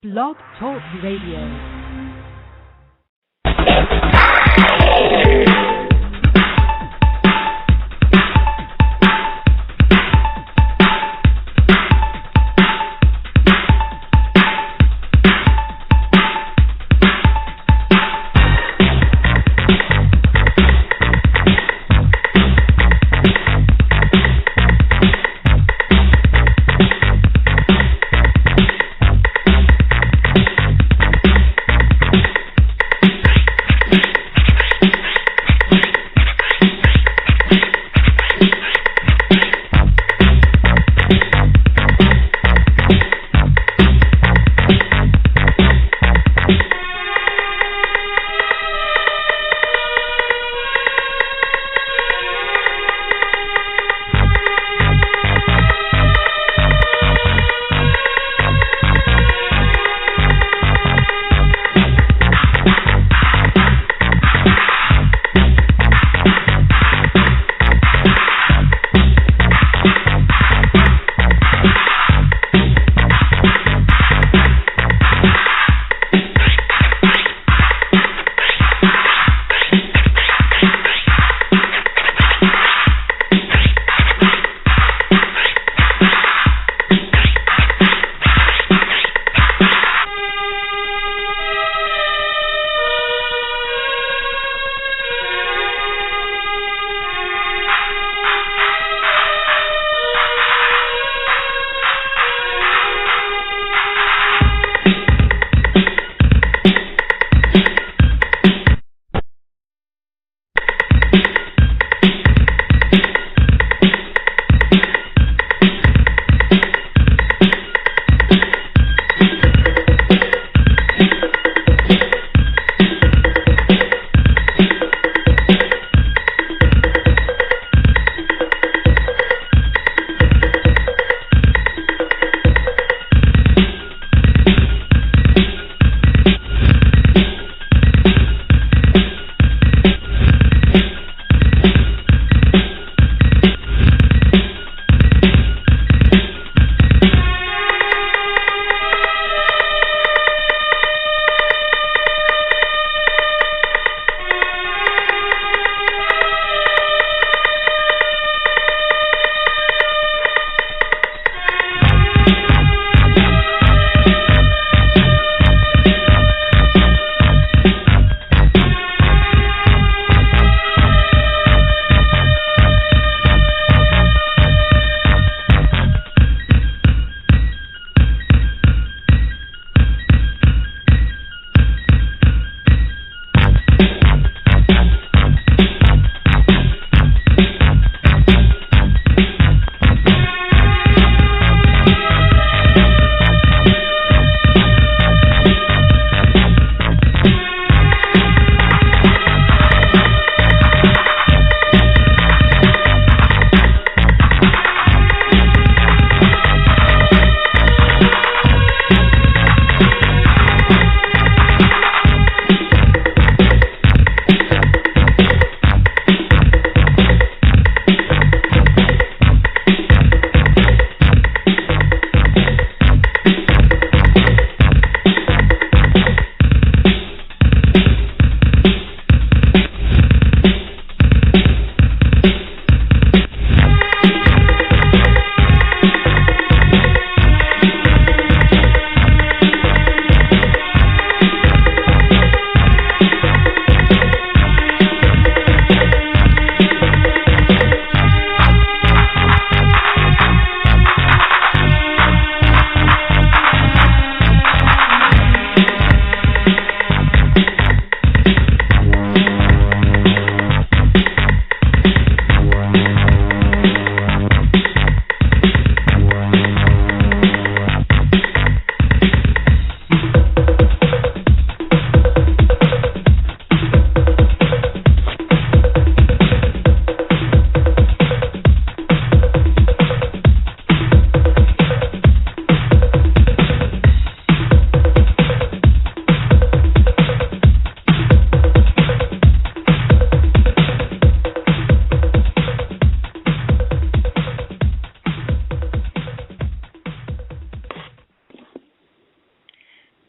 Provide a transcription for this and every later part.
Blog Talk Radio.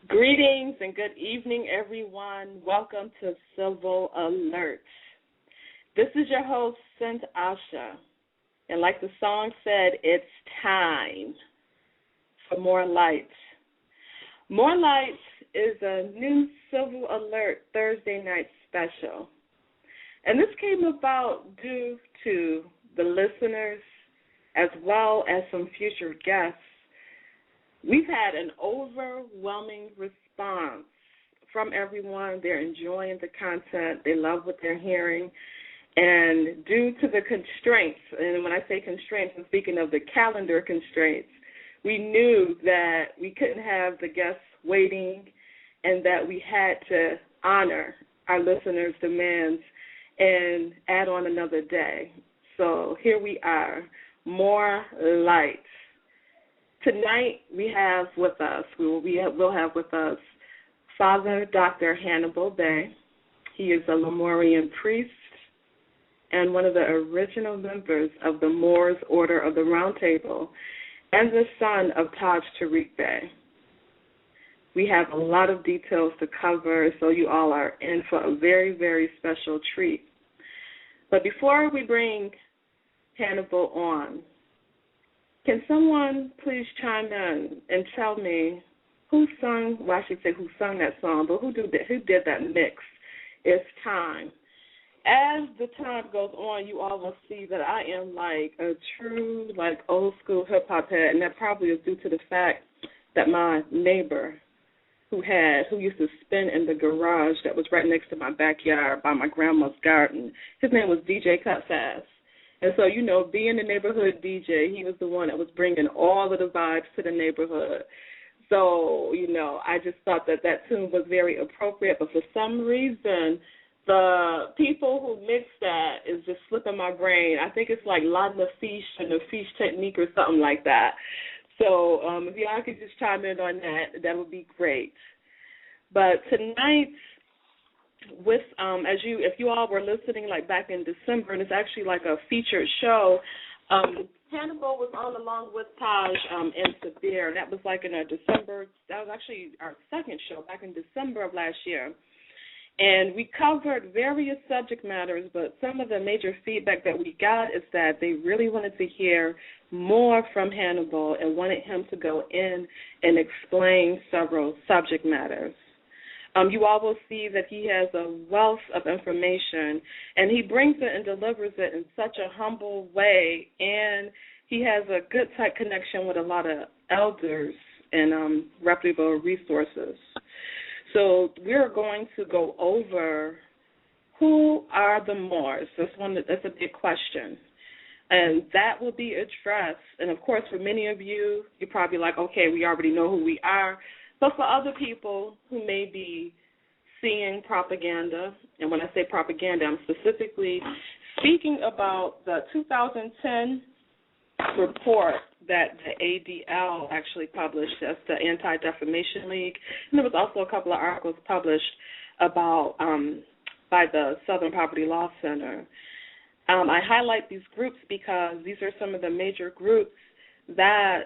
Greetings and good evening, everyone. Welcome to Civil Alert. This is your host, St. Asha. And like the song said, it's time for More Lights. More Lights is a new Civil Alert Thursday night special. And this came about due to the listeners as well as some future guests. We've had an overwhelming response from everyone. They're enjoying the content. They love what they're hearing. And due to the constraints, and when I say constraints, I'm speaking of the calendar constraints, we knew that we couldn't have the guests waiting and that we had to honor our listeners' demands and add on another day. So here we are, more lights. Tonight we have with us, we'll have with us Father Dr. Hannibal Bey. He is a Lemurian priest and one of the original members of the Moorish Order of the Roundtable and the son of Taj Tarik Bey. We have a lot of details to cover, so you all are in for a very, very special treat. But before we bring Hannibal on, can someone please chime in and tell me who sung, well, I should say who sung that song, but who did that mix? It's time. As the time goes on, you all will see that I am like a true, like old school hip hop head, and that probably is due to the fact that my neighbor who used to spin in the garage that was right next to my backyard by my grandma's garden, his name was DJ Cut Fast. And so, being the neighborhood DJ, he was the one that was bringing all of the vibes to the neighborhood. So, I just thought that tune was very appropriate. But for some reason, the people who mixed that is just slipping my brain. I think it's like La Nafiche and the Fiche Technique or something like that. So if y'all could just chime in on that would be great. But tonight, if you all were listening like back in December, and it's actually like a featured show, Hannibal was on along with Taj and Sabir, and that was like in December. That was actually our second show back in December of last year. And we covered various subject matters, but some of the major feedback that we got is that they really wanted to hear more from Hannibal and wanted him to go in and explain several subject matters. You all will see that he has a wealth of information, and he brings it and delivers it in such a humble way, and he has a good tight connection with a lot of elders and reputable resources. So we're going to go over who are the Moors. That's a big question. And that will be addressed. And, of course, for many of you, you're probably like, okay, we already know who we are. But for other people who may be seeing propaganda, and when I say propaganda, I'm specifically speaking about the 2010 report that the ADL actually published. That's the Anti-Defamation League. And there was also a couple of articles published about by the Southern Poverty Law Center. I highlight these groups because these are some of the major groups that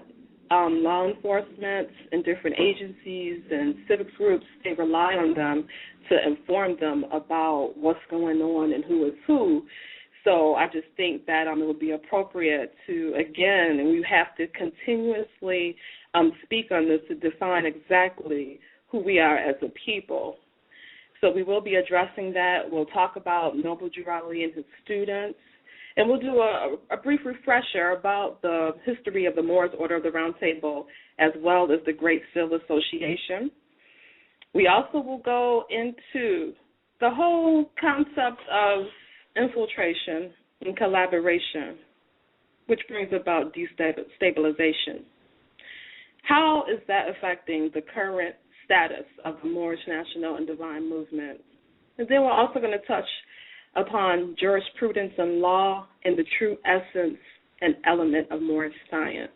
law enforcement and different agencies and civic groups, they rely on them to inform them about what's going on and who is who. So I just think that it would be appropriate to, again, and we have to continuously speak on this to define exactly who we are as a people. So we will be addressing that. We'll talk about Noble Drew Ali and his students. And we'll do a brief refresher about the history of the Moorish Order of the Roundtable as well as the Great Civil Association. We also will go into the whole concept of infiltration and collaboration, which brings about destabilization. How is that affecting the current status of the Moorish National and Divine Movement? And then we're also going to touch upon jurisprudence and law and the true essence and element of Moorish Science.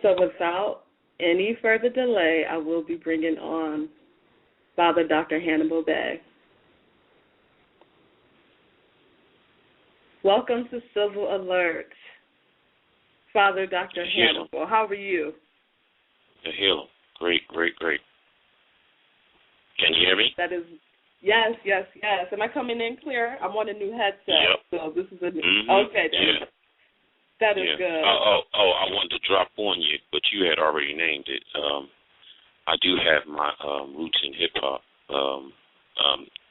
So without any further delay, I will be bringing on Father Dr. Hannibal Bey. Welcome to Civil Alert, Father Dr. Hannibal. How are you? Hello. Great. great. Can you hear me? That is, yes. Am I coming in clear? I'm on a new headset, yep. So this is a okay. Yeah. That is good. I wanted to drop on you, but you had already named it. I do have my roots in hip hop.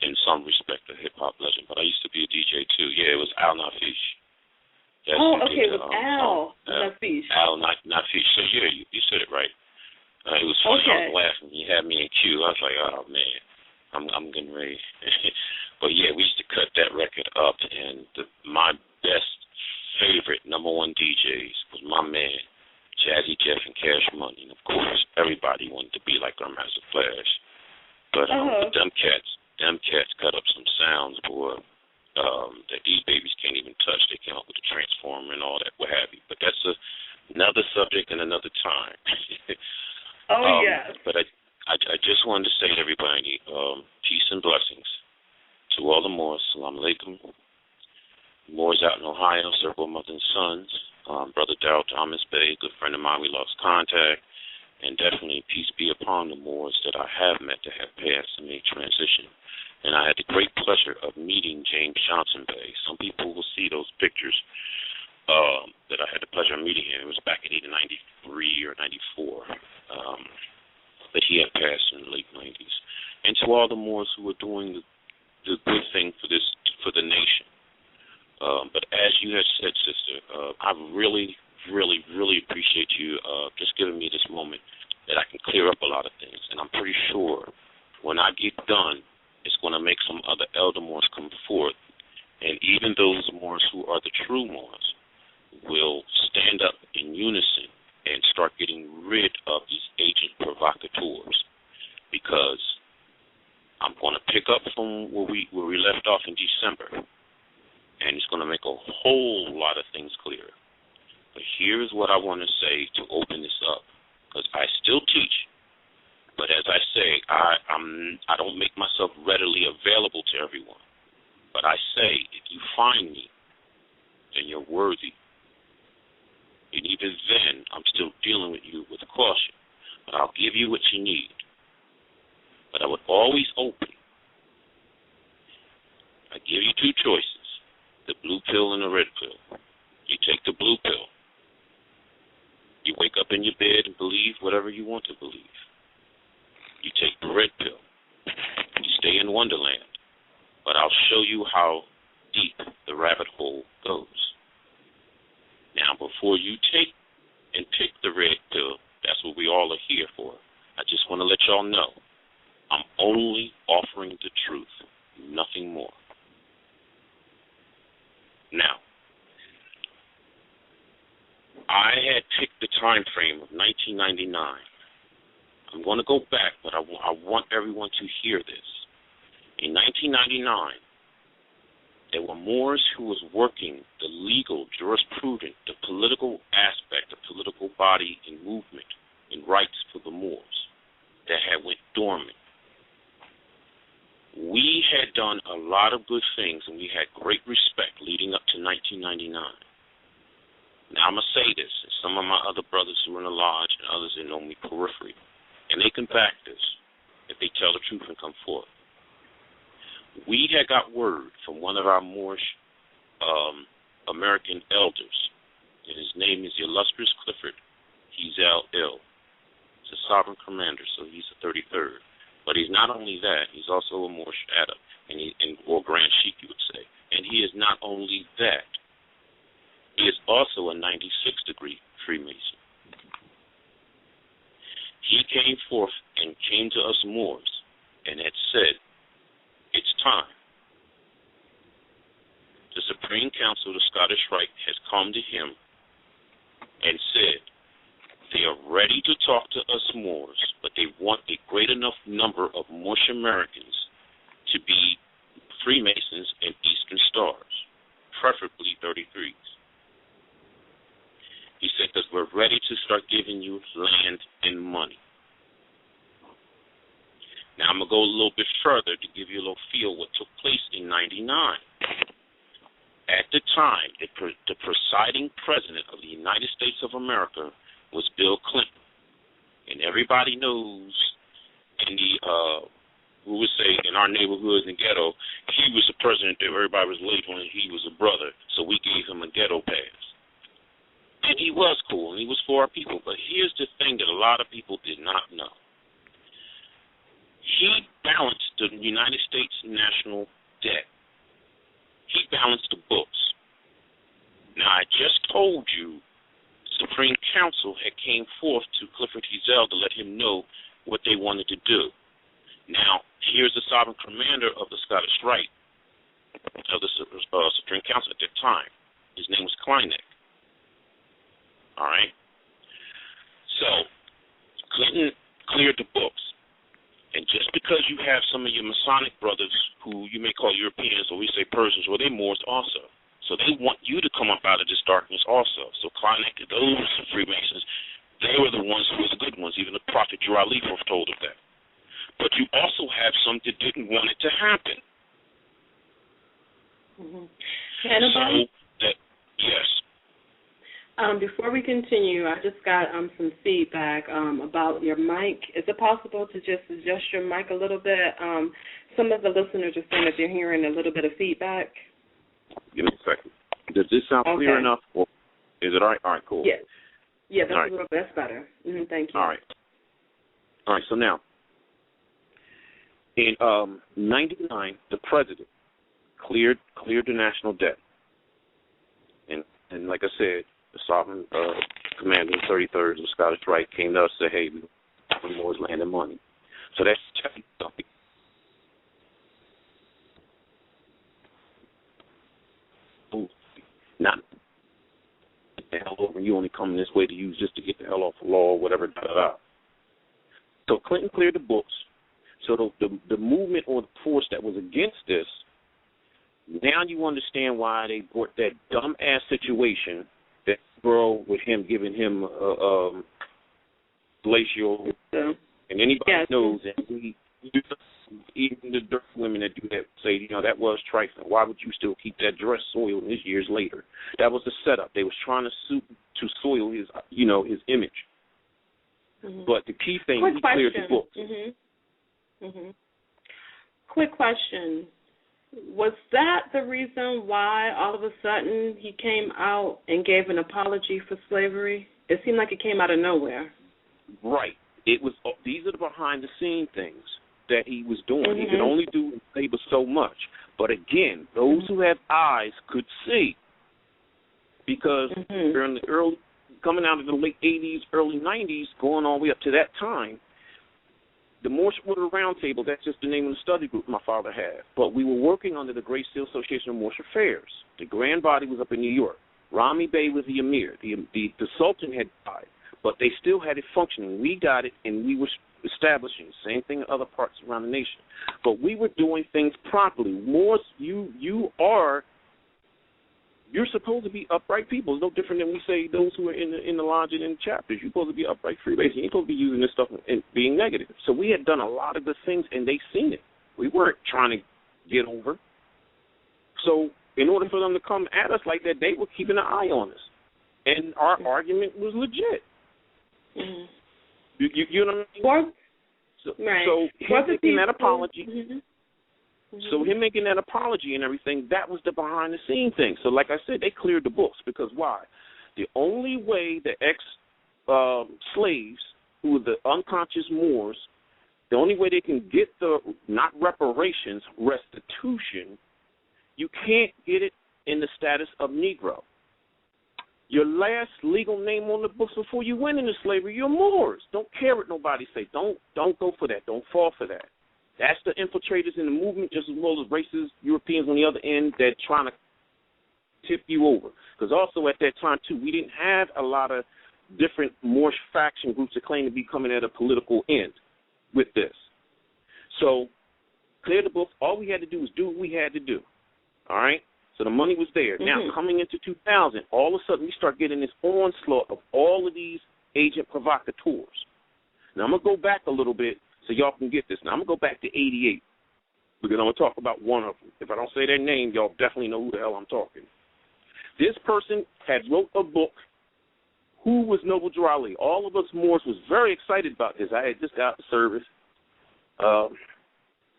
In some respect, a hip hop legend, but I used to be a DJ too. Yeah, it was Al Nafish. Okay, it was Al Nafish. Al Nafish. So yeah, you said it right. It was funny. Okay. I was laughing. He had me in queue. I was like, oh man, I'm getting ready. But yeah, we used to cut that record up, and my best favorite #1 DJs was my man Jazzy Jeff and Cash Money. And of course, everybody wanted to be like Grandmaster Flash. But them cats cut up some sounds, boy, that these babies can't even touch. They came up with the Transformer and all that, what have you. But that's another subject and another time. Yes. But I just wanted to say to everybody, peace and blessings to all the Moors. Salam alaikum. Moors out in Ohio, Circle of Mother and Sons. Brother Darrell Thomas Bey, good friend of mine, we lost contact. And definitely peace be upon the Moors that I have met that have passed and made transition. And I had the great pleasure of meeting James Johnson Bey. Some people will see those pictures that I had the pleasure of meeting him. It was back in either 93 or 94 that he had passed in the late 90s. And to all the Moors who are doing the good thing for the nation. But as you had said, sister, I really appreciate you just giving me this moment that I can clear up a lot of things. And I'm pretty sure when I get done, it's going to make some other elder Moors come forth. And even those Moors who are the true Moors will stand up in unison and start getting rid of these agent provocateurs. Because I'm going to pick up from where we left off in December. And it's going to make a whole lot of things clear. But here's what I want to say to open this up, because I still teach. But as I say, I don't make myself readily available to everyone. But I say, if you find me, then you're worthy. And even then, I'm still dealing with you with caution. But I'll give you what you need. But I would always open. I give you two choices, the blue pill and the red pill. You take the blue pill. You wake up in your bed and believe whatever you want to believe. You take the red pill. You stay in Wonderland. But I'll show you how deep the rabbit hole goes. Now, before you take and pick the red pill, that's what we all are here for. I just want to let y'all know, I'm only offering the truth, nothing more. Now, I had picked the time frame of 1999. I'm going to go back, but I want everyone to hear this. In 1999, there were Moors who was working the legal, jurisprudence, the political aspect, the political body and movement and rights for the Moors that had went dormant. We had done a lot of good things, and we had great respect leading up to 1999. Now, I'm going to say this, and some of my other brothers who are in the lodge and others that know me periphery, and they can back this if they tell the truth and come forth. We had got word from one of our Moorish American elders, and his name is the illustrious Clifford. He's ill. He's a sovereign commander, so he's the 33rd. But he's not only that, he's also a Moorish Adab, or Grand Sheik, you would say. And he is not only that, he is also a 96-degree Freemason. He came forth and came to us Moors and had said, it's time. The Supreme Council of the Scottish Rite has come to him and said they are ready to talk to us Moors, but they want a great enough number of Moorish Americans to be Freemasons and Eastern Stars, preferably 33s. He said, because we're ready to start giving you land and money. Now, I'm going to go a little bit further to give you a little feel what took place in 99. At the time, the presiding president of the United States of America was Bill Clinton. And everybody knows in the we would say in our neighborhoods and ghetto, he was the president that everybody was labeling. He was a brother, so we gave him a ghetto pass. And he was cool, and he was for our people. But here's the thing that a lot of people did not know. He balanced the United States national debt. He balanced the books. Now, I just told you Supreme Council had came forth to Clifford Hezell to let him know what they wanted to do. Now, here's the sovereign commander of the Scottish Rite, of the Supreme Council at that time. His name was Kleineck. All right? So, Clinton cleared the books. And just because you have some of your Masonic brothers who you may call Europeans, or we say Persians, well, they're Moors also. So they want you to come up out of this darkness also. So Kleineck, those Freemasons, they were the ones who were the good ones. Even the Prophet Jurali told of that. But you also have some that didn't want it to happen. Mm-hmm. Hannibal? Yes. Before we continue, I just got some feedback about your mic. Is it possible to just adjust your mic a little bit? Some of the listeners are saying that they're hearing a little bit of feedback. Give me a second. Does this sound clear enough? Or is it all right? All right, cool. Yes. Yeah, that's right. That's better. Mm-hmm, thank you. All right. All right, so now, in 99, the president cleared the national debt. And like I said, the sovereign commander of the 33rd of the Scottish Rite came to us and said, hey, we want more land and money. So that's something. Not the hell over, you only come this way to use just to get the hell off the law or whatever, da-da-da. So Clinton cleared the books. So the movement or the force that was against this, now you understand why they brought that dumb-ass situation, that girl with him giving him glacial, and anybody knows that even the dirt women that do that say, you know, that was trifling. Why would you still keep that dress soiled this years later? That was the setup. They was trying to soil his, you know, his image. Mm-hmm. But the key thing, he cleared the books. Mm-hmm. Mm-hmm. Quick question. Was that the reason why all of a sudden he came out and gave an apology for slavery? It seemed like it came out of nowhere. Right. It was. These are the behind-the-scene things that he was doing. Mm-hmm. He could only do in labor so much. But again, those who have eyes could see, because during the early, coming out of the late 80s, early 90s, going all the way up to that time, the Moorish Roundtable, that's just the name of the study group my father had. But we were working under the Great Seal Association of Moorish Affairs. The grand body was up in New York. Rami Bey was the emir. The Sultan had died, but they still had it functioning. We got it, and we were establishing. Same thing in other parts around the nation. But we were doing things properly. Moors, you're supposed to be upright people. It's no different than we say those who are in the lodge and in the chapters. You're supposed to be upright freemasons. You're supposed to be using this stuff and being negative. So we had done a lot of good things, and they seen it. We weren't trying to get over. So in order for them to come at us like that, they were keeping an eye on us. And our argument was legit. Mm-hmm. You know what I mean? So him making that apology. So him making that apology and everything, that was the behind-the-scene thing. So like I said, they cleared the books because why? The only way the ex-slaves, who were the unconscious Moors, the only way they can get the, not reparations, restitution, you can't get it in the status of Negro. Your last legal name on the books before you went into slavery, you're Moors. Don't care what nobody say. Don't go for that. Don't fall for that. That's the infiltrators in the movement, just as well as racist Europeans on the other end that trying to tip you over. Because also at that time, too, we didn't have a lot of different Moorish faction groups that claim to be coming at a political end with this. So clear the books. All we had to do was do what we had to do. All right? So the money was there. Now, coming into 2000, all of a sudden we start getting this onslaught of all of these agent provocateurs. Now, I'm going to go back a little bit so y'all can get this. Now, I'm going to go back to 88 because I'm going to talk about one of them. If I don't say their name, y'all definitely know who the hell I'm talking. This person had wrote a book, Who Was Noble Jurali? All of us Moors was very excited about this. I had just got out of service.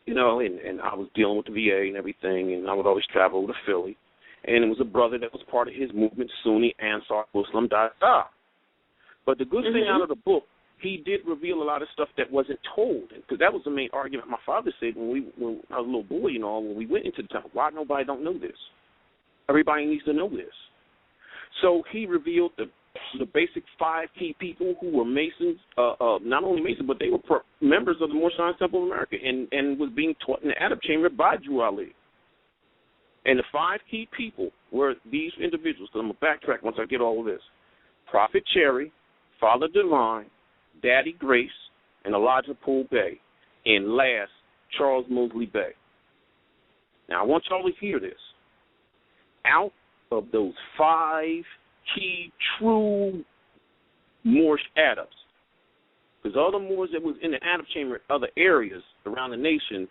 you know, and I was dealing with the VA and everything, and I would always travel to Philly. And it was a brother that was part of his movement, Sunni, Ansar, Muslim, da. But the good thing out of the book, he did reveal a lot of stuff that wasn't told, because that was the main argument my father said when I was a little boy, you know, when we went into the temple. Why nobody don't know this? Everybody needs to know this. So he revealed the basic 5 key people who were Masons, not only Masons, but they were members of the Moorish Science Temple of America and was being taught in the Adab chamber by Drew Ali. And the 5 key people were these individuals, because I'm going to backtrack once I get all of this. Prophet Cherry, Father Divine, Daddy Grace, and Elijah Poole Bey, and last, Charles Mosley Bey. Now, I want y'all to hear this. Out of those 5 key true Moorish Adabs, because all the Moors that was in the Adab chamber in other areas around the nation,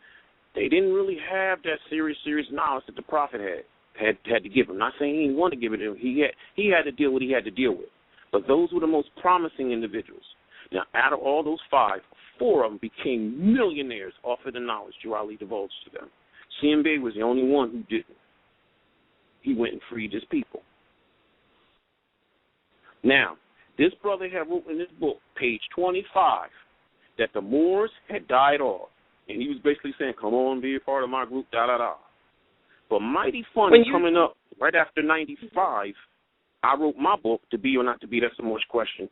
they didn't really have that serious knowledge that the Prophet had to give him. Not saying he didn't want to give it to him. He had to deal with what he had to deal with. But those were the most promising individuals. Now, out of all those 5, 4 of them became millionaires off of the knowledge Drew Ali divulged to them. C.M. Bey was the only one who didn't. He went and freed his people. Now, this brother had wrote in his book, page 25, that the Moors had died off. And he was basically saying, come on, be a part of my group, da-da-da. But mighty funny, coming up right after 95, I wrote my book, To Be or Not to Be, That's the Moorish Question.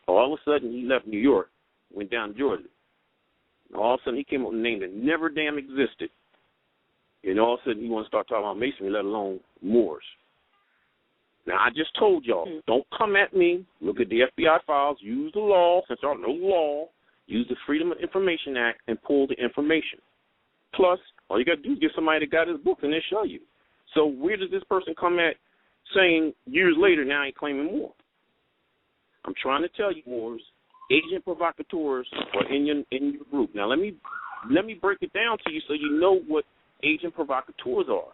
All of a sudden, he left New York, went down to Georgia. And all of a sudden, he came up with a name that never damn existed. And all of a sudden, he wants to start talking about Masonry, let alone Moors. Now, I just told y'all, don't come at me. Look at the FBI files. Use the law. Since y'all know law, use the Freedom of Information Act and pull the information. Plus, all you got to do is get somebody that got his book and they'll show you. So where does this person come at saying years later, now he claiming more? I'm trying to tell you, Moors, agent provocateurs are in your group. Now, let me break it down to you so you know what agent provocateurs are.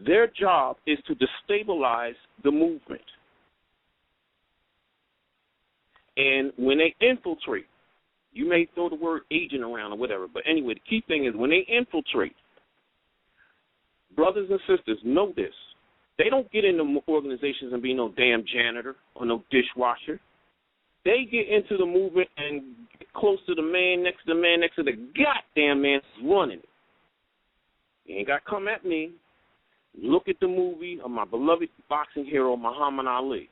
Their job is to destabilize the movement. And when they infiltrate, you may throw the word agent around or whatever, but anyway, the key thing is when they infiltrate, brothers and sisters, know this. They don't get into organizations and be no damn janitor or no dishwasher. They get into the movement and get close to the man next to the goddamn man that's running it. You ain't got to come at me. Look at the movie of my beloved boxing hero, Muhammad Ali,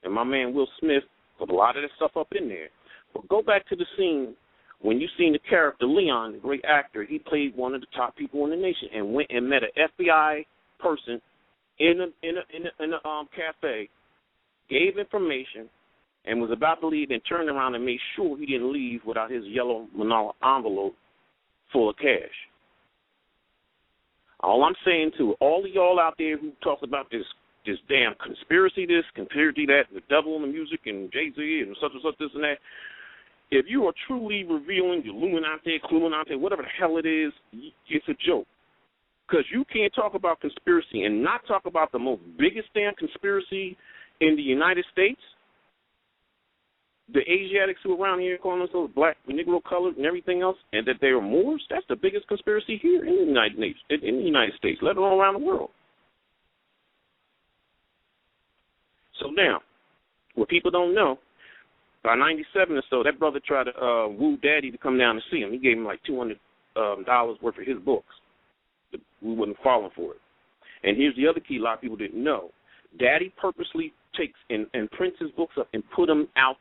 and my man Will Smith, put a lot of that stuff up in there. But go back to the scene when you seen the character Leon, the great actor. He played one of the top people in the nation and went and met an FBI person in a cafe, gave information, and was about to leave and turned around and made sure he didn't leave without his yellow manila envelope full of cash. All I'm saying to all of y'all out there who talk about this damn conspiracy this, conspiracy that, the devil in the music and Jay-Z and such, this and that, if you are truly revealing the Illuminati, whatever the hell it is, it's a joke. Because you can't talk about conspiracy and not talk about the most biggest damn conspiracy in the United States. The Asiatics who are around here calling themselves black, Negro colored, and everything else, and that they are Moors, that's the biggest conspiracy here in the United States, let alone around the world. So now, what people don't know, by 97 or so, that brother tried to woo Daddy to come down to see him. He gave him like $200 worth of his books. We wasn't falling for it. And here's the other key a lot of people didn't know. Daddy purposely takes and prints his books up and put them out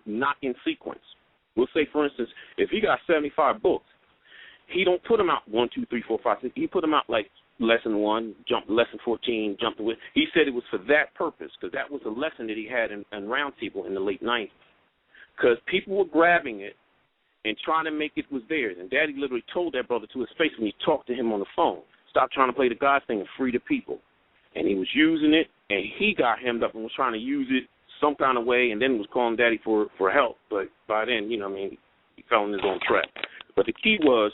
not in sequence. We'll say, for instance, if he got 75 books, he don't put them out 1, 2, 3, 4, 5, 6. He put them out like lesson 1, jump to lesson 14, jump to it. He said it was for that purpose because that was a lesson that he had in Roundtable in the late 90s. Because people were grabbing it and trying to make it was theirs. And Daddy literally told that brother to his face when he talked to him on the phone, stop trying to play the God thing and free the people. And he was using it, and he got hemmed up and was trying to use it some kind of way, and then was calling Daddy for help. But by then, he fell in his own trap. But the key was,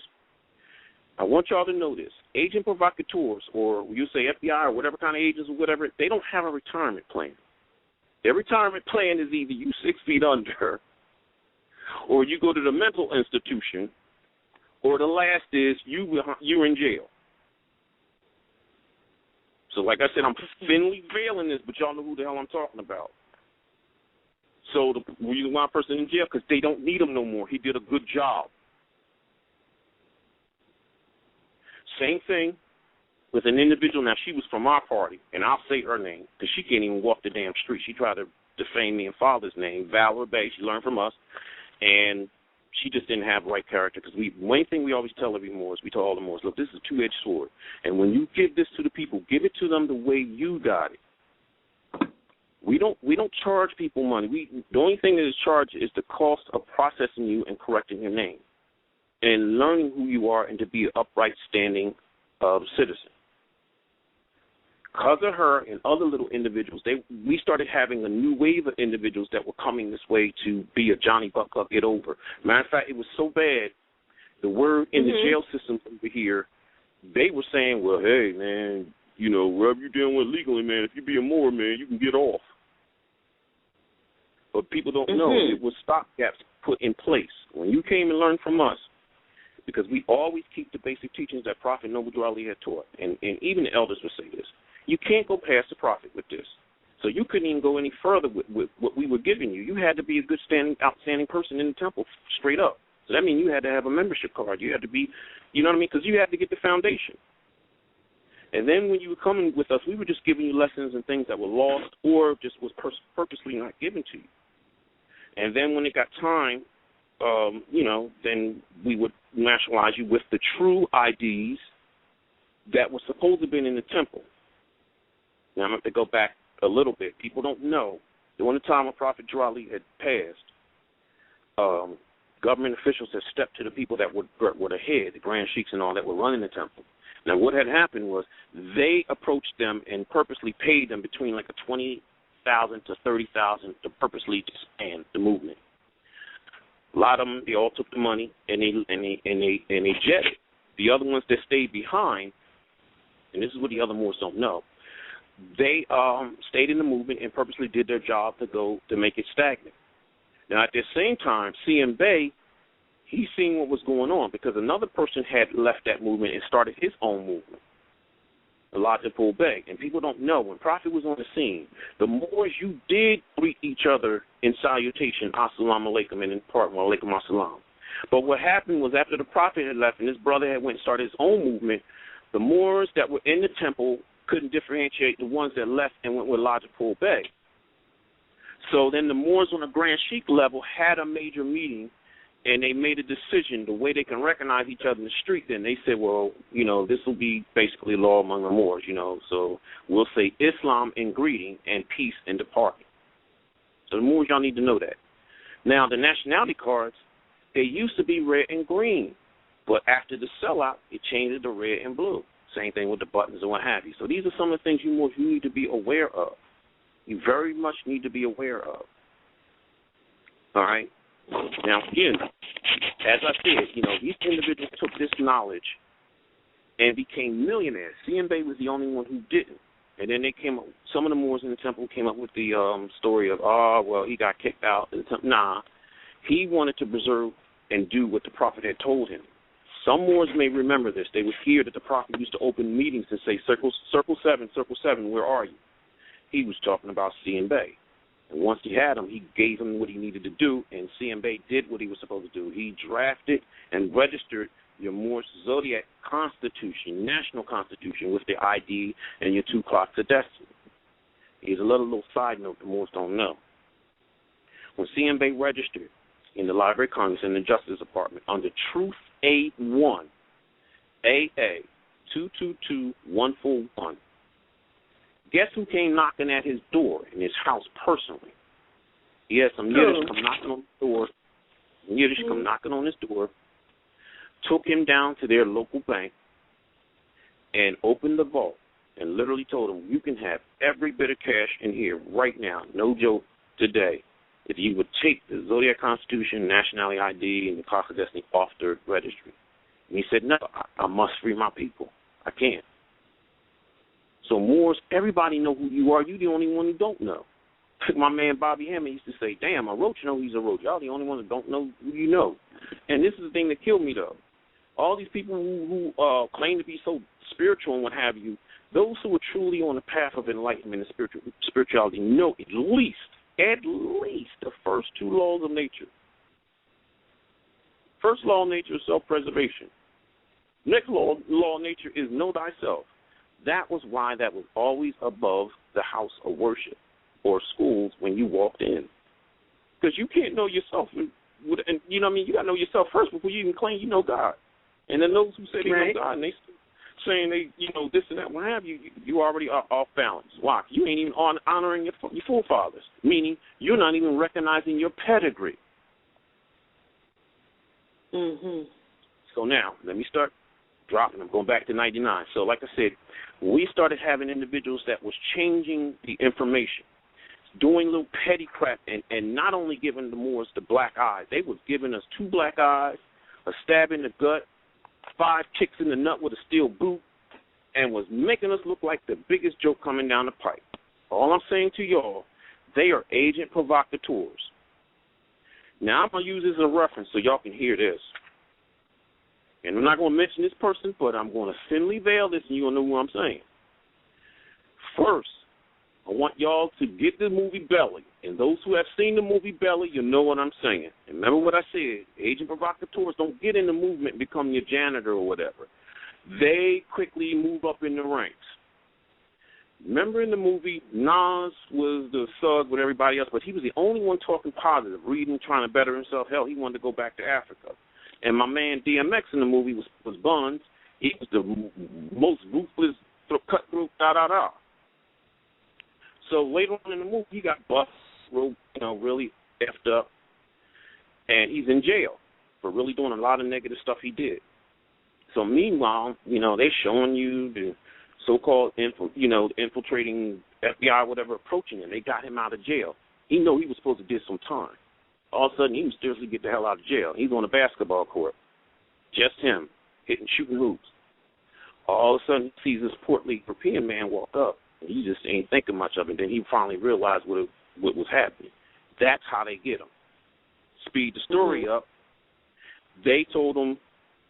I want y'all to know this. Agent provocateurs, or you say FBI or whatever kind of agents or whatever, they don't have a retirement plan. Their retirement plan is either you 6 feet under or you go to the mental institution, or the last is you're in jail. So like I said, I'm thinly veiling this, but y'all know who the hell I'm talking about. So the reason why a person in jail, because they don't need him no more. He did a good job. Same thing with an individual. Now, she was from our party, and I'll say her name, because she can't even walk the damn street. She tried to defame me and father's name, Valor Bey. She learned from us, and she just didn't have the right character. Because one thing we always tell every Moor is, we tell all the Moors, look, this is a two-edged sword, and when you give this to the people, give it to them the way you got it. We don't charge people money. The only thing that is charged is the cost of processing you and correcting your name, and learning who you are and to be an upright, standing citizen. Because of her and other little individuals, we started having a new wave of individuals that were coming this way to be a Johnny Buck Up, get over. Matter of fact, it was so bad, the word in the jail system over here, they were saying, well, hey, man, you know, wherever you're dealing with legally, man, if you be a Moor, man, you can get off. But people don't know it was stopgaps put in place. When you came and learned from us, because we always keep the basic teachings that Prophet Noble Drew Ali had taught, and even the elders would say this, you can't go past the Prophet with this. So you couldn't even go any further with what we were giving you. You had to be a good, outstanding person in the temple, straight up. So that means you had to have a membership card. You had to be, you know what I mean, because you had to get the foundation. And then when you were coming with us, we were just giving you lessons and things that were lost or just was purposely not given to you. And then when it got time, you know, then we would nationalize you with the true IDs that were supposed to have been in the temple. Now, I'm going to have to go back a little bit. People don't know. During the time when Prophet Drew Ali had passed, government officials had stepped to the people that were the head, the grand sheiks and all that were running the temple. Now, what had happened was they approached them and purposely paid them between like a $20,000 to $30,000 to purposely disband the movement. A lot of them, they all took the money and they jetted. The other ones that stayed behind, and this is what the other Moors don't know, they stayed in the movement and purposely did their job to make it stagnant. Now, at the same time, C.M. Bey, he's seeing what was going on because another person had left that movement and started his own movement, Hannibal Bey. And people don't know, when Prophet was on the scene, the Moors, you did greet each other in salutation, assalamu alaikum, and in part, wa alaikum assalam. But what happened was after the Prophet had left and his brother had went and started his own movement, the Moors that were in the temple couldn't differentiate the ones that left and went with Hannibal Bey. So then the Moors on the Grand Sheik level had a major meeting, and they made a decision, the way they can recognize each other in the street. Then they said, well, you know, this will be basically law among the Moors, you know. So we'll say Islam in greeting and peace in departing. So the Moors, y'all need to know that. Now, the nationality cards, they used to be red and green, but after the sellout, it changed to red and blue. Same thing with the buttons and what have you. So these are some of the things you Moors need to be aware of. You very much need to be aware of. All right? Now, again, as I said, you know, these individuals took this knowledge and became millionaires. C.M. Bey was the only one who didn't. And then they came up, some of the Moors in the temple came up with the story of, well, he got kicked out. Nah, he wanted to preserve and do what the Prophet had told him. Some Moors may remember this. They would hear that the Prophet used to open meetings and say, circle 7, where are you? He was talking about C.M. Bey. And once he had him, he gave him what he needed to do, and C.M. Bey did what he was supposed to do. He drafted and registered your Moorish Zodiac Constitution, National Constitution, with the ID and your 2 clocks of destiny. Here's a little side note the Moors don't know. When C.M. Bey registered in the Library of Congress in the Justice Department under Truth A1, AA 222141, guess who came knocking at his door in his house personally? He had some Yiddish come knocking on the door. Yiddish come knocking on his door, took him down to their local bank, and opened the vault and literally told him, you can have every bit of cash in here right now, no joke, today, if you would take the Zodiac Constitution, Nationality ID, and the Clock of Destiny off the registry. And he said, no, I must free my people. I can't. So Moors, everybody know who you are. You're the only one who don't know. my man Bobby Hammond used to say, damn, a roach know he's a roach. Y'all the only ones that don't know who you know. And this is the thing that killed me, though. All these people who claim to be so spiritual and what have you, those who are truly on the path of enlightenment and spirituality know at least the first two laws of nature. First law of nature is self-preservation. Next law of nature is know thyself. That was why that was always above the house of worship or schools when you walked in. Because you can't know yourself, and you know what I mean? You got to know yourself first before you even claim you know God. And then those who say they know God and they saying they, you know, this and that, what have you, you already are off balance. Why? You ain't even honoring your forefathers, meaning you're not even recognizing your pedigree. Mm-hmm. So now, let me start dropping. I'm going back to 99. So like I said, we started having individuals that was changing the information, doing little petty crap, and not only giving the Moors the black eye, they was giving us 2 black eyes, a stab in the gut, 5 kicks in the nut with a steel boot, and was making us look like the biggest joke coming down the pipe. All I'm saying to y'all, they are agent provocateurs. Now, I'm going to use this as a reference so y'all can hear this. And I'm not going to mention this person, but I'm going to thinly veil this and you'll know what I'm saying. First, I want y'all to get the movie Belly. And those who have seen the movie Belly, you know what I'm saying. And remember what I said. Agent provocateurs don't get in the movement and become your janitor or whatever. They quickly move up in the ranks. Remember in the movie, Nas was the thug with everybody else, but he was the only one talking positive, reading, trying to better himself. Hell, he wanted to go back to Africa. And my man DMX in the movie was Buns. He was the most ruthless, cutthroat, da-da-da. So later on in the movie, he got busted, really effed up, and he's in jail for really doing a lot of negative stuff he did. So meanwhile, they showing you the so-called, infiltrating FBI, whatever, approaching him. They got him out of jail. He know he was supposed to do some time. All of a sudden, he mysteriously get the hell out of jail. He's on a basketball court. Just him, shooting hoops. All of a sudden, he sees this portly European man walk up. And he just ain't thinking much of it. Then he finally realized what was happening. That's how they get him. Speed the story up. They told him,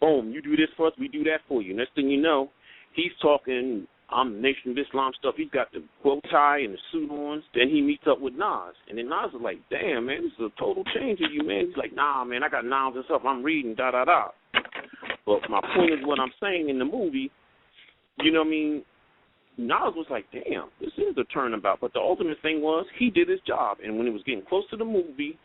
boom, you do this for us, we do that for you. Next thing you know, he's talking, I'm Nation of Islam stuff. He's got the bow tie and the suit on. Then he meets up with Nas. And then Nas is like, damn, man, this is a total change of you, man. He's like, nah, man, I got Nas and stuff. I'm reading, da-da-da. But my point is what I'm saying in the movie, Nas was like, damn, this is a turnabout. But the ultimate thing was he did his job. And when it was getting close to the movie,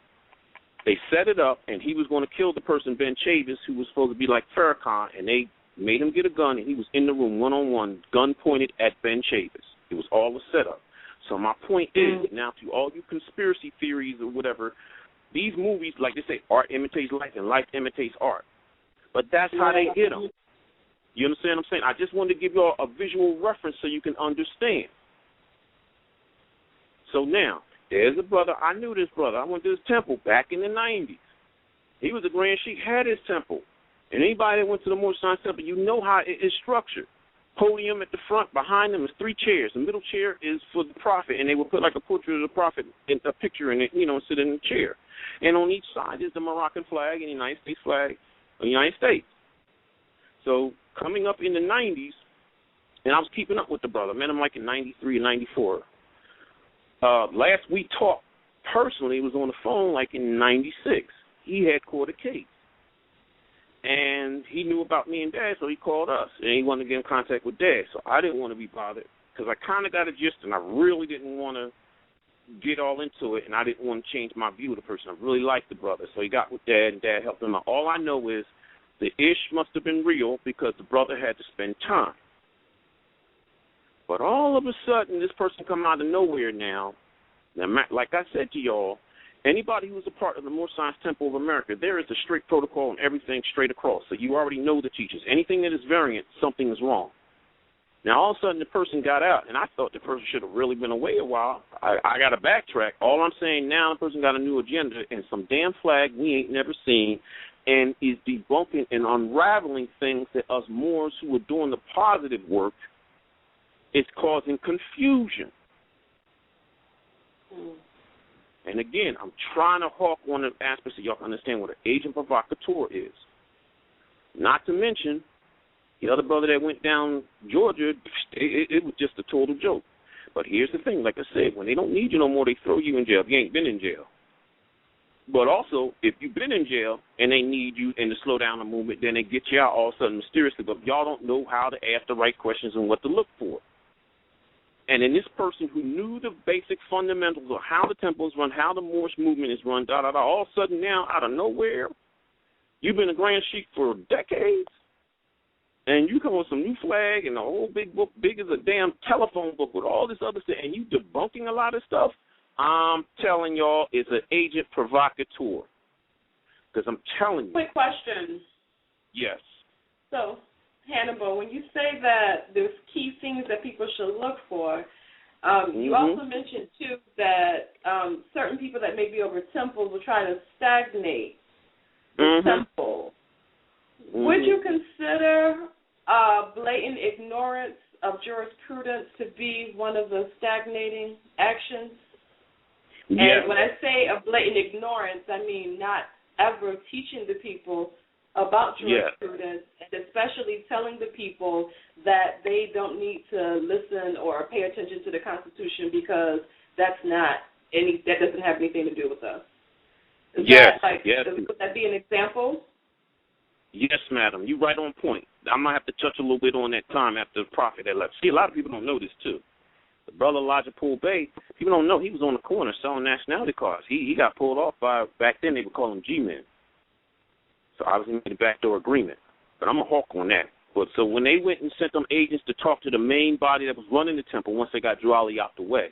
they set it up, and he was going to kill the person, Ben Chavis, who was supposed to be like Farrakhan, and they made him get a gun, and he was in the room one-on-one, gun pointed at Ben Chavis. It was all a setup. So my point is, now to all you conspiracy theories or whatever, these movies, like they say, art imitates life and life imitates art. But that's how they get them. You understand what I'm saying? I just wanted to give you all a visual reference so you can understand. So now, there's a brother. I knew this brother. I went to his temple back in the 90s. He was a Grand Sheik, had his temple. And anybody that went to the Moorish Science temple, you know how it is structured. Podium at the front, behind them is 3 chairs. The middle chair is for the prophet, and they will put like a portrait of the prophet, in a picture in it, and sit in the chair. And on each side is the Moroccan flag and the United States flag of the United States. So coming up in the 90s, and I was keeping up with the brother. Met him like in 93 or 94. Last we talked personally, was on the phone like in 96. He had caught a case. And he knew about me and Dad, so he called us. And he wanted to get in contact with Dad. So I didn't want to be bothered because I kind of got a gist, and I really didn't want to get all into it, and I didn't want to change my view of the person. I really liked the brother. So he got with Dad, and Dad helped him out. All I know is the ish must have been real because the brother had to spend time. But all of a sudden, this person come out of nowhere now. Now, like I said to y'all, anybody who's a part of the Moorish Science Temple of America, there is a strict protocol and everything straight across. So you already know the teachers. Anything that is variant, something is wrong. Now, all of a sudden, the person got out, and I thought the person should have really been away a while. I got to backtrack. All I'm saying now, the person got a new agenda and some damn flag we ain't never seen and is debunking and unraveling things that us Moors who are doing the positive work is causing confusion. And again, I'm trying to hawk on the aspects so y'all can understand what an agent provocateur is. Not to mention, the other brother that went down Georgia, it was just a total joke. But here's the thing, like I said, when they don't need you no more, they throw you in jail if you ain't been in jail. But also, if you've been in jail and they need you and to slow down the movement, then they get you out all of a sudden mysteriously, but y'all don't know how to ask the right questions and what to look for. And then this person who knew the basic fundamentals of how the temple is run, how the Moorish movement is run, all of a sudden now, out of nowhere, you've been a Grand Sheik for decades, and you come with some new flag and a whole big book, big as a damn telephone book with all this other stuff, and you debunking a lot of stuff. I'm telling y'all, it's an agent provocateur. Because I'm telling you. Quick question. Yes. So, Hannibal, when you say that there's key things that people should look for, you also mentioned, too, that certain people that may be over temples will try to stagnate the temple. Would you consider blatant ignorance of jurisprudence to be one of the stagnating actions? And when I say a blatant ignorance, I mean not ever teaching the people about jurisprudence, and especially telling the people that they don't need to listen or pay attention to the Constitution because that doesn't have anything to do with us. Would that be an example? Yes, madam. You're right on point. I'm going to have to touch a little bit on that time after the prophet that left. See, a lot of people don't know this, too. The brother Hannibal Bey, people don't know he was on the corner selling nationality cards. He got pulled off by, back then they would call them G-men. So obviously made a backdoor agreement. But I'm a hawk on that. But so when they went and sent them agents to talk to the main body that was running the temple once they got Jawali out the way,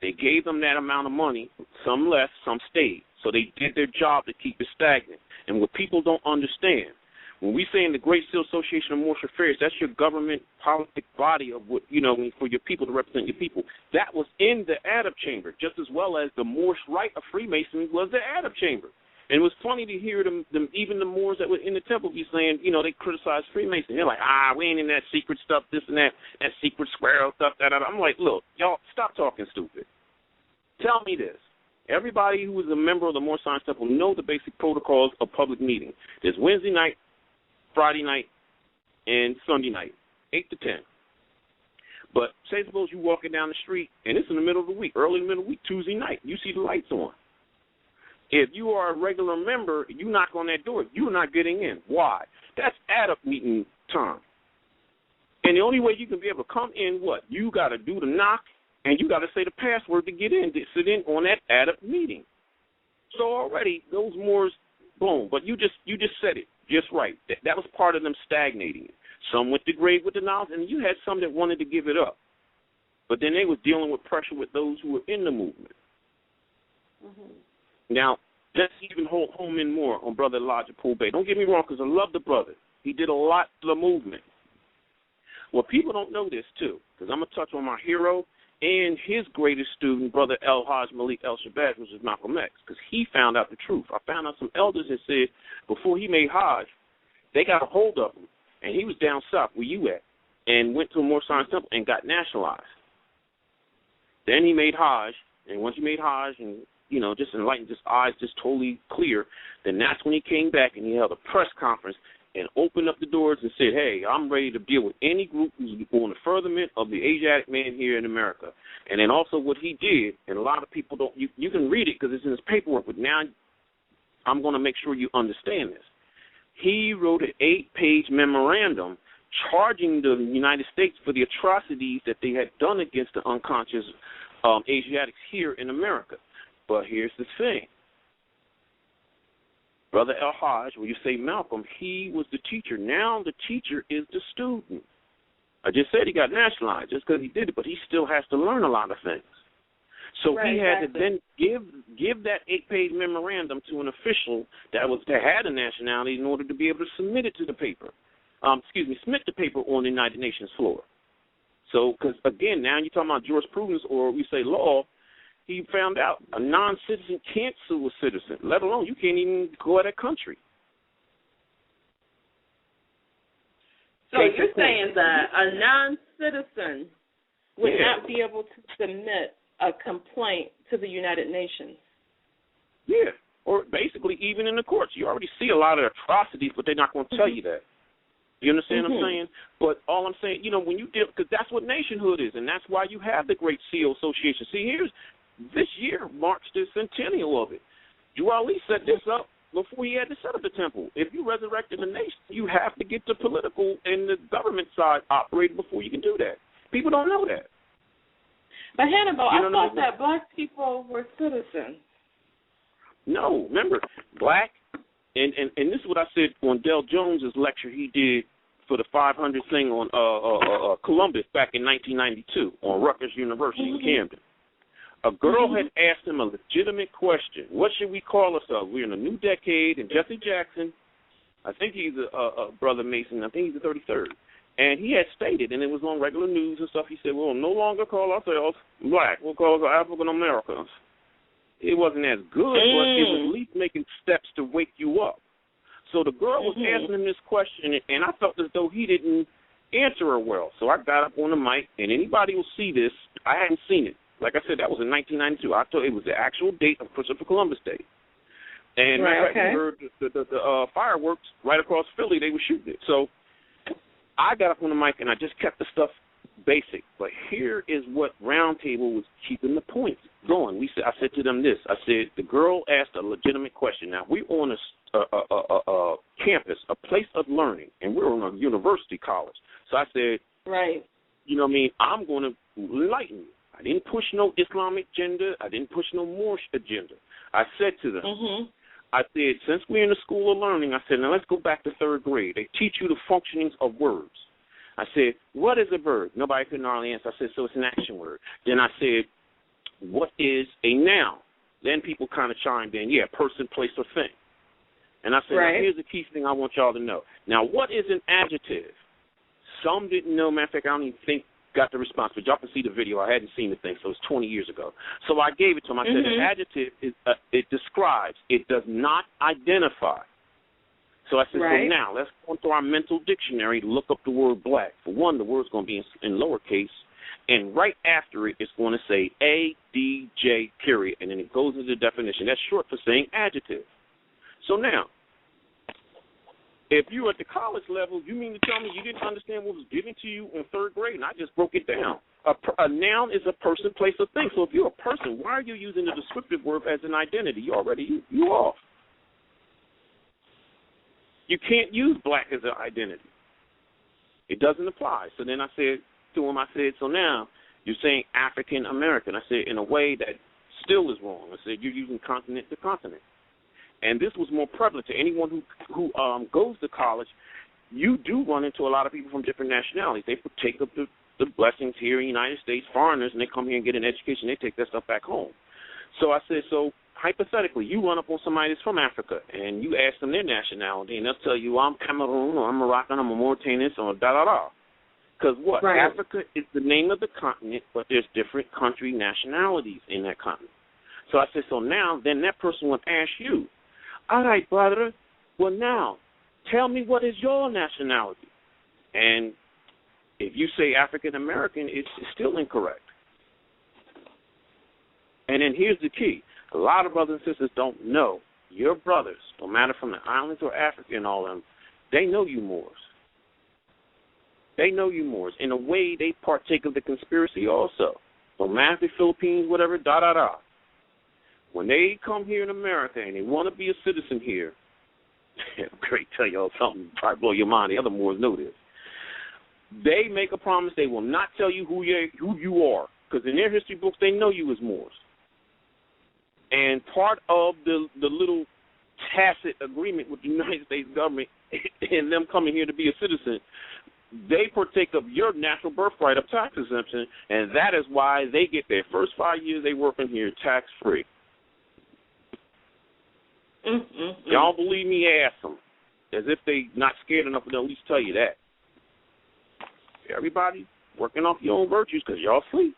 they gave them that amount of money. Some left, some stayed. So they did their job to keep it stagnant. And what people don't understand, when we say in the Great Seal Association of Moorish Affairs, that's your government politic body of what, for your people to represent your people. That was in the Adab chamber, just as well as the Moorish right of Freemasons was the Adab chamber. And it was funny to hear them even the Moors that were in the temple be saying, they criticized Freemasons. They're like, we ain't in that secret stuff, this and that secret squirrel stuff, that. I'm like, look, y'all, stop talking stupid. Tell me this. Everybody who is a member of the Moorish Science Temple know the basic protocols of public meeting. There's Wednesday night, Friday night, and Sunday night, 8 to 10. But say suppose you're walking down the street, and it's in the middle of the week, early in the middle of the week, Tuesday night. You see the lights on. If you are a regular member, you knock on that door, you're not getting in. Why? That's Adab meeting time. And the only way you can be able to come in, what? You got to do the knock, and you got to say the password to get in, to sit in on that Adab meeting. So already, those Moors, boom. But you just said it just right. That was part of them stagnating it. Some went to grave with the knowledge, and you had some that wanted to give it up. But then they was dealing with pressure with those who were in the movement. Now, let's even home in more on Brother Hannibal Bey. Don't get me wrong, because I love the brother. He did a lot for the movement. Well, people don't know this, too, because I'm going to touch on my hero and his greatest student, Brother El Hajj Malik El Shabazz, which is Malcolm X, because he found out the truth. I found out some elders that said before he made Hajj, they got a hold of him, and he was down south, where you at, and went to a Moorish Science Temple and got nationalized. Then he made Hajj, and once he made Hajj and, just enlightened, his eyes just totally clear, then that's when he came back and he held a press conference and opened up the doors and said, hey, I'm ready to deal with any group who's on the furtherment of the Asiatic man here in America. And then also what he did, and a lot of people don't, you can read it because it's in his paperwork, but now I'm going to make sure you understand this. He wrote an 8-page memorandum charging the United States for the atrocities that they had done against the unconscious Asiatics here in America. But here's the thing. Brother El Hajj, when you say Malcolm, he was the teacher. Now the teacher is the student. I just said he got nationalized just because he did it, but he still has to learn a lot of things. So he had to then give that 8-page memorandum to an official that had a nationality in order to be able to submit it to the paper. Submit the paper on the United Nations floor. So, because again, now you're talking about jurisprudence, or we say law. He found out a non-citizen can't sue a citizen, let alone you can't even go at a country. So you're saying that a non-citizen would not be able to submit a complaint to the United Nations. Yeah, or basically even in the courts. You already see a lot of atrocities, but they're not going to tell you that. You understand what I'm saying? But all I'm saying, when you deal, because that's what nationhood is, and that's why you have the Great Seal Association. See, this year marks the centennial of it. Drew Ali set this up before he had to set up the temple. If you resurrected the nation, you have to get the political and the government side operating before you can do that. People don't know that. But Hannibal, I thought that black people were citizens. No, remember, black, and this is what I said on Del Jones's lecture he did for the 500 thing on Columbus back in 1992 on Rutgers University in Camden. A girl had asked him a legitimate question. What should we call ourselves? We're in a new decade, and Jesse Jackson, I think he's a Brother Mason, I think he's the 33rd. And he had stated, and it was on regular news and stuff, he said, we'll no longer call ourselves black. We'll call ourselves African Americans. It wasn't as good, but it was at least making steps to wake you up. So the girl was asking him this question, and I felt as though he didn't answer her well. So I got up on the mic, and anybody will see this. I hadn't seen it. Like I said, that was in 1992. I thought it was the actual date of Christopher Columbus Day. And we heard the fireworks right across Philly. They were shooting it. So I got up on the mic, and I just kept the stuff basic. But here is what Roundtable was keeping the points going. I said to them this. I said, the girl asked a legitimate question. Now, we're on a campus, a place of learning, and we're on a university college. So I said, you know what I mean, I'm going to enlighten you. I didn't push no Islamic agenda. I didn't push no Moorish agenda. I said to them, I said, since we're in the school of learning, I said, now let's go back to third grade. They teach you the functionings of words. I said, what is a verb? Nobody could hardly answer. I said, so it's an action word. Then I said, what is a noun? Then people kind of chimed in, person, place, or thing. And I said, now, here's the key thing I want y'all to know. Now, what is an adjective? Some didn't know. Matter of fact, I don't even think got the response, but y'all can see the video. I hadn't seen the thing, so it's 20 years ago. So I gave it to him. I said, an adjective, it describes. It does not identify. So I said, so now let's go into our mental dictionary to look up the word black. For one, the word's going to be in lowercase, and right after it, it's going to say A-D-J, period, and then it goes into the definition. That's short for saying adjective. So now, if you're at the college level, you mean to tell me you didn't understand what was given to you in third grade, and I just broke it down. A noun is a person, place, or thing. So if you're a person, why are you using the descriptive verb as an identity? You off. You can't use black as an identity. It doesn't apply. So then I said to him, so now you're saying African American. I said, in a way that still is wrong. I said, you're using continent to continent. And this was more prevalent to anyone who goes to college. You do run into a lot of people from different nationalities. They take up the blessings here in the United States, foreigners, and they come here and get an education. They take that stuff back home. So I said, so hypothetically, you run up on somebody that's from Africa, and you ask them their nationality, and they'll tell you, I'm Cameroon, or I'm Moroccan, I'm a Mauritanian, or da-da-da. Because what? Africa is the name of the continent, but there's different country nationalities in that continent. So I said, so now, then that person will ask you, all right, brother, well, now, tell me what is your nationality? And if you say African-American, it's still incorrect. And then here's the key. A lot of brothers and sisters don't know. Your brothers, no matter from the islands or Africa and all of them, they know you Moors. They know you Moors. In a way, they partake of the conspiracy also. No matter if they're Philippines, whatever, da-da-da. When they come here in America and they want to be a citizen here, great, tell y'all something, probably blow your mind. The other Moors know this. They make a promise they will not tell you who you are, because in their history books they know you as Moors. And part of the little tacit agreement with the United States government and them coming here to be a citizen, they partake of your natural birthright of tax exemption, and that is why they get their first 5 years they working here tax-free. Y'all believe me, ask them. As if they not scared enough to at least tell you that. Everybody working off your own virtues because y'all sleep.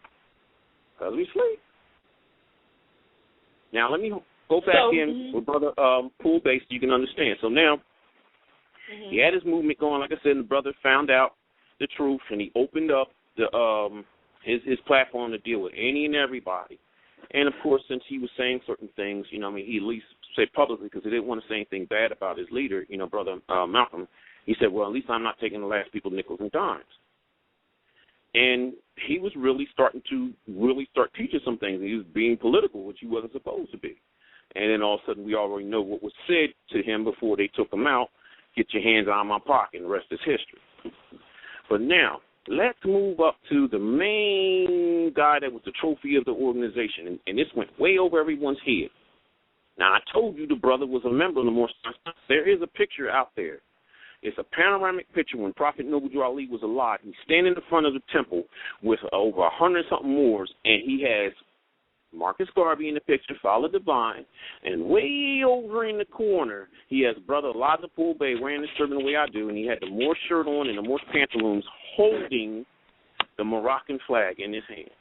Because we sleep. Now, let me go back in with Brother Pool Base so you can understand. So now, he had his movement going. Like I said, the brother found out the truth, and he opened up the his platform to deal with any and everybody. And, of course, since he was saying certain things, he at least said publicly, because he didn't want to say anything bad about his leader, Brother Malcolm. He said, well, at least I'm not taking the last people's nickels and dimes. And he was really starting to start teaching some things. He was being political, which he wasn't supposed to be. And then all of a sudden we already know what was said to him before they took him out. Get your hands out of my pocket, and the rest is history. But now, let's move up to the main guy that was the trophy of the organization, and this went way over everyone's head. Now, I told you the brother was a member of the Moorish Science. There is a picture out there. It's a panoramic picture when Prophet Noble Drew Ali was alive. He's standing in front of the temple with over 100-something Moors, and he has Marcus Garvey in the picture, Father Divine, and way over in the corner, he has Brother Hannibal Bey wearing his turban the way I do, and he had the Moorish shirt on and the Moorish pantaloons holding the Moroccan flag in his hand.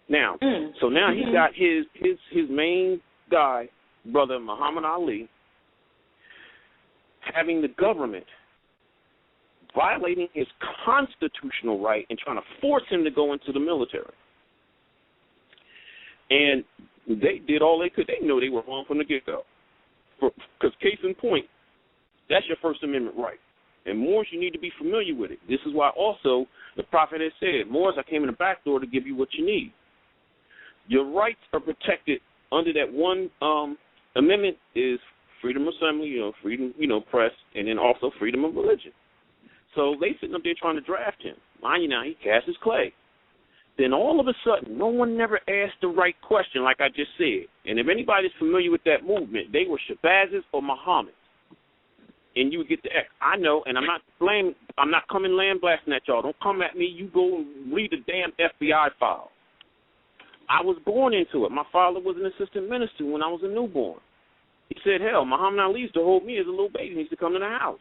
Now, so now he got his main guy, Brother Muhammad Ali, having the government violating his constitutional right and trying to force him to go into the military. And they did all they could. They know they were wrong from the get-go. Because case in point, that's your First Amendment right. And Moors, you need to be familiar with it. This is why also the Prophet has said, Moors, I came in the back door to give you what you need. Your rights are protected under that one amendment is freedom of assembly, freedom, press, and then also freedom of religion. So they sitting up there trying to draft him. Mind you now, he cast his clay. Then all of a sudden, no one never asked the right question, like I just said. And if anybody's familiar with that movement, they were Shabazz or Muhammad. And you would get the X. I know, and I'm not coming land blasting at y'all. Don't come at me. You go and read the damn FBI file. I was born into it. My father was an assistant minister when I was a newborn. He said, hell, Muhammad Ali used to hold me as a little baby. He used to come to the house.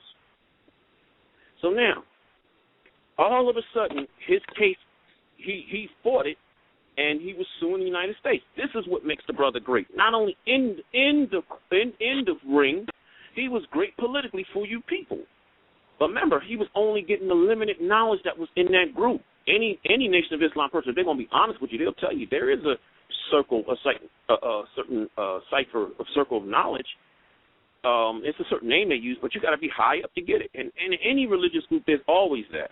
So now, all of a sudden, his case, he fought it, and he was suing the United States. This is what makes the brother great. Not only in the ring, he was great politically for you people. But remember, he was only getting the limited knowledge that was in that group. Any Nation of Islam person, if they're going to be honest with you, they'll tell you there is a circle, certain cipher, a circle of knowledge. It's a certain name they use, but you got to be high up to get it. And in any religious group, there's always that.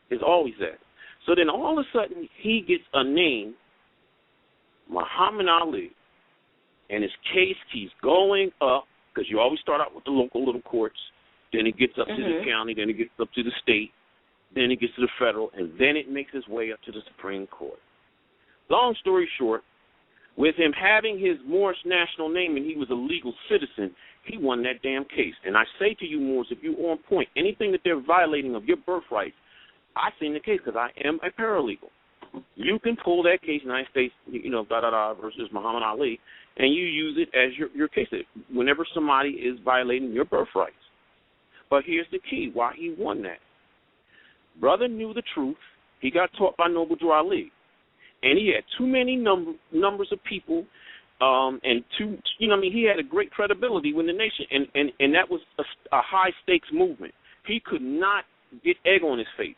There's always that. So then all of a sudden, he gets a name, Muhammad Ali, and his case keeps going up, because you always start out with the local little courts, then it gets up to the county, then it gets up to the state, then it gets to the federal, and then it makes its way up to the Supreme Court. Long story short, with him having his Moorish national name and he was a legal citizen, he won that damn case. And I say to you, Moors, if you're on point, anything that they're violating of your birthright, I've seen the case because I am a paralegal. You can pull that case, United States, versus Muhammad Ali, and you use it as your case whenever somebody is violating your birthrights. But here's the key, why he won that. Brother knew the truth. He got taught by Noble Drew Ali. And he had too many numbers of people, and he had a great credibility with the nation, and that was a high-stakes movement. He could not get egg on his face.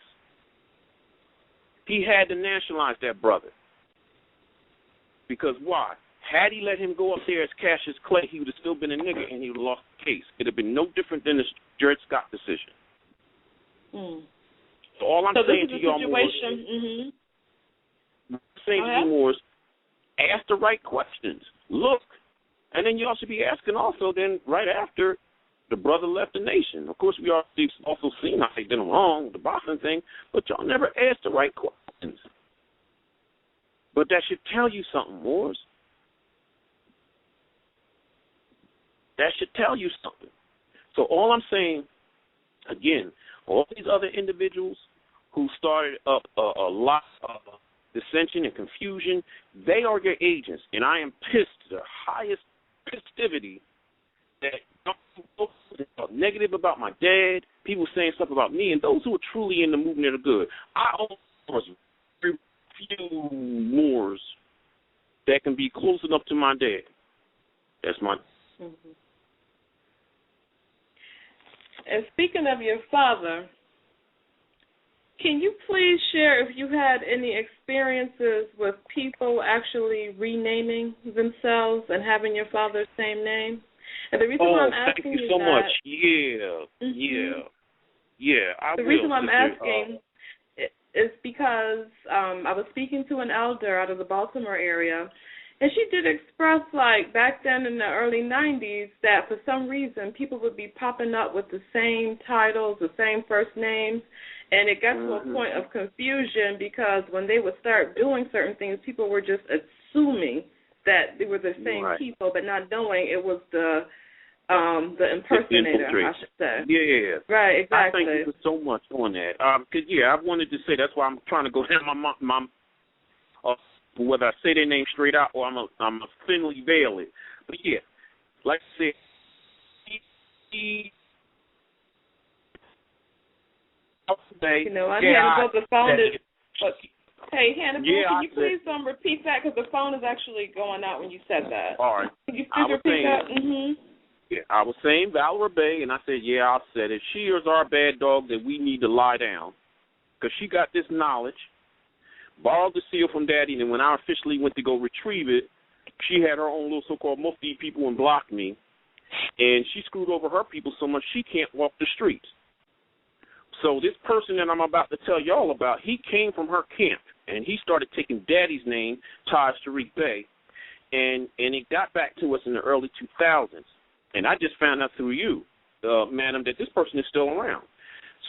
He had to nationalize that brother. Because why? Had he let him go up there as Cassius Clay, he would have still been a nigger and he would have lost the case. It would have been no different than the Dred Scott decision. So all I'm saying to y'all Moors, ask the right questions. Look. And then you all should be asking also then right after the brother left the nation. Of course, we also seen how they did him wrong with the Boston thing, but y'all never asked the right questions. But that should tell you something, Moors. That should tell you something. So all I'm saying, again, all these other individuals who started up a lot of dissension and confusion, they are your agents. And I am pissed to the highest pissivity that talk negative about my dad, people saying stuff about me, and those who are truly in the movement are good. I almost very few Moors that can be close enough to my dad. That's my... And speaking of your father, Can you please share if you had any experiences with people actually renaming themselves and having your father's same name? And the reason why I'm asking thank you so that, much. The reason why I'm asking is because I was speaking to an elder out of the Baltimore area, and she did express, like, back then in the early 90s, that for some reason people would be popping up with the same titles, the same first names, and it got to a point of confusion because when they would start doing certain things, people were just assuming that they were the same people, but not knowing it was the impersonator, I should say. Yeah. Right, exactly. I thank you so much on that. Because, I wanted to say that's why I'm trying to go down my whether I say their name straight out or I'm a thinly veil it. But, like I said, you know, Hannibal, the phone is... Hey, Hannibal, can you please repeat that? Because the phone is actually going out when you said that. All right. Can you please repeat that? Mm-hmm. Yeah, I was saying Valerie Bey, and I said, I said it. She is our bad dog that we need to lie down because she got this knowledge, borrowed the seal from Daddy, and when I officially went to go retrieve it, she had her own little so-called mufti people and blocked me, and she screwed over her people so much she can't walk the streets. So this person that I'm about to tell y'all about, he came from her camp, and he started taking Daddy's name, Taj Tarik Bey, and it got back to us in the early 2000s. And I just found out through you, madam, that this person is still around.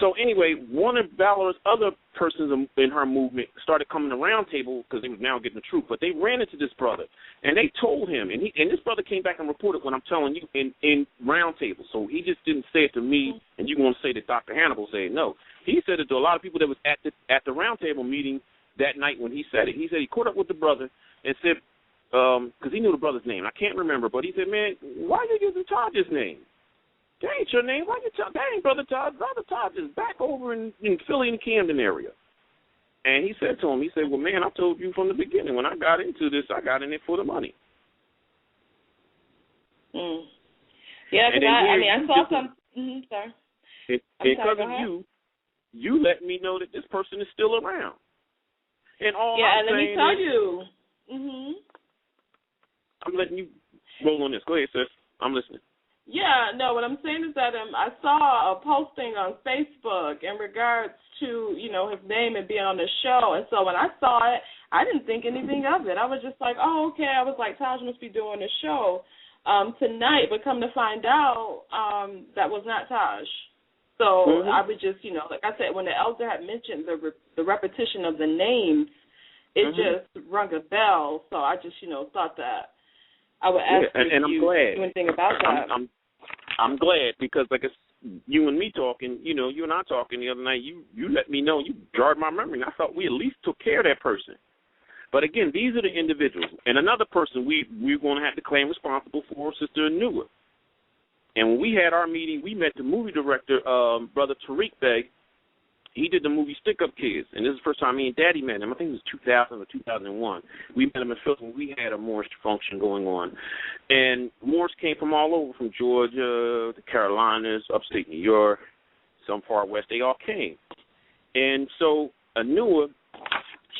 So anyway, one of Valor's other persons in her movement started coming to Roundtable because they were now getting the truth. But they ran into this brother, and they told him, and this brother came back and reported what I'm telling you in Roundtable. So he just didn't say it to me, and you're going to say that Dr. Hannibal said it. No. He said it to a lot of people that was at the Roundtable meeting that night when he said it. He said he caught up with the brother and said, because he knew the brother's name. I can't remember, but he said, man, why are you using Taj's name? That ain't your name. Why you tell? That ain't Brother Taj. Brother Taj is back over in Philly and Camden area. And he said to him, he said, well, man, I told you from the beginning. When I got into this, I got in it for the money. Yeah, because I saw some. Sorry. Because of you let me know that this person is still around. And all I'm let me saying tell is, you. I'm letting you roll on this. Go ahead, sis. I'm listening. Yeah, no, what I'm saying is that I saw a posting on Facebook in regards to, his name and being on the show. And so when I saw it, I didn't think anything of it. I was just like, oh, okay. I was like, Taj must be doing a show tonight. But come to find out, that was not Taj. So I would just, like I said, when the elder had mentioned the repetition of the names, it just rung a bell. So I just, thought that I would ask and I'm glad. anything about that. I'm glad because, like you and me talking, you and I talking the other night, you let me know, you jarred my memory. I thought we at least took care of that person. But, again, these are the individuals. And another person we're going to have to claim responsible for, Sister Anua. And when we had our meeting, we met the movie director, Brother Tarik Bey. He did the movie Stick Up Kids, and this is the first time me and Daddy met him. I think it was 2000 or 2001. We met him in Philly when we had a Moorish function going on. And Moors came from all over, from Georgia, the Carolinas, upstate New York, some far west. They all came. And so Anua,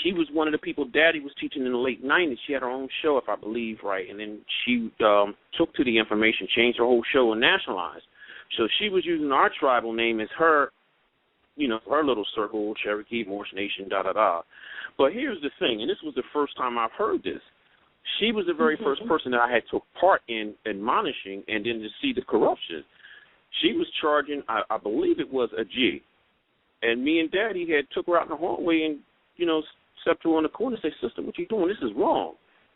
she was one of the people Daddy was teaching in the late 90s. She had her own show, if I believe right, and then she took to the information, changed her whole show, and nationalized. So she was using our tribal name as her, her little circle, Cherokee, Moorish Nation, da-da-da. But here's the thing, and this was the first time I've heard this. She was the very first person that I had took part in admonishing and then to see the corruption. She was charging, I believe it was a G. And me and Daddy had took her out in the hallway and, stepped her on the corner and said, sister, what you doing? This is wrong.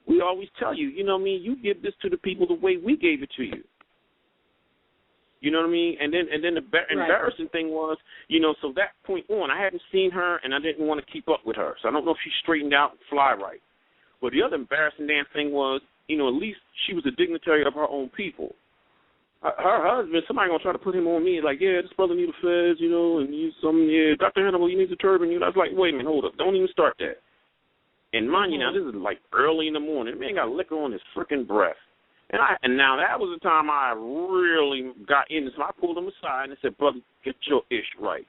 We always tell you, you give this to the people the way we gave it to you. You know what I mean? And then the embarrassing thing was, so that point on, I hadn't seen her, and I didn't want to keep up with her. So I don't know if she straightened out and fly right. But the other embarrassing damn thing was, at least she was a dignitary of her own people. Her husband, somebody going to try to put him on me, like, yeah, this brother need a fez, and Dr. Hannibal, you need a turban. I was like, wait a minute, hold up. Don't even start that. And mind you now, this is like early in the morning. Man got liquor on his freaking breath. And now that was the time I really got into this. So I pulled him aside and said, brother, get your ish right.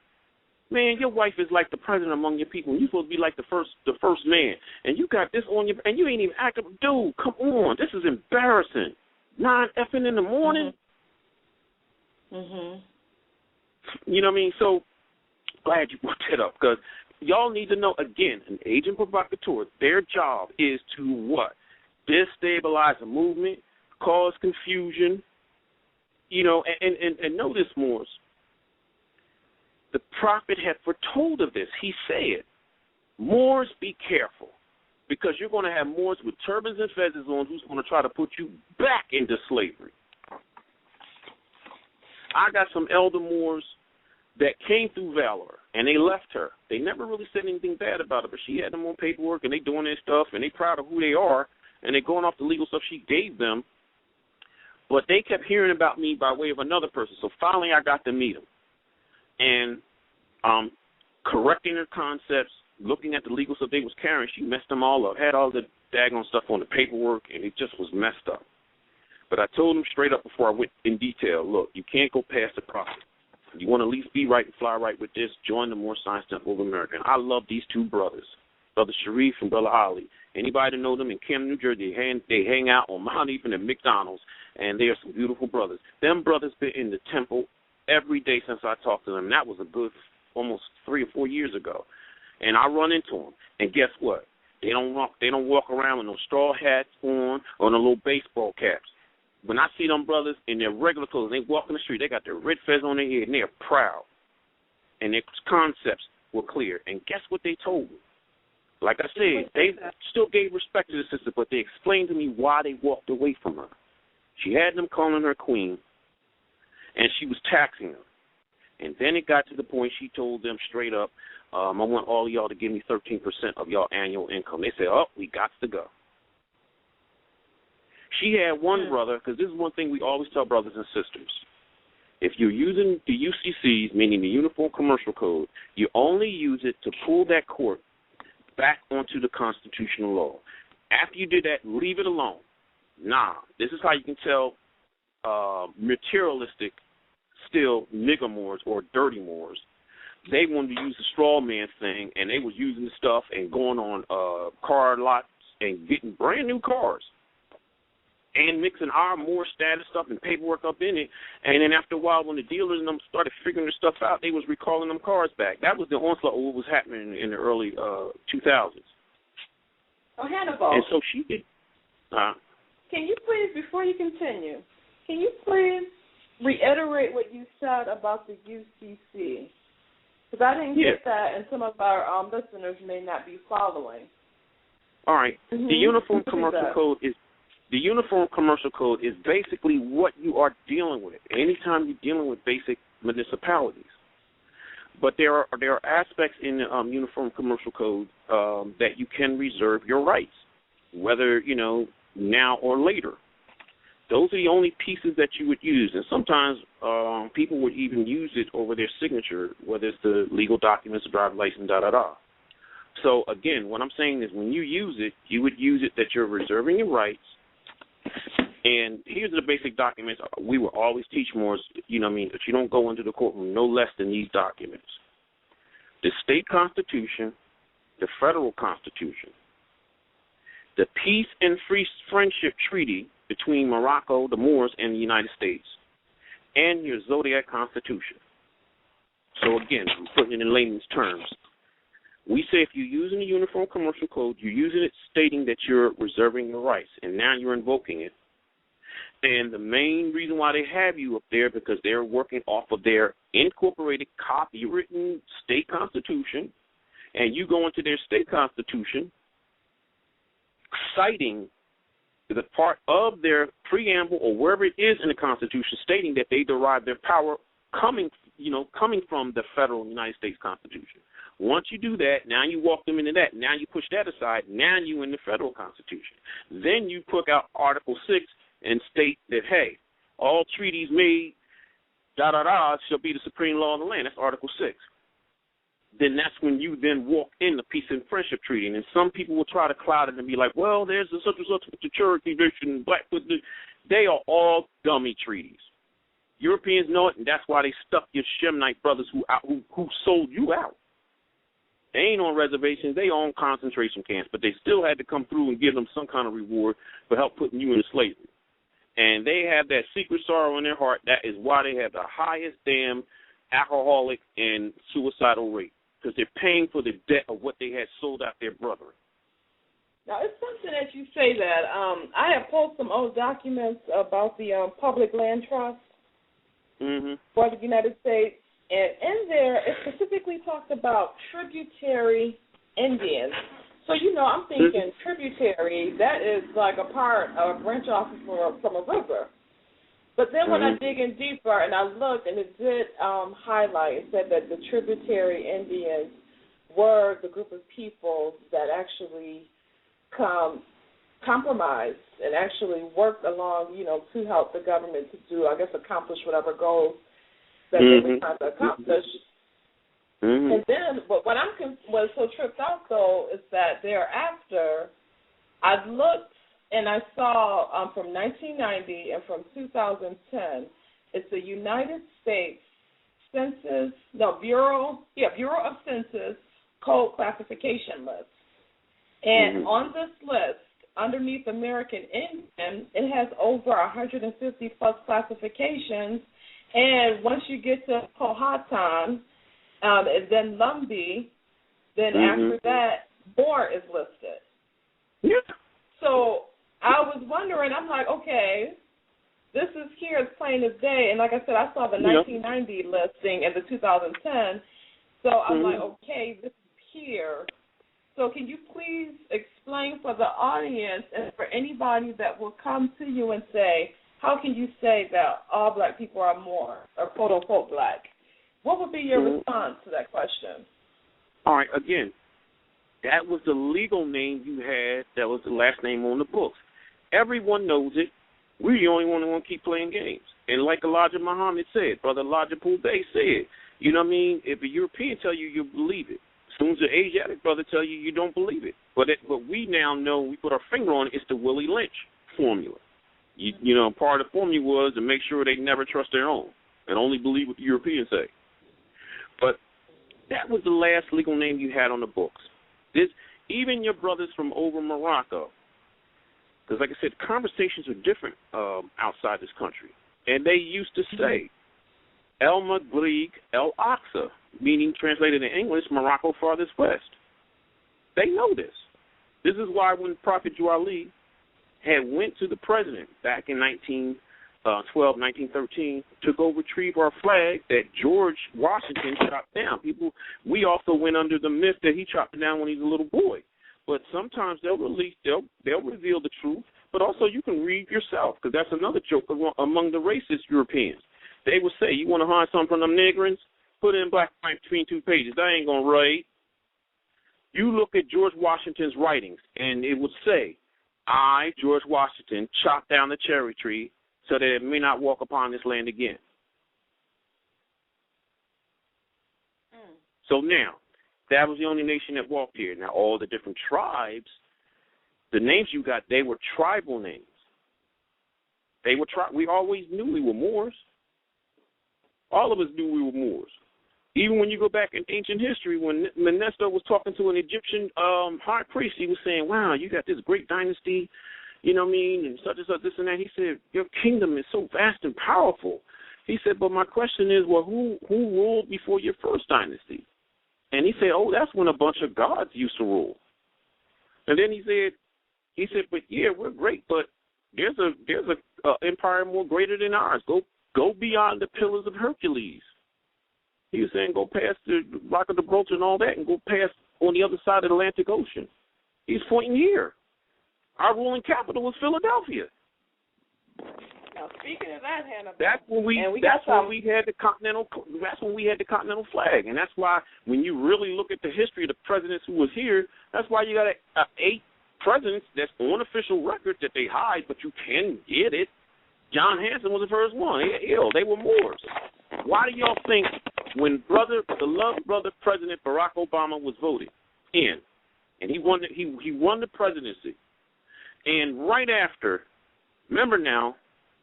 Man, your wife is like the president among your people, and you're supposed to be like the first man, and you got this on your, and you ain't even acting. Dude, come on, this is embarrassing. 9 effing in the morning. Mhm. You know what I mean? So glad you brought that up, because y'all need to know, again, an agent provocateur, their job is to what? Destabilize a movement, cause confusion, you know, and know this, Moors. The prophet had foretold of this. He said, Moors, be careful, because you're going to have Moors with turbans and feathers on who's going to try to put you back into slavery. I got some elder Moors that came through Valor, and they left her. They never really said anything bad about her, but she had them on paperwork, and they doing their stuff, and they proud of who they are, and they going off the legal stuff she gave them. But they kept hearing about me by way of another person, so finally I got to meet them. And correcting their concepts, looking at the legal stuff they was carrying, she messed them all up, had all the daggone stuff on the paperwork, and it just was messed up. But I told them straight up before I went in detail, look, you can't go past the prophet. You want to at least be right and fly right with this, join the Moorish Science Temple of America. And I love these two brothers, Brother Sharif and Brother Ali. Anybody that know them in Camden, New Jersey, they hang out on Mount Ethan and McDonald's, and they are some beautiful brothers. Them brothers been in the temple every day since I talked to them. And that was a good almost 3 or 4 years ago. And I run into them, and guess what? They don't walk around with no straw hats on or no little baseball caps. When I see them brothers in their regular clothes, they walk in the street, they got their red feathers on their head, and they're proud. And their concepts were clear. And guess what they told me? Like I said, they still gave respect to the sister, but they explained to me why they walked away from her. She had them calling her queen, and she was taxing them. And then it got to the point she told them straight up, I want all of y'all to give me 13% of y'all annual income. They said, oh, we got to go. She had one brother, because this is one thing we always tell brothers and sisters. If you're using the UCCs, meaning the Uniform Commercial Code, you only use it to pull that court back onto the constitutional law. After you did that, leave it alone. Nah, this is how you can tell materialistic, still nigger Moors or dirty Moors. They wanted to use the straw man thing, and they was using the stuff and going on car lots and getting brand new cars and mixing our Moor status stuff and paperwork up in it. And then after a while, when the dealers and them started figuring their stuff out, they was recalling them cars back. That was the onslaught of what was happening in the early 2000s. Oh, Hannibal. And so she did. Can you please, before you continue, can you please reiterate what you said about the UCC? Because I didn't get that, and some of our listeners may not be following. All right. Mm-hmm. The Uniform Commercial Code is basically what you are dealing with anytime you're dealing with basic municipalities. But there are aspects in the Uniform Commercial Code that you can reserve your rights, whether, now or later. Those are the only pieces that you would use. And sometimes people would even use it over their signature, whether it's the legal documents, the driver's license, da-da-da. So, again, what I'm saying is when you use it, you would use it that you're reserving your rights. And here's the basic documents. We will always teach more, that you don't go into the courtroom no less than these documents. The state constitution, the federal constitution, the Peace and Free Friendship Treaty between Morocco, the Moors, and the United States, and your Zodiac Constitution. So, again, I'm putting it in layman's terms. We say if you're using the Uniform Commercial Code, you're using it stating that you're reserving your rights, and now you're invoking it. And the main reason why they have you up there because they're working off of their incorporated, copywritten state constitution, and you go into their state constitution citing the part of their preamble or wherever it is in the Constitution stating that they derive their power coming from the federal United States Constitution. Once you do that, now you walk them into that. Now you push that aside. Now you're in the federal Constitution. Then you put out Article 6 and state that, hey, all treaties made, da-da-da, shall be the supreme law of the land. That's Article 6. Then that's when you then walk in the Peace and Friendship Treaty. And some people will try to cloud it and be like, well, there's such and such with the Cherokee Nation, Blackfoot. They are all dummy treaties. Europeans know it, and that's why they stuck your Shemite brothers who sold you out. They ain't on reservations. They on concentration camps, but they still had to come through and give them some kind of reward for help putting you into slavery. And they have that secret sorrow in their heart. That is why they have the highest damn alcoholic and suicidal rate, because they're paying for the debt of what they had sold out their brethren. Now, it's something that you say that. I have pulled some old documents about the public land trust for the United States, and in there it specifically talks about tributary Indians. So, I'm thinking tributary, that is like a branch off from a river. But then when I dig in deeper and I looked, and it did highlight, it said that the tributary Indians were the group of people that actually compromised and actually worked along, to help the government to accomplish whatever goals that they were trying to accomplish. And then, but what was so tripped out, though, is that thereafter, I looked and I saw from 1990 and from 2010, it's the United States Bureau of Census Code Classification List. And on this list, underneath American Indian, it has over 150 plus classifications. And once you get to Powhatan, and then Lumbee, then after that, MOOR is listed. Yeah. So I was wondering, I'm like, okay, this is here as plain as day. And like I said, I saw the 1990 listing and the 2010. So I'm like, okay, this is here. So can you please explain for the audience and for anybody that will come to you and say, how can you say that all black people are MOOR, or quote-unquote black? What would be your response to that question? All right, again, that was the legal name you had. That was the last name on the books. Everyone knows it. We're the only one who want to keep playing games. And like Elijah Muhammad said, Brother Elijah Bey said, you know what I mean? If a European tell you, you believe it. As soon as an Asiatic brother tell you, you don't believe it. But we now know, we put our finger on it, it's the Willie Lynch formula. You know, part of the formula was to make sure they never trust their own and only believe what the Europeans say. But that was the last legal name you had on the books. Even your brothers from over Morocco, because like I said, conversations are different outside this country. And they used to say, El Maghrib El Aqsa, meaning translated in English, Morocco farthest west. They know this. This is why when Prophet Juali had went to the president back in 1913, to go retrieve our flag that George Washington chopped down. We also went under the myth that he chopped it down when he was a little boy. But sometimes they'll reveal the truth, but also you can read yourself, because that's another joke among the racist Europeans. They would say, you want to hide something from them Negrons? Put it in black and white between two pages. I ain't going to write. You look at George Washington's writings, and it would say, I, George Washington, chopped down the cherry tree so that it may not walk upon this land again. So now, that was the only nation that walked here. Now, all the different tribes, the names you got, they were tribal names. We always knew we were Moors. All of us knew we were Moors. Even when you go back in ancient history, when Menesto was talking to an Egyptian high priest, he was saying, wow, you got this great dynasty, you know what I mean, and such, this and that. He said, your kingdom is so vast and powerful. He said, but my question is, well, who ruled before your first dynasty? And he said, oh, that's when a bunch of gods used to rule. And then he said, but yeah, we're great, but there's a empire more greater than ours. Go beyond the Pillars of Hercules. He was saying go past the Rock of Gibraltar and all that and go past on the other side of the Atlantic Ocean. He's pointing here. Our ruling capital was Philadelphia. Now, speaking of that, Hannibal, that's when we had the continental flag, and that's why when you really look at the history of the presidents who was here, that's why you got 8 presidents that's on official record that they hide, but you can get it. John Hanson was the first one. They were Moors. Why do y'all think when the beloved brother President Barack Obama was voted in, and he won the presidency, and right after, remember now,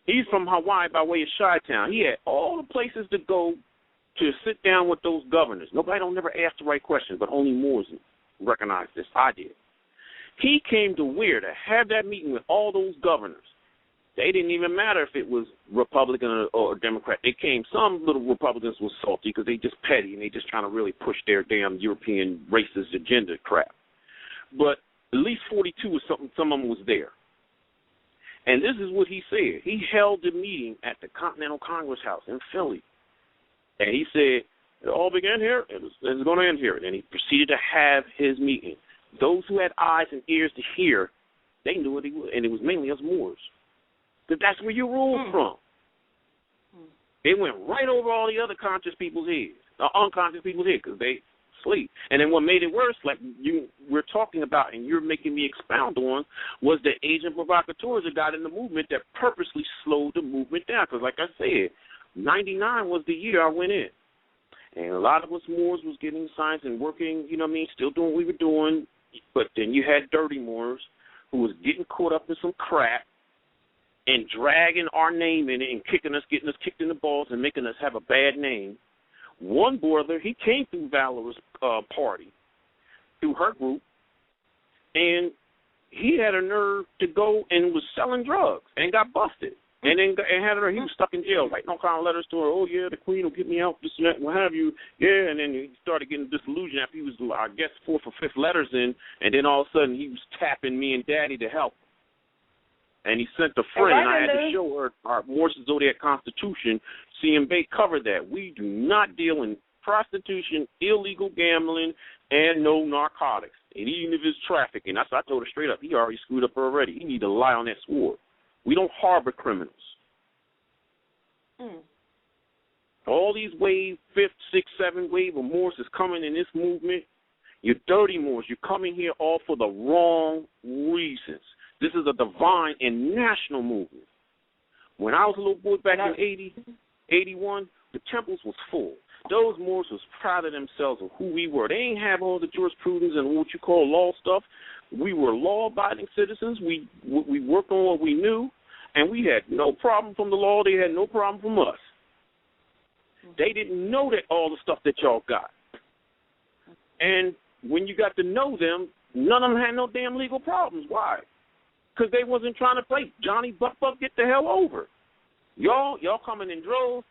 He's from Hawaii by way of Chi-Town. He had all the places to go to sit down with those governors. Nobody don't never ask the right questions, but only Moors recognize this. I did. He came to Weir to have that meeting with all those governors. They didn't even matter if it was Republican or Democrat. They came. Some little Republicans were salty because they just petty and they just trying to really push their damn European racist agenda crap. But at least 42 or something. Some of them was there. And this is what he said. He held the meeting at the Continental Congress House in Philly. And he said, it all began here, it's going to end here. And he proceeded to have his meeting. Those who had eyes and ears to hear, they knew what he was. And it was mainly us Moors. Because that's where you ruled from. It went right over all the other conscious people's heads, unconscious people's heads, because they sleep. And then what made it worse, like we're talking about and you're making me expound on, was the agent provocateurs that got in the movement that purposely slowed the movement down. Because like I said, 99 was the year I went in. And a lot of us Moors was getting science and working, you know what I mean, still doing what we were doing. But then you had dirty Moors who was getting caught up in some crap and dragging our name in it and kicking us, getting us kicked in the balls and making us have a bad name. One brother, he came through Valor's party, through her group, and he had a nerve to go and was selling drugs and got busted. And then he was stuck in jail, writing all kind of letters to her. Oh, yeah, the queen will get me out, this and that, what have you. Yeah, and then he started getting disillusioned after he was, I guess, 4th or 5th letters in, and then all of a sudden he was tapping me and Daddy to help. And he sent a friend, and I had to show her our Moorish Zodiac Constitution. CM Bey covered that. We do not deal in prostitution, illegal gambling, and no narcotics. And even if it's trafficking, I told her straight up, he already screwed up already. He need to lie on that sword. We don't harbor criminals. All these wave, 5th, 6th, 7th wave of Moors is coming in this movement. You're dirty Moors. You're coming here all for the wrong reasons. This is a divine and national movement. When I was a little boy back in 80, 81, the temples was full. Those Moors was proud of themselves of who we were. They ain't have all the jurisprudence and what you call law stuff. We were law-abiding citizens. We worked on what we knew, and we had no problem from the law. They had no problem from us. They didn't know that all the stuff that y'all got. And when you got to know them, none of them had no damn legal problems. Why? Because they wasn't trying to play Johnny Buck, get the hell over. Y'all coming in droves.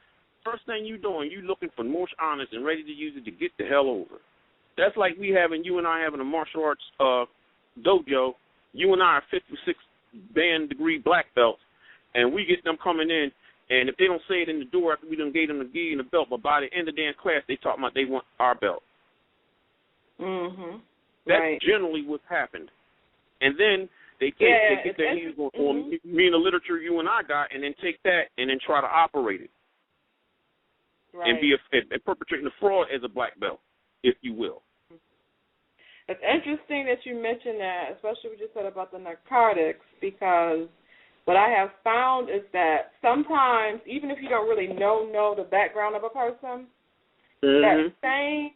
First thing you doing, you looking for Moorish honors and ready to use it to get the hell over. That's like you and I having a martial arts dojo. You and I are 5th or 6th band degree black belts, and we get them coming in, and if they don't say it in the door after we done gave them the gi and the belt, but by the end of the damn class, they talking about they want our belt. That's generally what happened. And then they get their hands on me in the literature you and I got, and then take that and then try to operate it. And be and perpetrating the fraud as a black belt, if you will. It's interesting that you mentioned that, especially what you said about the narcotics, because what I have found is that sometimes, even if you don't really know the background of a person, that same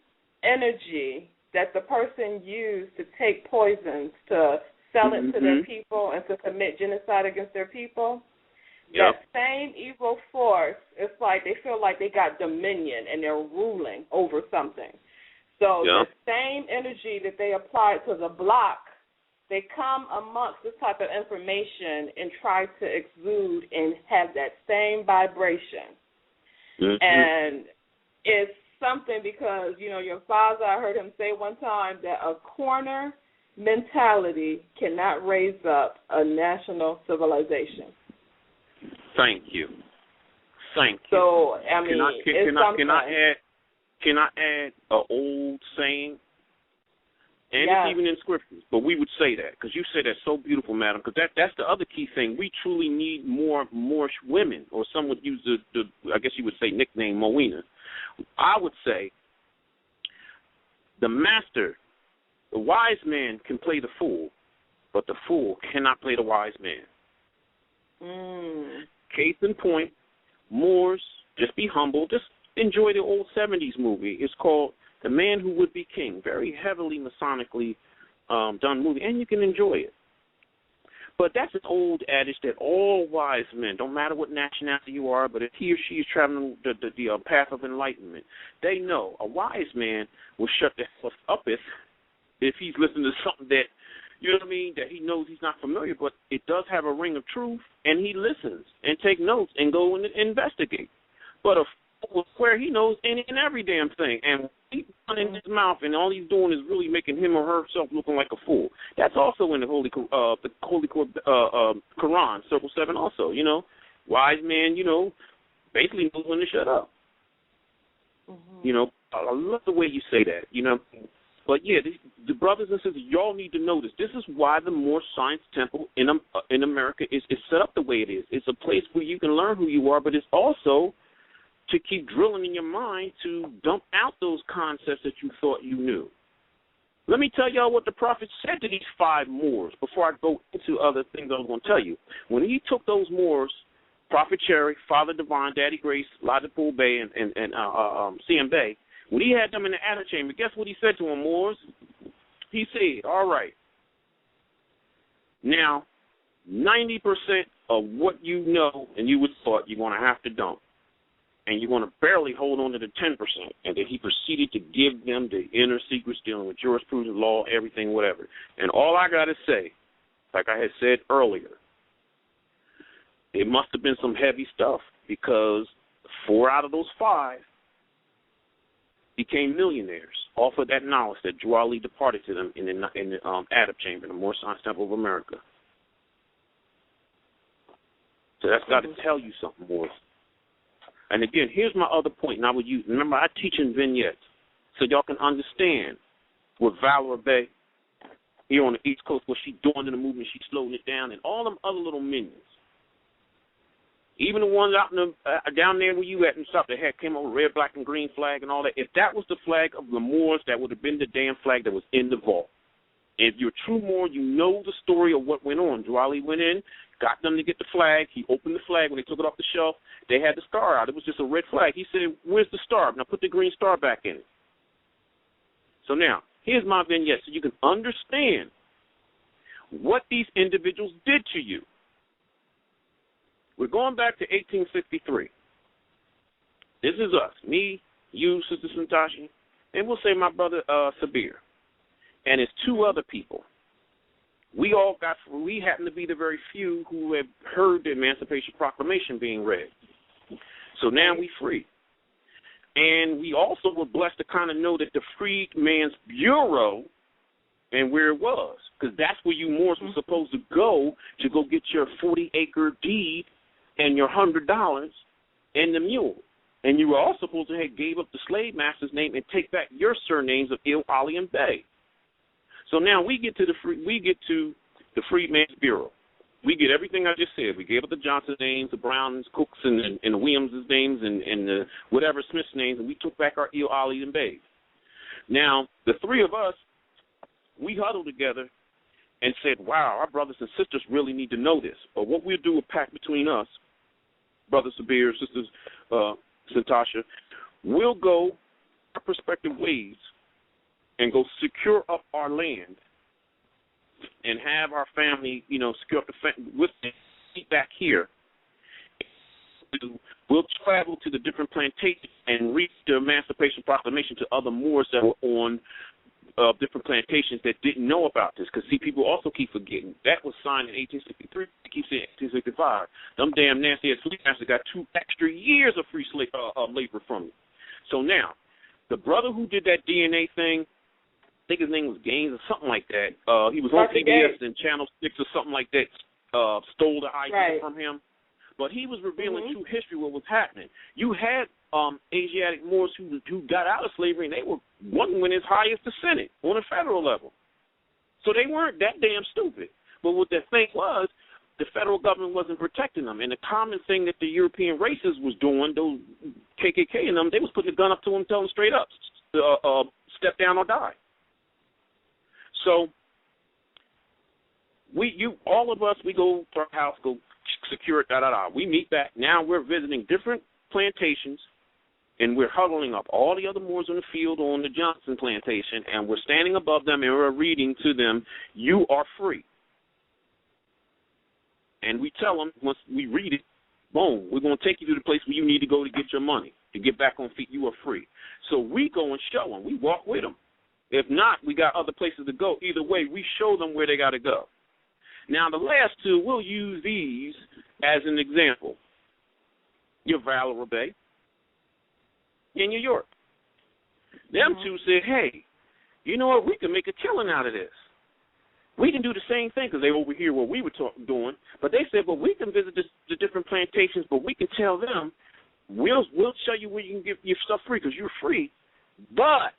energy that the person used to take poisons, to sell it to their people, and to commit genocide against their people, that same evil force, it's like they feel like they got dominion and they're ruling over something. So the same energy that they apply to the block, they come amongst this type of information and try to exude and have that same vibration. And it's something because, you know, your father, I heard him say one time that a corner mentality cannot raise up a national civilization. Thank you. So, I mean, can I add an old saying? And it's even in scriptures, but we would say that because you said that so beautiful, madam, because that's the other key thing. We truly need more Moorish women, or some would use the I guess you would say nickname Moina. I would say the master, the wise man can play the fool, but the fool cannot play the wise man. Case in point, Moors, just be humble, just enjoy the old 70s movie. It's called The Man Who Would Be King, very heavily Masonically done movie, and you can enjoy it. But that's an old adage that all wise men, don't matter what nationality you are, but if he or she is traveling the path of enlightenment, they know a wise man will shut the hell up if he's listening to something that, you know what I mean, that he knows he's not familiar, but it does have a ring of truth, and he listens and take notes and go and investigate. But a fool where he knows any and every damn thing, and he's running his mouth, and all he's doing is really making him or herself looking like a fool. That's also in the Holy Quran, Circle 7 also, you know. Wise man, you know, basically knows when to shut up. Mm-hmm. You know, I love the way you say that, you know. But, yeah, the brothers and sisters, y'all need to know this. This is why the Moorish Science Temple in America is set up the way it is. It's a place where you can learn who you are, but it's also to keep drilling in your mind to dump out those concepts that you thought you knew. Let me tell y'all what the Prophet said to these 5 Moors before I go into other things I was going to tell you. When he took those Moors, Prophet Cherry, Father Divine, Daddy Grace, Hannibal Bey, and CM Bey, when he had them in the antechamber, guess what he said to them, Moors? He said, all right, now 90% of what you know and you would thought you're going to have to dump. And you're going to barely hold on to the 10%. And then he proceeded to give them the inner secrets dealing with jurisprudence, law, everything, whatever. And all I got to say, like I had said earlier, it must have been some heavy stuff because 4 out of those 5 became millionaires off of that knowledge that Juali departed to them in the Adab Chamber, the Moorish Science Temple of America. So that's got to tell you something more. And again, here's my other point, and I would use, remember, I teach in vignettes, so y'all can understand what Valor Bay, here on the East Coast, what she's doing in the movement, she's slowing it down, and all them other little minions. Even the ones out in the, down there where you at and stuff that had came over red, black, and green flag and all that, if that was the flag of the Moors, that would have been the damn flag that was in the vault. If you're a true Moor, you know the story of what went on. Juali went in, got them to get the flag. He opened the flag. When they took it off the shelf, they had the star out. It was just a red flag. He said, where's the star? Now put the green star back in it. So now, here's my vignette so you can understand what these individuals did to you. We're going back to 1863. This is us, me, you, Sister Santashi, and we'll say my brother Sabir. And it's 2 other people. We happen to be the very few who have heard the Emancipation Proclamation being read. So now we free. And we also were blessed to kind of know that the Freedman's Bureau and where it was, because that's where you Moors were supposed to go get your 40-acre deed and your $100 and the mule. And you were also supposed to have gave up the slave master's name and take back your surnames of Il, Ali, and Bey. So now we get to the Freedman's Bureau. We get everything I just said. We gave up the Johnson names, the Browns, Cooks, and the Williams' names, and the whatever Smith's names, and we took back our Il, Ali, and Bey. Now, the 3 of us, we huddled together and said, wow, our brothers and sisters really need to know this. But what we'll do, a pact between us, Brother Sabir, Sisters Santasha, we'll go our respective ways and go secure up our land and have our family, secure up with them, back here. We'll travel to the different plantations and read the Emancipation Proclamation to other Moors that were on different plantations that didn't know about this. Because, see, people also keep forgetting. That was signed in 1863. They keep saying 1865. Them damn nasty-ass slave masters got 2 extra years of free labor from you. So now, the brother who did that DNA thing, I think his name was Gaines or something like that. He was on CBS and Channel 6 or something like that, stole the idea from him. But he was revealing true history, what was happening. You had Asiatic Moors who got out of slavery, and they were one went as high as the Senate on a federal level. So they weren't that damn stupid. But what the thing was, the federal government wasn't protecting them. And the common thing that the European races was doing, those KKK and them, they was putting a gun up to them, telling them straight up, step down or die. So all of us, we go to our house, go secure it, We meet back. Now we're visiting different plantations, and we're huddling up all the other Moors in the field on the Johnson plantation, and we're standing above them, and we're reading to them, you are free. And we tell them, once we read it, boom, we're going to take you to the place where you need to go to get your money, to get back on feet. You are free. So we go and show them. We walk with them. If not, we got other places to go. Either way, we show them where they got to go. Now, the last two, we'll use these as an example. Your Hannibal Bey in New York. Them two said, hey, you know what, we can make a killing out of this. We can do the same thing because they overhear what we were doing. But they said, well, we can visit the different plantations, but we can tell them, we'll show you where you can get your stuff free because you're free. But,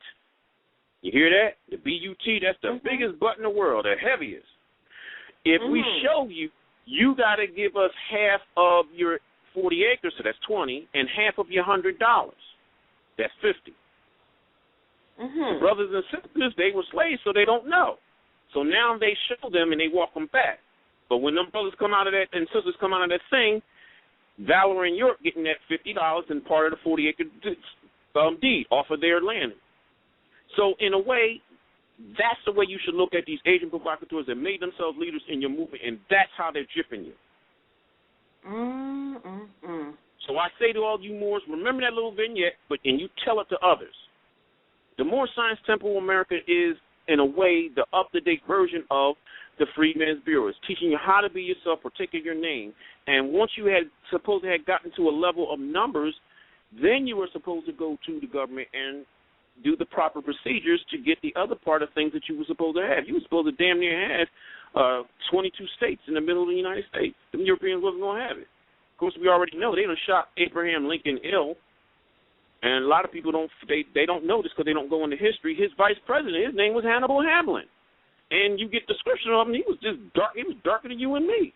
you hear that? The B-U-T, that's the biggest butt in the world, the heaviest. If we show you, you got to give us half of your 40 acres, so that's 20, and half of your $100. That's 50. The brothers and sisters, they were slaves, so they don't know. So now they show them and they walk them back. But when them brothers come out of that and sisters come out of that thing, Valor and York getting that $50 and part of the 40-acre deed off of their land. So in a way, that's the way you should look at these Asian provocateurs that made themselves leaders in your movement, and that's how they're gypping you. So I say to all you Moors, remember that little vignette, and you tell it to others. The Moorish Science Temple of America is, in a way, the up-to-date version of the Freedmen's Bureau. It's teaching you how to be yourself, protecting your name. And once you had gotten to a level of numbers, then you were supposed to go to the government and do the proper procedures to get the other part of things that you were supposed to have. You were supposed to damn near have 22 states in the middle of the United States. The Europeans wasn't going to have it. Of course, we already know they done shot Abraham Lincoln ill. And a lot of people don't know this because they don't go into history. His vice president, his name was Hannibal Hamlin. And you get description of him, he was just dark. He was darker than you and me.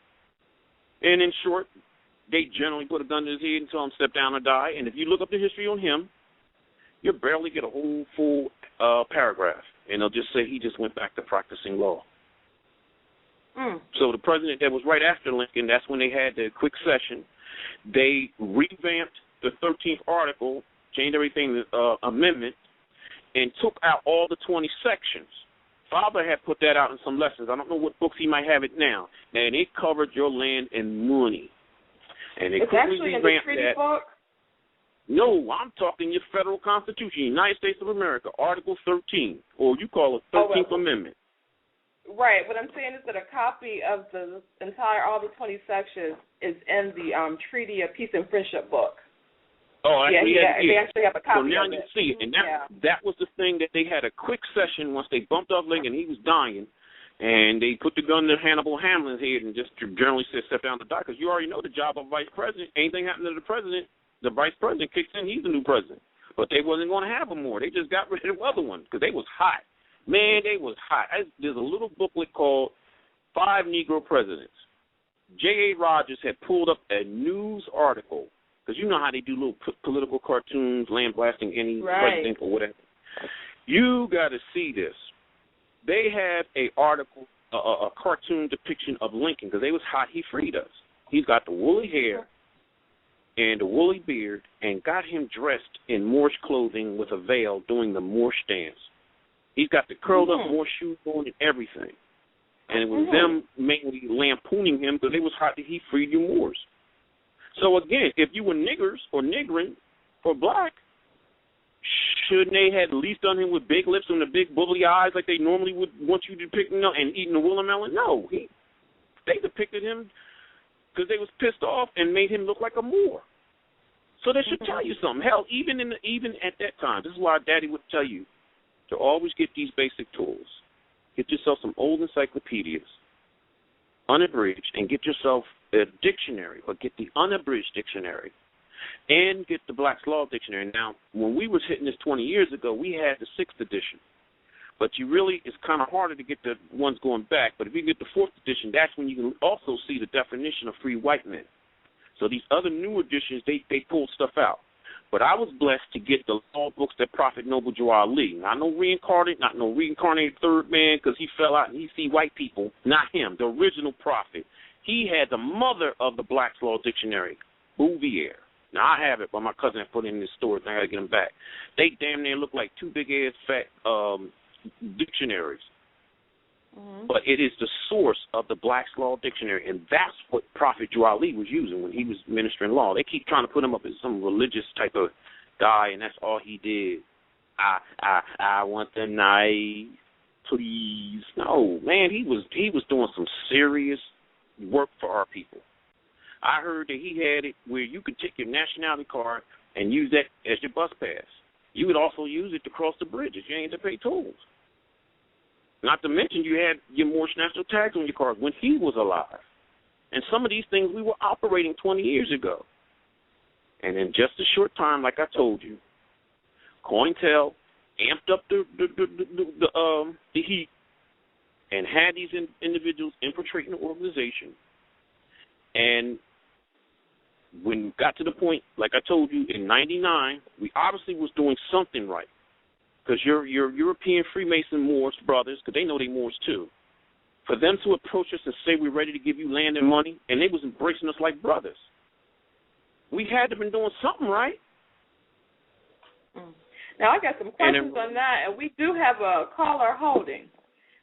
And in short, they generally put a gun to his head and tell him step down or die. And if you look up the history on him, you'll barely get a whole full paragraph. And they'll just say he just went back to practicing law. So the president that was right after Lincoln, that's when they had the quick session. They revamped the 13th article, changed everything, amendment, and took out all the 20 sections. Father had put that out in some lessons. I don't know what books he might have it now. And it covered your land and money. And they quickly revamped that. Book? No, I'm talking your federal constitution, United States of America, Article 13, or you call it 13th Amendment. Right. What I'm saying is that a copy of the entire, all the 20 sections is in the Treaty of Peace and Friendship book. Oh, actually, they actually have a copy. So now you see it, and that was the thing that they had a quick session once they bumped off Lincoln. He was dying, and they put the gun to Hannibal Hamlin's head and just generally said, "Step down to die," because you already know the job of vice president. Anything happened to the president, the vice president kicks in. He's the new president. But they wasn't going to have him more. They just got rid of the other one because they was hot. Man, they was hot. There's a little booklet called 5 Negro Presidents. J.A. Rogers had pulled up a news article, because you know how they do little political cartoons, lambasting any president or whatever. You got to see this. They have a article, a cartoon depiction of Lincoln, because they was hot. He freed us. He's got the woolly hair and the woolly beard, and got him dressed in Moorish clothing with a veil doing the Moorish dance. He's got the curled up Moorish shoes on and everything. And it was them mainly lampooning him because they was hot that he freed you Moors. So again, if you were niggers or niggering or black, shouldn't they have at least done him with big lips and the big bubbly eyes like they normally would want you to depict him and eating a watermelon? No, they depicted him because they was pissed off and made him look like a Moor. So that should tell you something. Hell, even at that time, this is why Daddy would tell you to always get these basic tools. Get yourself some old encyclopedias, unabridged, and get yourself a dictionary, or get the unabridged dictionary, and get the Black's Law Dictionary. Now, when we was hitting this 20 years ago, we had the 6th edition. But it's kind of harder to get the ones going back. But if you get the 4th edition, that's when you can also see the definition of free white men. So these other new editions, they pulled stuff out. But I was blessed to get the law books that Prophet Noble Drew Ali. Not no reincarnated third man because he fell out and he see white people. Not him, the original prophet. He had the mother of the Black's Law Dictionary, Bouvier. Now, I have it, but my cousin had put it in his storage, and I got to get them back. They damn near look like 2 big-ass fat dictionaries. but it is the source of the Black's Law Dictionary, and that's what Prophet Drew Ali was using when he was ministering law. They keep trying to put him up as some religious type of guy, and that's all he did. I want the knife, please. No, man, he was doing some serious work for our people. I heard that he had it where you could take your nationality card and use that as your bus pass. You would also use it to cross the bridges. You ain't to pay tolls. Not to mention you had your Moorish national tags on your card when he was alive. And some of these things we were operating 20 years ago. And in just a short time, like I told you, COINTEL amped up the heat and had these individuals infiltrating the organization. And when we got to the point, like I told you, in 99, we obviously was doing something right. Because your European Freemason Moors brothers, because they know they Moors too, for them to approach us and say we're ready to give you land and money, and they was embracing us like brothers. We had to have been doing something right. Now, I got some questions on that, and we do have a caller holding.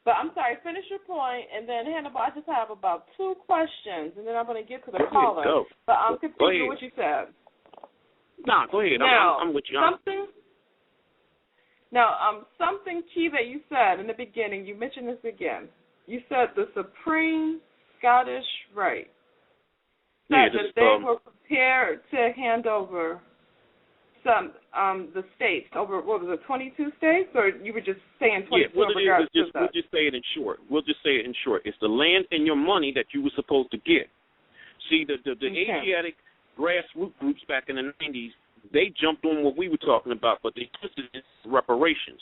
But I'm sorry, finish your point, and then, Hannibal, I just have about 2 questions, and then I'm going to get to the caller. Go. But continue what you said. Nah, go ahead. Now, I'm with you. Something key that you said in the beginning, you mentioned this again. You said the Supreme Scottish Rite. That they were prepared to hand over the states, over, what was it, 22 states? Or you were just saying 22 we'll just say it in short. We'll just say it in short. It's the land and your money that you were supposed to get. See, the Asiatic grassroots groups back in the 90s, they jumped on what we were talking about, but they twisted it to reparations.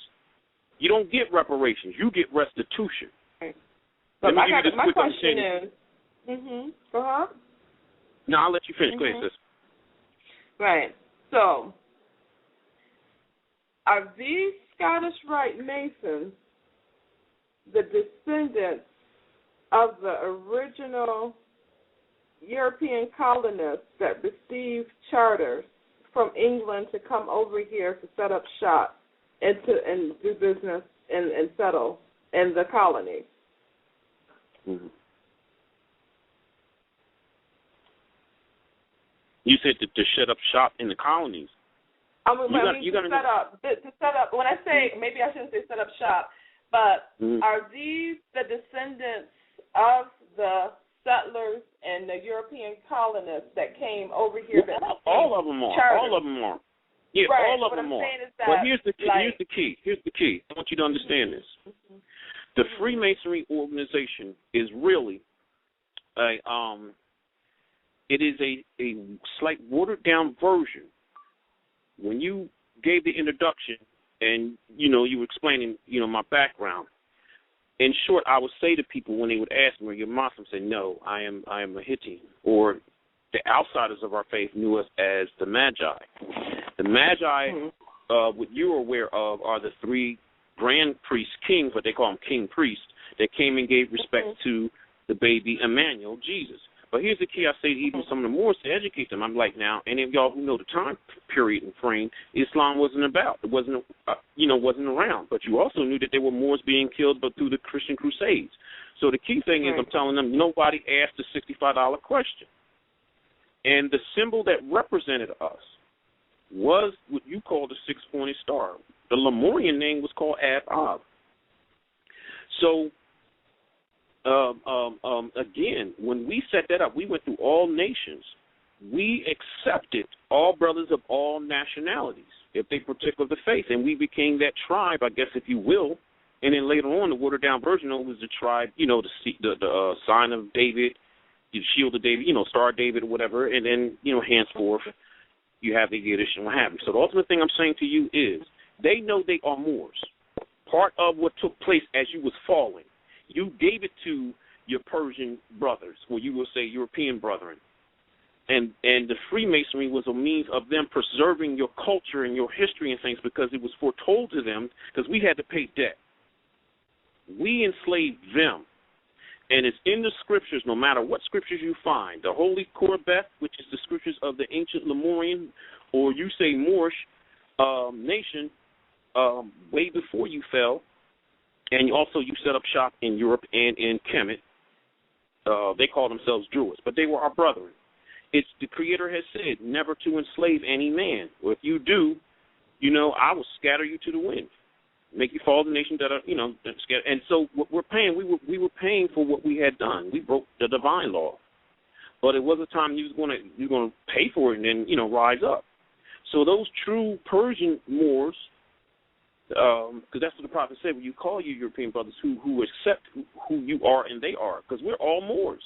You don't get reparations. You get restitution. Right. But my question is, go ahead. No, I'll let you finish. Go ahead, sis. Right. So, are these Scottish Rite Masons the descendants of the original European colonists that received charters from England to come over here to set up shop and do business and settle in the colonies? Mm-hmm. You said to set up shop in the colonies. To set up. When I say, maybe I shouldn't say set up shop, but are these the descendants of the settlers and the European colonists that came over here? All of them are. Charters? All of them are. Yeah, right. all of them are. But here's the key. Here's the key. I want you to understand this. The Freemasonry organization is really it is a slight watered-down version. When you gave the introduction and, you were explaining, my background, in short, I would say to people when they would ask me, are you Muslim? Say, no, I am a Hittite. Or the outsiders of our faith knew us as the Magi. The Magi, what you're aware of, are the 3 grand priests, kings, what they call them king priests, that came and gave respect to the baby Emmanuel, Jesus. But here's the key I say to even some of the Moors to educate them. I'm like, now, any of y'all who know the time period and frame, Islam wasn't about. It wasn't, wasn't around. But you also knew that there were Moors being killed but through the Christian Crusades. So the key thing is I'm telling them nobody asked the $65 question. And the symbol that represented us was what you call the 6-pointed star. The Lemurian name was called Ab. So, again, when we set that up, we went through all nations. We accepted all brothers of all nationalities if they partook of the faith, and we became that tribe, I guess, if you will. And then later on, the watered-down version of it was the tribe, the sign of David, the shield of David, Star of David or whatever, and then, henceforth, you have the Yiddish and what have you. So the ultimate thing I'm saying to you is they know they are Moors. Part of what took place as you was falling, you gave it to your Persian brothers, or you will say European brethren. And the Freemasonry was a means of them preserving your culture and your history and things because it was foretold to them because we had to pay debt. We enslaved them. And it's in the scriptures, no matter what scriptures you find, the Holy Korbeth, which is the scriptures of the ancient Lemurian, or you say Moorish nation, way before you fell, and also you set up shop in Europe and in Kemet. They call themselves Druids, but they were our brethren. It's the Creator has said never to enslave any man. Or if you do, I will scatter you to the wind, make you fall to nations that are, scattered. And so what we're paying, we were paying for what we had done. We broke the divine law, but it was a time you was going to pay for it and then rise up. So those true Persian Moors, because that's what the prophet said, when you call you European brothers who accept who you are and they are, because we're all Moors.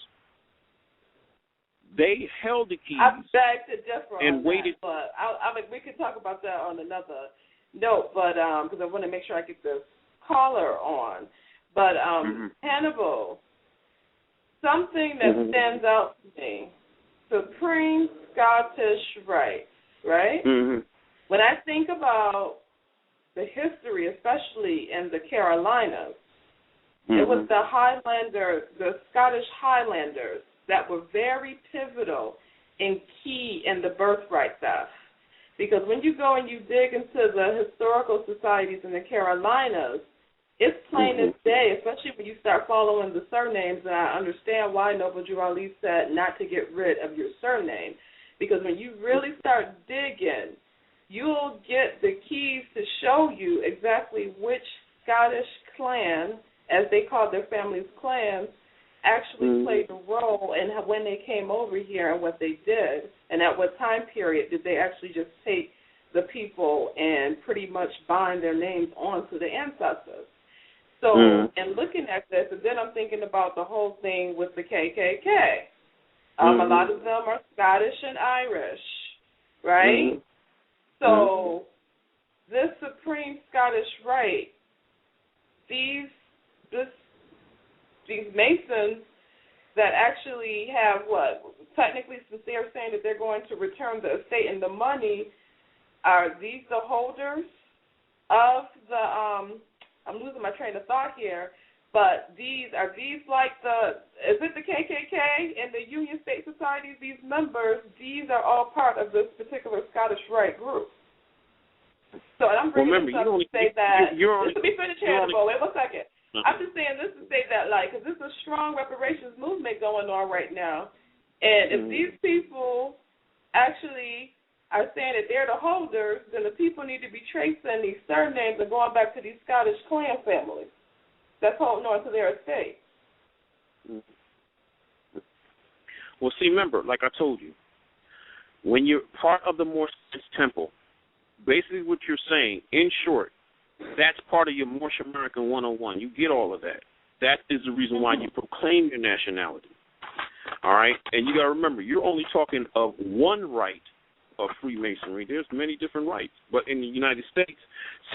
They held the keys. I beg to differ and on waited. That, but we could talk about that on another note, but because I want to make sure I get this caller on. But Hannibal, something that stands out to me, Supreme Scottish right? Mm-hmm. When I think about the history, especially in the Carolinas, it was the Scottish Highlanders that were very pivotal and key in the birthright theft. Because when you go and you dig into the historical societies in the Carolinas, it's plain as day, especially when you start following the surnames, and I understand why Noble Drew Ali said not to get rid of your surname. Because when you really start digging, you'll get the keys to show you exactly which Scottish clan, as they called their families clans, actually played a role in when they came over here and what they did, and at what time period did they actually just take the people and pretty much bind their names onto the ancestors. So in looking at this, and then I'm thinking about the whole thing with the KKK. A lot of them are Scottish and Irish, right? So this Supreme Scottish Rite, these Masons that actually have technically, since they are saying that they're going to return the estate and the money, are these the holders of the, I'm losing my train of thought here, but are these like is it the KKK and the Union State Societies, these members, these are all part of this particular Scottish Rite group. So I'm bringing this up to say that, just to be finished, Hannibal, wait 1 second. I'm just saying this to say that, because there's a strong reparations movement going on right now. And if these people actually are saying that they're the holders, then the people need to be tracing these surnames and going back to these Scottish clan families that's holding on to their estate. Well, see, remember, like I told you, when you're part of the Moorish Science Temple, basically what you're saying, in short, that's part of your Moorish American 101. You get all of that. That is the reason why you proclaim your nationality. All right? And you got to remember, you're only talking of one rite of Freemasonry. There's many different rites. But in the United States,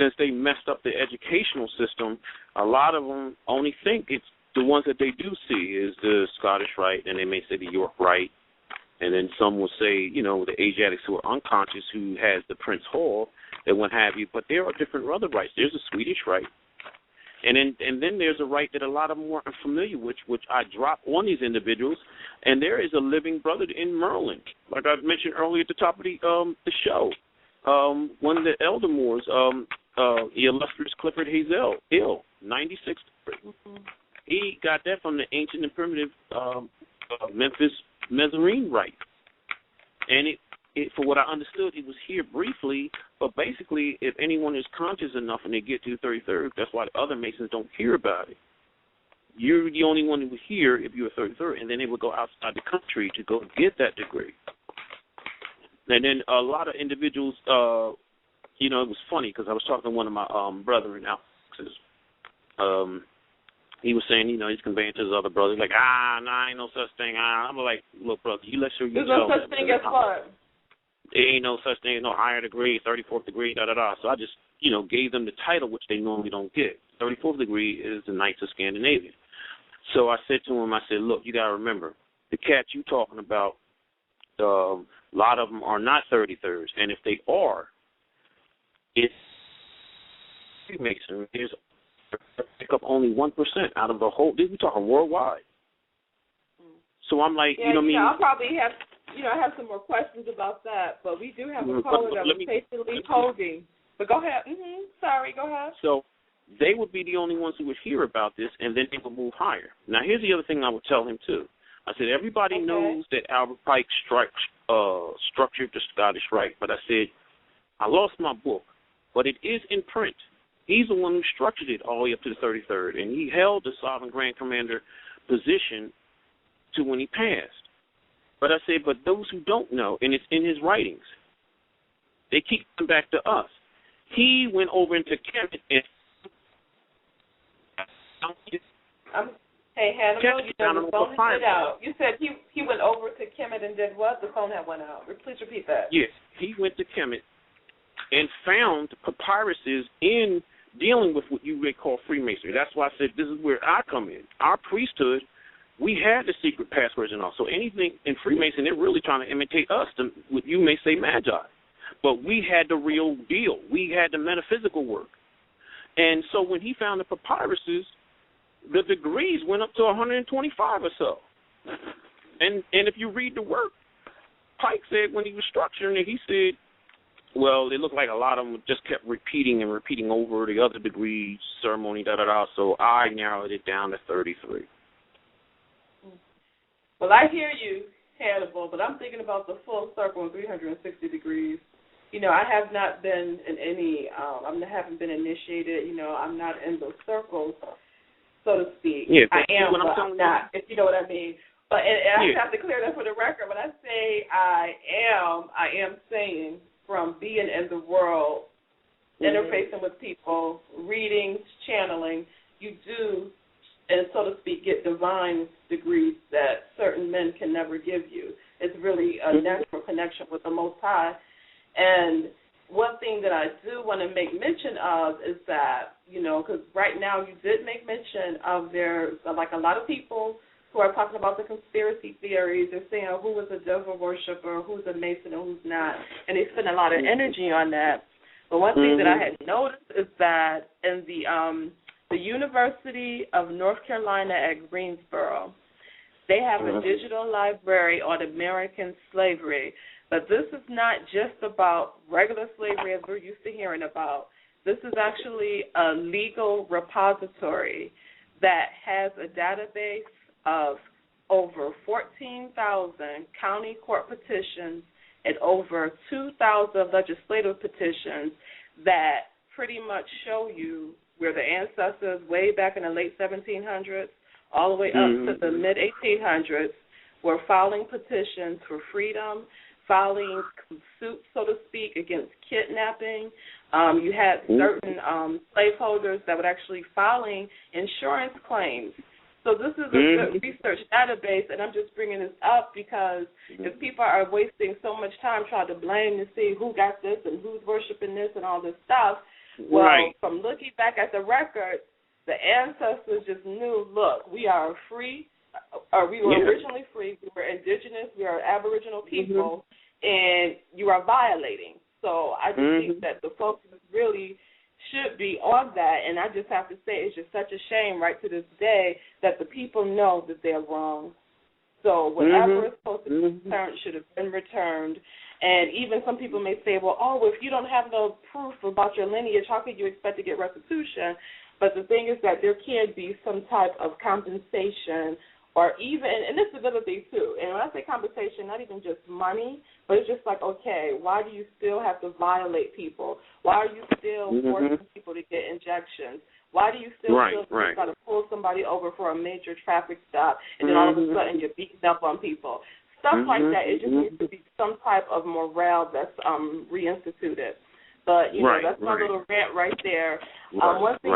since they messed up the educational system, a lot of them only think it's the ones that they do see is the Scottish Rite, and they may say the York Rite. And then some will say, the Asiatics who are unconscious, who has the Prince Hall, and what have you. But there are different other rites. There's a Swedish Rite. And then there's a rite that a lot of them weren't familiar with, which I drop on these individuals. And there is a living brother in Merlin, like I mentioned earlier at the top of the show. One of the elder Moors, the illustrious Clifford Hazel, 96. He got that from the ancient and primitive Memphis Mazarin Rite. And it, for what I understood, it was here briefly, but basically, if anyone is conscious enough and they get to the 33rd, that's why the other Masons don't hear about it. You're the only one who would hear if you're a 33rd, and then they would go outside the country to go get that degree. And then a lot of individuals, it was funny because I was talking to one of my brethren out in Texas. He was saying, he's conveying to his other brothers, like, nah, ain't no such thing. I'm like, look, brother, you let sure you There's know. There's no such thing as what? There ain't no such thing, no higher degree, 34th degree, da-da-da. So I just, gave them the title, which they normally don't get. 34th degree is the Knights of Scandinavia. So I said to him, look, you got to remember, the cats you talking about, a lot of them are not 33rds. And if they are, it's Freemasonry. There's pick up only 1% out of the whole. We're talking worldwide. So I'm like, yeah, I'll probably have, I have some more questions about that, but we do have a caller that was patiently holding. But go ahead. Sorry, go ahead. So they would be the only ones who would hear about this, and then they would move higher. Now, here's the other thing I would tell him, too. I said, everybody knows that Albert Pike structured the Scottish Rite, but I said, I lost my book, but it is in print. He's the one who structured it all the way up to the 33rd, and he held the Sovereign Grand Commander position to when he passed. But I said, but those who don't know, and it's in his writings, they keep coming back to us. He went over into Kemet and hey, Hannibal, the phone went out. You said he went over to Kemet and did what? The phone had went out. Please repeat that. Yes, he went to Kemet and found papyruses in dealing with what you may call Freemasonry. That's why I said this is where I come in. Our priesthood, we had the secret passwords and all. So anything in Freemason, they're really trying to imitate us, what you may say magi. But we had the real deal. We had the metaphysical work. And so when he found the papyruses, the degrees went up to 125 or so. And if you read the work, Pike said when he was structuring it, he said, well, it looked like a lot of them just kept repeating over the other degrees, ceremony, da-da-da, so I narrowed it down to 33. Well, I hear you, Hannibal, but I'm thinking about the full circle in 360 degrees. You know, I have not been in any, I haven't been initiated, you know, I'm not in those circles, so to speak. Yeah, I am, but I'm not, if you know what I mean. But I have to clear that for the record. When I say I am saying from being in the world, interfacing with people, reading, channeling, you do, and so to speak, get divine degrees that certain men can never give you. It's really a natural connection with the Most High. And one thing that I do want to make mention of is that, you know, because right now you did make mention of there's like a lot of people who are talking about the conspiracy theories. They're saying who was a devil worshiper, who's a Mason, and who's not. And they spend a lot of energy on that. But one thing that I had noticed is that in the University of North Carolina at Greensboro, they have a digital library on American slavery. But this is not just about regular slavery as we're used to hearing about. This is actually a legal repository that has a database of over 14,000 county court petitions and over 2,000 legislative petitions that pretty much show you where the ancestors way back in the late 1700s all the way up to the mid-1800s were filing petitions for freedom, filing suits, so to speak, against kidnapping. You had certain slaveholders that were actually filing insurance claims. So this is a good research database, and I'm just bringing this up because if people are wasting so much time trying to blame to see who got this and who's worshiping this and all this stuff, well, from looking back at the records, the ancestors just knew, look, we are free, or we were originally free, we were indigenous, we are Aboriginal people, and you are violating. So I just think that the focus really should be on that, and I just have to say it's just such a shame right to this day that the people know that they're wrong. So whatever is supposed to be returned should have been returned. And even some people may say, well, if you don't have no proof about your lineage, how could you expect to get restitution? But the thing is that there can be some type of compensation or even, and this is another thing too, and when I say compensation, not even just money, but it's just like, okay, why do you still have to violate people? Why are you still forcing people to get injections? Why do you still got to pull somebody over for a major traffic stop, and then all of a sudden you're beating up on people? Stuff like that. It just needs to be some type of morale that's reinstituted. But, you know, that's my little rant right there. One thing,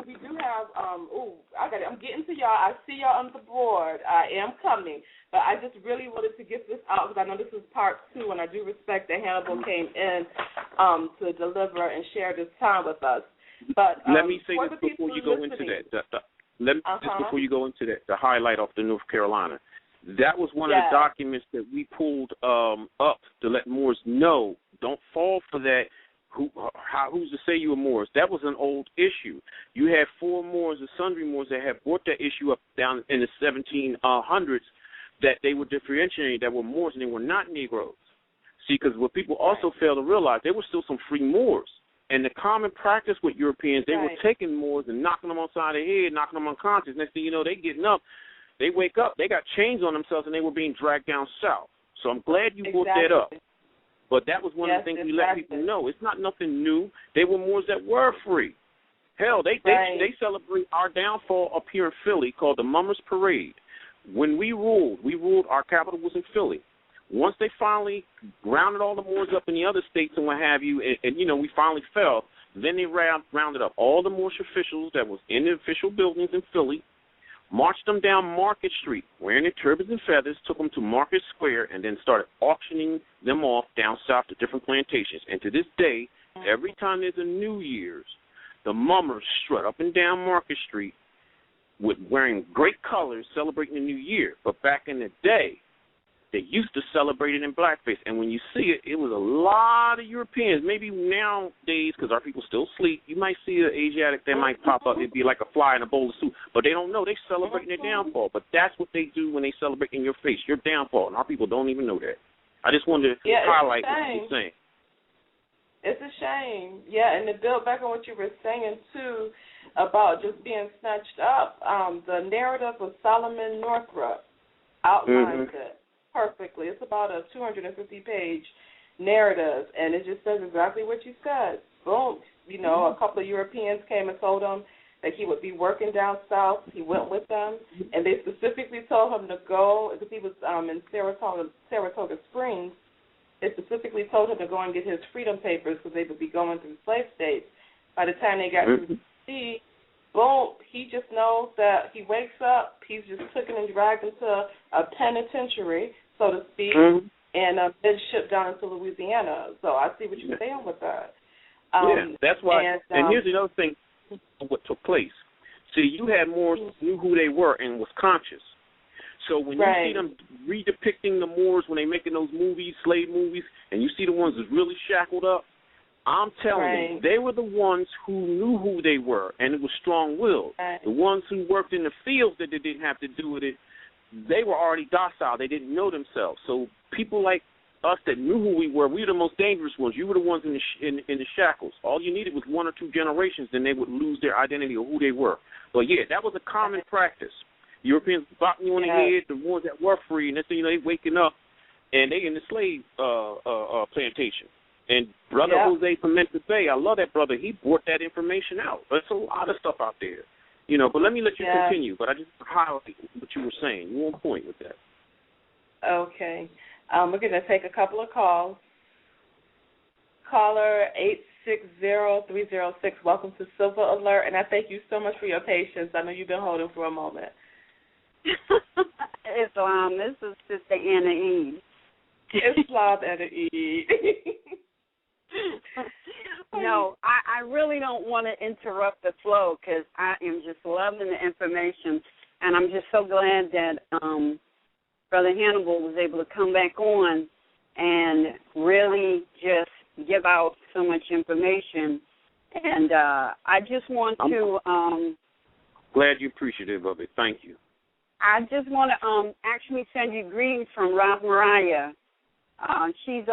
we do have, I'm getting to y'all. I see y'all on the board. I am coming. But I just really wanted to get this out because I know this is part 2, and I do respect that Hannibal came in to deliver and share this time with us. But let me say this before you go into that. Before you go into that, the highlight off the North Carolina. That was one of the documents that we pulled up to let Moors know. Don't fall for that. Who's to say you were Moors? That was an old issue. You had 4 Moors or sundry Moors that had brought that issue up down in the 1700s that they were differentiating that were Moors and they were not Negroes. See, because what people also fail to realize, there were still some free Moors. And the common practice with Europeans, they were taking Moors and knocking them upside the head, knocking them unconscious. Next thing you know, they getting up. They wake up. They got chains on themselves, and they were being dragged down south. So I'm glad you brought that up. But that was one of the things we let people know. It's not nothing new. They were Moors that were free. Hell, they celebrate our downfall up here in Philly called the Mummers Parade. When we ruled, our capital was in Philly. Once they finally rounded all the Moors up in the other states and what have you, and you know, we finally fell, then they rounded up all the Moorish officials that was in the official buildings in Philly, marched them down Market Street, wearing their turbans and feathers, took them to Market Square, and then started auctioning them off down south to different plantations. And to this day, every time there's a New Year's, the mummers strut up and down Market Street with wearing great colors, celebrating the New Year. But back in the day, they used to celebrate it in blackface. And when you see it, it was a lot of Europeans. Maybe nowadays, because our people still sleep, you might see an Asiatic that might pop up. It'd be like a fly in a bowl of soup. But they don't know. They're celebrating their downfall. But that's what they do when they celebrate in your face, your downfall. And our people don't even know that. I just wanted to highlight what you were saying. It's a shame. Yeah, and to build back on what you were saying, too, about just being snatched up, the narrative of Solomon Northrop outlines it perfectly. It's about a 250-page narrative, and it just says exactly what you said. Boom. You know, a couple of Europeans came and told him that he would be working down south. He went with them, and they specifically told him to go, because he was in Saratoga Springs. They specifically told him to go and get his freedom papers because they would be going through slave states. By the time they got to the sea, boom, he just knows that he wakes up, he's just taken and dragged into a penitentiary, so to speak, and then shipped down into Louisiana. So I see what you're saying with that. That's why. And here's the other thing, what took place. See, you had Moors who knew who they were and was conscious. So when you see them redepicting the Moors when they're making those movies, slave movies, and you see the ones that's really shackled up, I'm telling you, they were the ones who knew who they were, and it was strong-willed. The ones who worked in the fields that they didn't have to do with it, they were already docile. They didn't know themselves. So people like us that knew who we were the most dangerous ones. You were the ones in the shackles. All you needed was 1 or 2 generations, then they would lose their identity or who they were. But, yeah, that was a common practice. Europeans bopping you on the head, the ones that were free, and next thing you know, they waking up, and they in the slave plantation. And Brother Jose from Memphis Bay, I love that brother. He brought that information out. There's a lot of stuff out there. You know, but let me let you continue. But I just highlight what you were saying. You on point with that. Okay. We're going to take a couple of calls. Caller 860-306, welcome to Silver Alert. And I thank you so much for your patience. I know you've been holding for a moment. Islam, this is Sister Anna Eid. Islam Anna Eid. No, I really don't want to interrupt the flow because I am just loving the information, and I'm just so glad that Brother Hannibal was able to come back on and really just give out so much information. And I just want to... glad you appreciate it, Bubby. Thank you. I just want to actually send you greetings from Rob Mariah. She's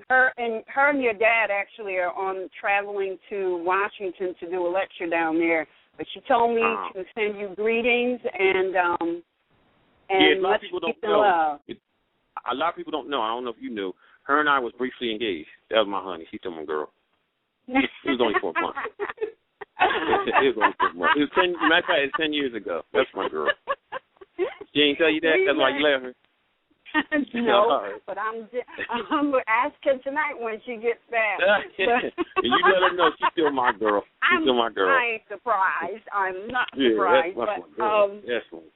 her and your dad actually are on traveling to Washington to do a lecture down there. But she told me to send you greetings and a lot of people don't know. A lot of people don't know. I don't know if you knew. Her and I was briefly engaged. That was my honey. She's still my girl. It was only 4 months. It was only 4 months. It was 10. Matter of fact, it's 10 years ago. That's my girl. She ain't tell you that? That's why you laughing. No, but I'm ask her tonight when she gets back. You let her know she's still my girl. She's still my girl. I ain't surprised. I'm not surprised.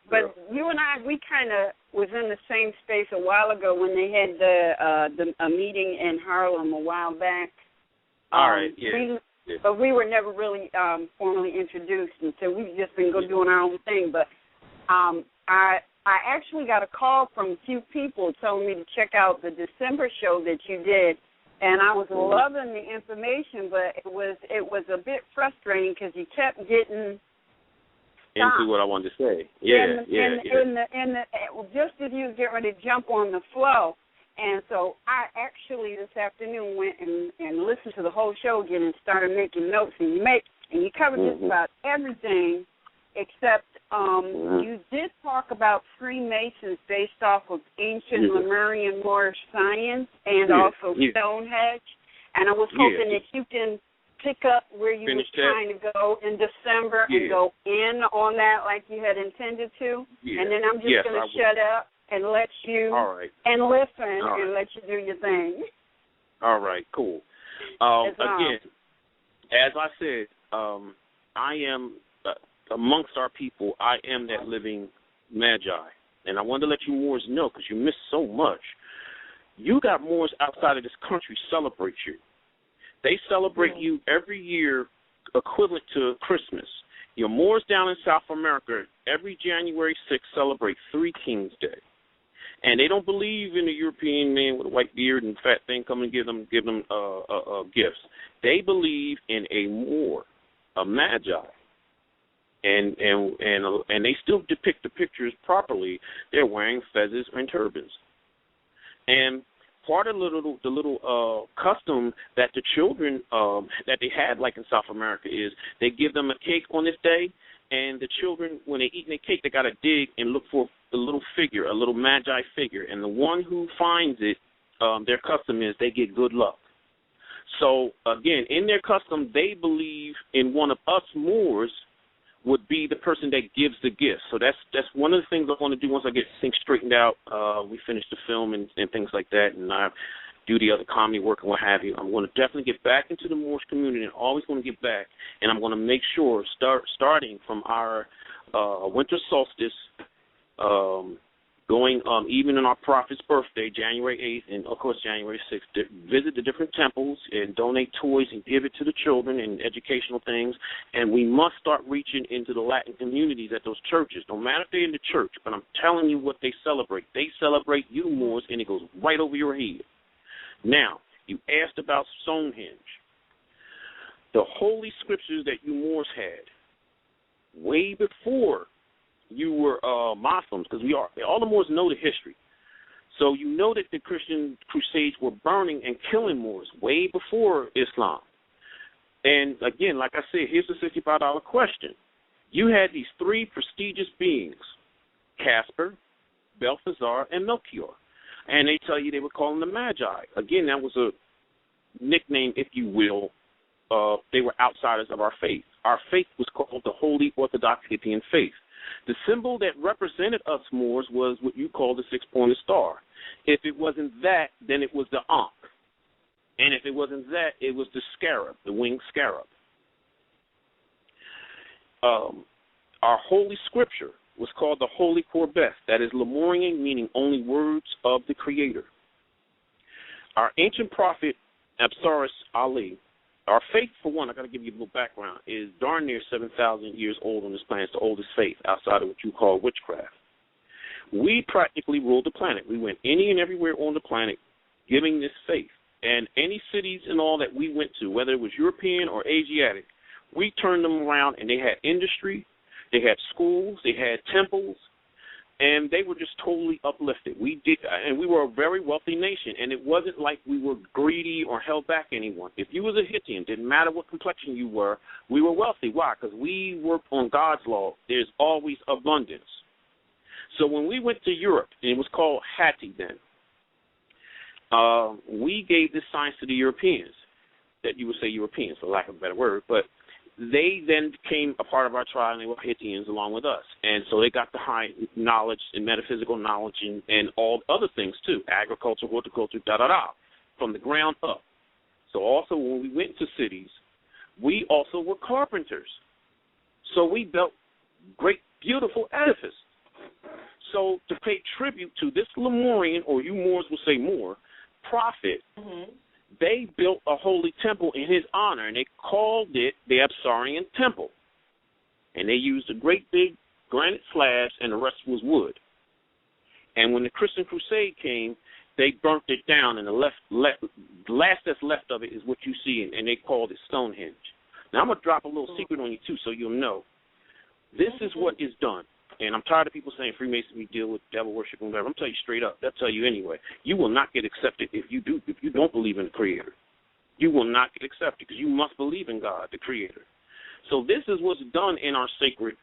But you and I, we kind of was in the same space a while ago when they had a meeting in Harlem a while back. All right, yeah. But we were never really formally introduced, and so we've just been doing our own thing. But I actually got a call from a few people telling me to check out the December show that you did, and I was loving the information, but it was a bit frustrating because you kept getting stopped. Into what I wanted to say. Just as you was getting ready to jump on the flow, And so I actually this afternoon went and listened to the whole show again and started making notes. And you covered just about everything except you did talk about Freemasons based off of ancient Lemurian Moorish science and also Stonehenge. And I was hoping that you can pick up where you were trying to go in December and go in on that like you had intended to. And then I'm just going to shut up and let you and listen and let you do your thing. All right, cool. Again, as I said, I am, amongst our people, I am that living magi. And I wanted to let you Moors know, because you missed so much. You got Moors outside of this country celebrate you. They celebrate you every year equivalent to Christmas. Your Moors down in South America, every January 6th, celebrate Three Kings Day. And they don't believe in a European man with a white beard and fat thing coming to give them gifts. They believe in a Moor, a magi. And they still depict the pictures properly. They're wearing feathers and turbans. And part of the little custom that the children that they had, like in South America, is they give them a cake on this day, and the children, when they eat their cake, they got to dig and look for a little figure, a little magi figure, and the one who finds it, their custom is they get good luck. So again, in their custom, they believe in one of us Moors would be the person that gives the gift. So that's one of the things I want to do once I get things straightened out. We finish the film and things like that, and I do the other comedy work and what have you. I'm going to definitely get back into the Moorish community, and always going to get back. And I'm going to make sure, starting from our winter solstice, going even on our prophet's birthday, January 8th, and of course January 6th, visit the different temples and donate toys and give it to the children and educational things. And we must start reaching into the Latin communities at those churches, no matter if they're in the church. But I'm telling you what they celebrate. They celebrate you Moors, and it goes right over your head. Now, you asked about Stonehenge. The holy scriptures that you Moors had, way before you were Muslims, because all the Moors know the history. So you know that the Christian crusades were burning and killing Moors way before Islam. And again, like I said, here's the $65 question. You had these three prestigious beings, Casper, Balthazar, and Melchior. And they tell you they were calling them Magi. Again, that was a nickname, if you will. They were outsiders of our faith. Our faith was called the Holy Orthodox Scythian faith. The symbol that represented us Moors was what you call the six-pointed star. If it wasn't that, then it was the Ankh. And if it wasn't that, it was the scarab, the winged scarab. Our holy scripture was called the Holy Corbeth. That is Lemurian, meaning only words of the Creator. Our ancient prophet, Absaris Ali, our faith, for one, I got to give you a little background, is darn near 7,000 years old on this planet. It's the oldest faith outside of what you call witchcraft. We practically ruled the planet. We went any and everywhere on the planet giving this faith. And any cities and all that we went to, whether it was European or Asiatic, we turned them around, and they had industry, they had schools, they had temples, and they were just totally uplifted. We were a very wealthy nation, and it wasn't like we were greedy or held back anyone. If you was a Hittian, didn't matter what complexion you were, we were wealthy. Why? Because we worked on God's law. There's always abundance. So when we went to Europe, and it was called Hatti then, we gave this science to the Europeans, that you would say Europeans, for lack of a better word, but they then became a part of our tribe, and they were Hittians along with us. And so they got the high knowledge and metaphysical knowledge and all other things too, agriculture, horticulture, from the ground up. So also when we went to cities, we also were carpenters. So we built great, beautiful edifices. So to pay tribute to this Lemurian, or you Moors will say Moor, prophet, they built a holy temple in his honor, and they called it the Absarian Temple. And they used a great big granite slabs, and the rest was wood. And when the Christian Crusade came, they burnt it down, and the last that's left of it is what you see, and they called it Stonehenge. Now, I'm going to drop a little secret on you, too, so you'll know. This is what is done. and I'm tired of people saying Freemasonry deal with devil worship and whatever. I'm telling you straight up. They'll tell you anyway. You will not get accepted if you don't believe in the Creator. You will not get accepted because you must believe in God, the Creator. So this is what's done in our sacred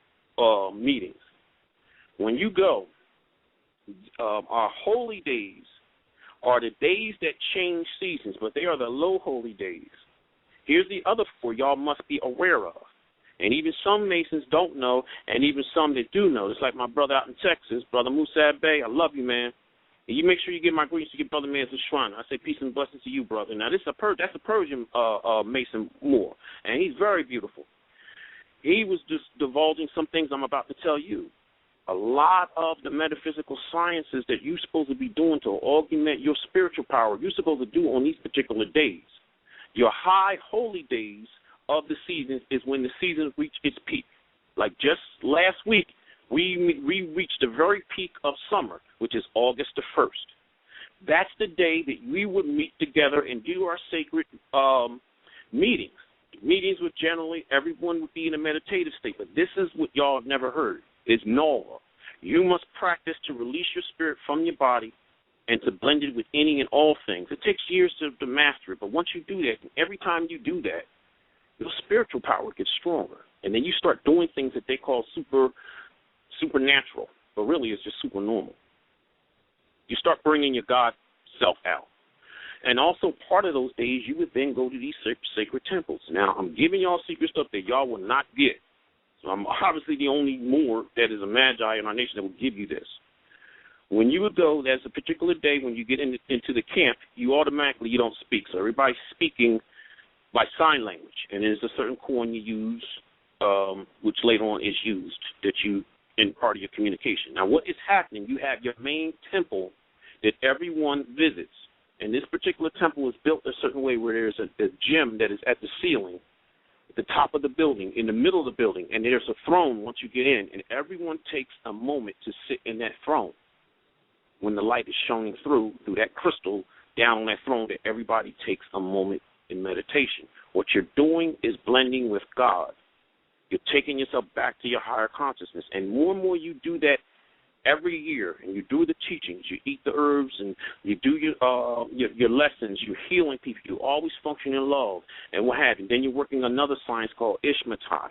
meetings. When you go, our holy days are the days that change seasons, but they are the low holy days. Here's the other four y'all must be aware of. And even some Masons don't know, and even some that do know. It's like my brother out in Texas, Brother Musa Bey. I love you, man. And you make sure you give my greetings to your brother, man, Shrine. I say peace and blessings to you, brother. Now, that's a Persian Mason Moor, and he's very beautiful. He was just divulging some things I'm about to tell you. A lot of the metaphysical sciences that you're supposed to be doing to augment your spiritual power, you're supposed to do on these particular days. Your high holy days of the season is when the season reach its peak. Like just last week, we reached the very peak of summer, which is August the 1st. That's the day that we would meet together and do our sacred meetings. Meetings would generally, everyone would be in a meditative state, but this is what y'all have never heard, is Noah. You must practice to release your spirit from your body and to blend it with any and all things. It takes years to master it, but once you do that, every time you do that, your spiritual power gets stronger. And then you start doing things that they call supernatural, but really it's just super normal. You start bringing your God self out. And also part of those days, you would then go to these sacred temples. Now, I'm giving y'all secret stuff that y'all will not get. So I'm obviously the only Moor that is a magi in our nation that will give you this. When you would go, there's a particular day when you get into the camp, you don't speak. So everybody's speaking by sign language, and there's a certain coin you use, which later on is used that you in part of your communication. Now, what is happening? You have your main temple that everyone visits, and this particular temple is built a certain way where there's a gem that is at the ceiling, at the top of the building, in the middle of the building, and there's a throne once you get in, and everyone takes a moment to sit in that throne. When the light is shining through that crystal down on that throne, that everybody takes a moment in meditation. What you're doing is blending with God. You're taking yourself back to your higher consciousness. And more you do that every year, and you do the teachings, you eat the herbs, and you do your lessons, you're healing people, you always function in love, and what have you. Then you're working another science called Ishmatai.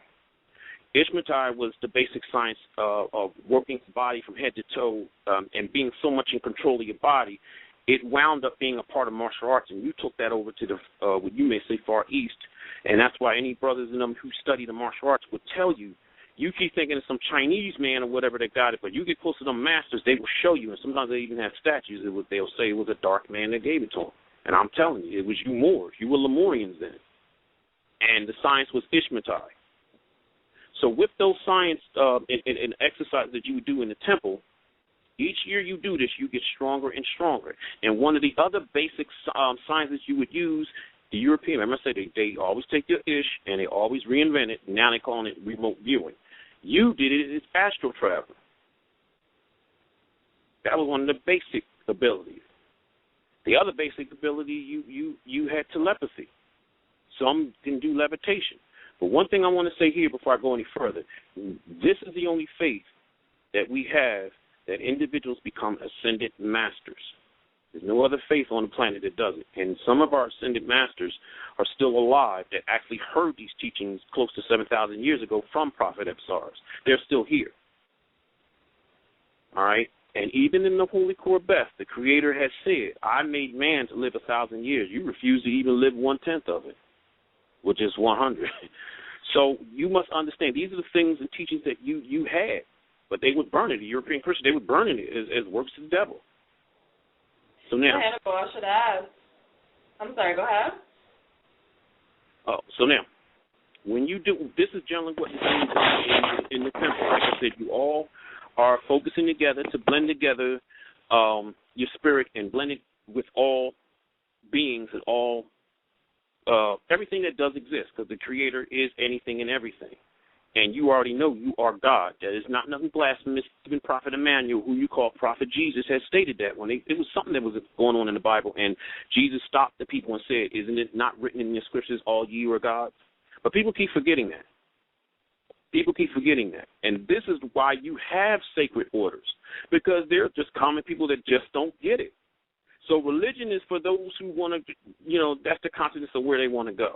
Ishmatai was the basic science of working the body from head to toe and being so much in control of your body. It wound up being a part of martial arts, and you took that over to the, what you may say, Far East. And that's why any brothers in them who study the martial arts would tell you, you keep thinking it's some Chinese man or whatever that got it, but you get close to them masters, they will show you, and sometimes they even have statues. They'll say it was a dark man that gave it to them. And I'm telling you, it was you Moors. You were Lemurians then. And the science was Ishmatai. So with those science and exercises that you would do in the temple, each year you do this, you get stronger and stronger. And one of the other basic sciences you would use, the European, remember I said they always take their ish and they always reinvent it. Now they're calling it remote viewing. You did it as astral travel. That was one of the basic abilities. The other basic ability, you had telepathy. Some can do levitation. But one thing I want to say here before I go any further, this is the only faith that we have that individuals become ascended masters. There's no other faith on the planet that does it. And some of our ascended masters are still alive that actually heard these teachings close to 7,000 years ago from Prophet Epsars. They're still here. All right? And even in the Holy Korbeth, the Creator has said, I made man to live 1,000 years. You refuse to even live 1/10 of it, which is 100. So you must understand, these are the things and teachings that you had. But they would burn it. The European Christians, they would burn it as works of the devil. So now, Hannibal, I should ask. I'm sorry, go ahead. So now, when you do, this is generally what you do in the temple. Like I said, you all are focusing together to blend together your spirit and blend it with all beings and all everything that does exist, because the Creator is anything and everything. And you already know you are God. That is not nothing blasphemous. Even Prophet Emmanuel, who you call Prophet Jesus, has stated that when it was something that was going on in the Bible, and Jesus stopped the people and said, isn't it not written in your scriptures, all ye are gods? But people keep forgetting that. People keep forgetting that. And this is why you have sacred orders, because they're just common people that just don't get it. So religion is for those who want to, that's the consciousness of where they want to go.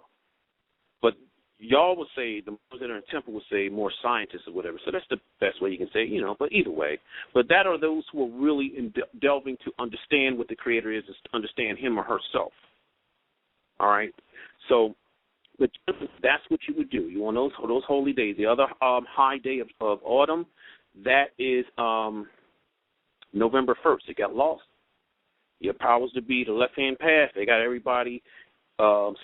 But y'all would say, the ones that are in temple would say more scientists or whatever. So that's the best way you can say, but either way. But that are those who are really delving to understand what the Creator is to understand him or herself. All right? So but that's what you would do. You want those holy days. The other high day of autumn, that is November 1st. It got lost. Your powers to be, the left-hand path, they got everybody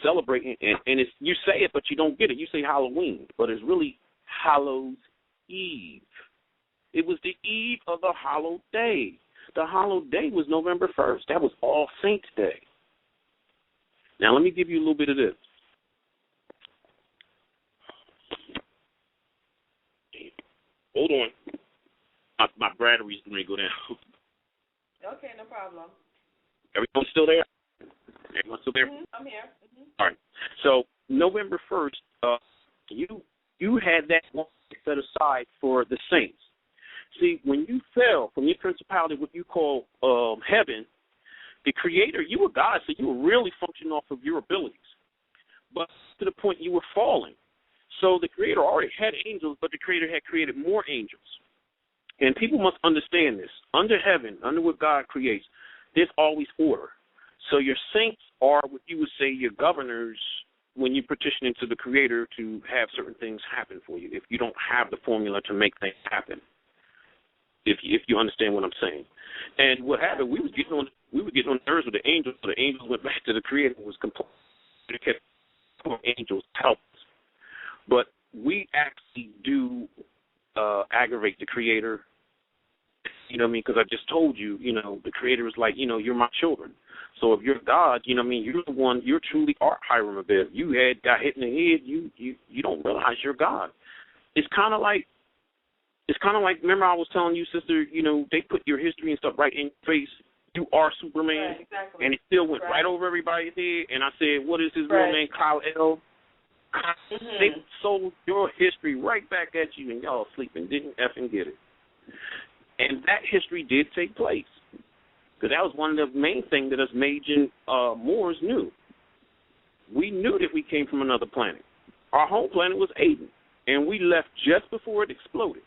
celebrating. And it's, you say it, but you don't get it. You say Halloween, but it's really Hallows Eve. It was the eve of the hallowed day. The hallowed day was November 1st. That was All Saints Day. Now, let me give you a little bit of this. Hold on. My battery's going to go down. Okay, no problem. Everyone's still there? Everyone's still there? Mm-hmm. I'm here. Mm-hmm. All right. So November 1st, you had that one set aside for the saints. See, when you fell from your principality, what you call heaven, the Creator, you were God, so you were really functioning off of your abilities. But to the point you were falling. So the Creator already had angels, but the Creator had created more angels. And people must understand this. Under heaven, under what God creates, there's always order. So your saints are what you would say your governors when you petition into the Creator to have certain things happen for you, if you don't have the formula to make things happen, if you understand what I'm saying. And what happened, we were getting on nerves with the angels, so the angels went back to the Creator and was complaining. They kept angels help us. But we actually do aggravate the Creator, you know what I mean? Because I just told you, the Creator is like, you're my children. So if you're God, you know what I mean, you're the one, you're truly Hiram Abed. You got hit in the head, you don't realize you're God. It's kind of like, remember I was telling you, sister, they put your history and stuff right in your face. You are Superman. Right, exactly. And it still went right over everybody's head. And I said, what is his real name? Kyle L. Mm-hmm. They sold your history right back at you, and y'all asleep and didn't effing get it. And that history did take place. Because that was one of the main things that us Major Moors knew. We knew that we came from another planet. Our home planet was Aden, and we left just before it exploded.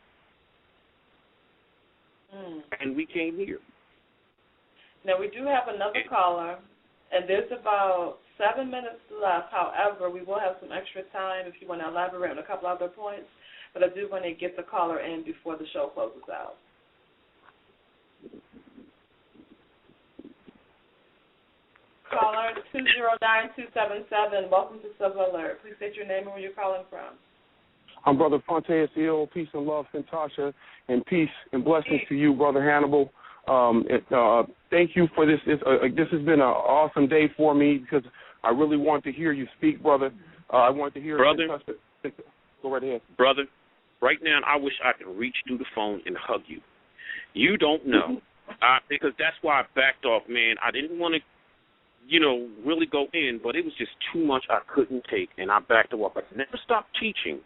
And we came here. Now, we do have another caller, and there's about 7 minutes left. However, we will have some extra time if you want to elaborate on a couple other points, but I do want to get the caller in before the show closes out. Caller 209-277, welcome to Silver Alert. Please state your name and where you're calling from. I'm Brother Fontes Hill. Peace and love, Fantasha, and peace and blessings to you, Brother Hannibal. Thank you for this. This has been an awesome day for me because I really want to hear you speak, brother. I want to hear brother. Go right ahead. Brother, right now I wish I could reach through the phone and hug you. You don't know. Because that's why I backed off, man. I didn't want to, really go in, but it was just too much I couldn't take, and I backed off. I never stopped teaching,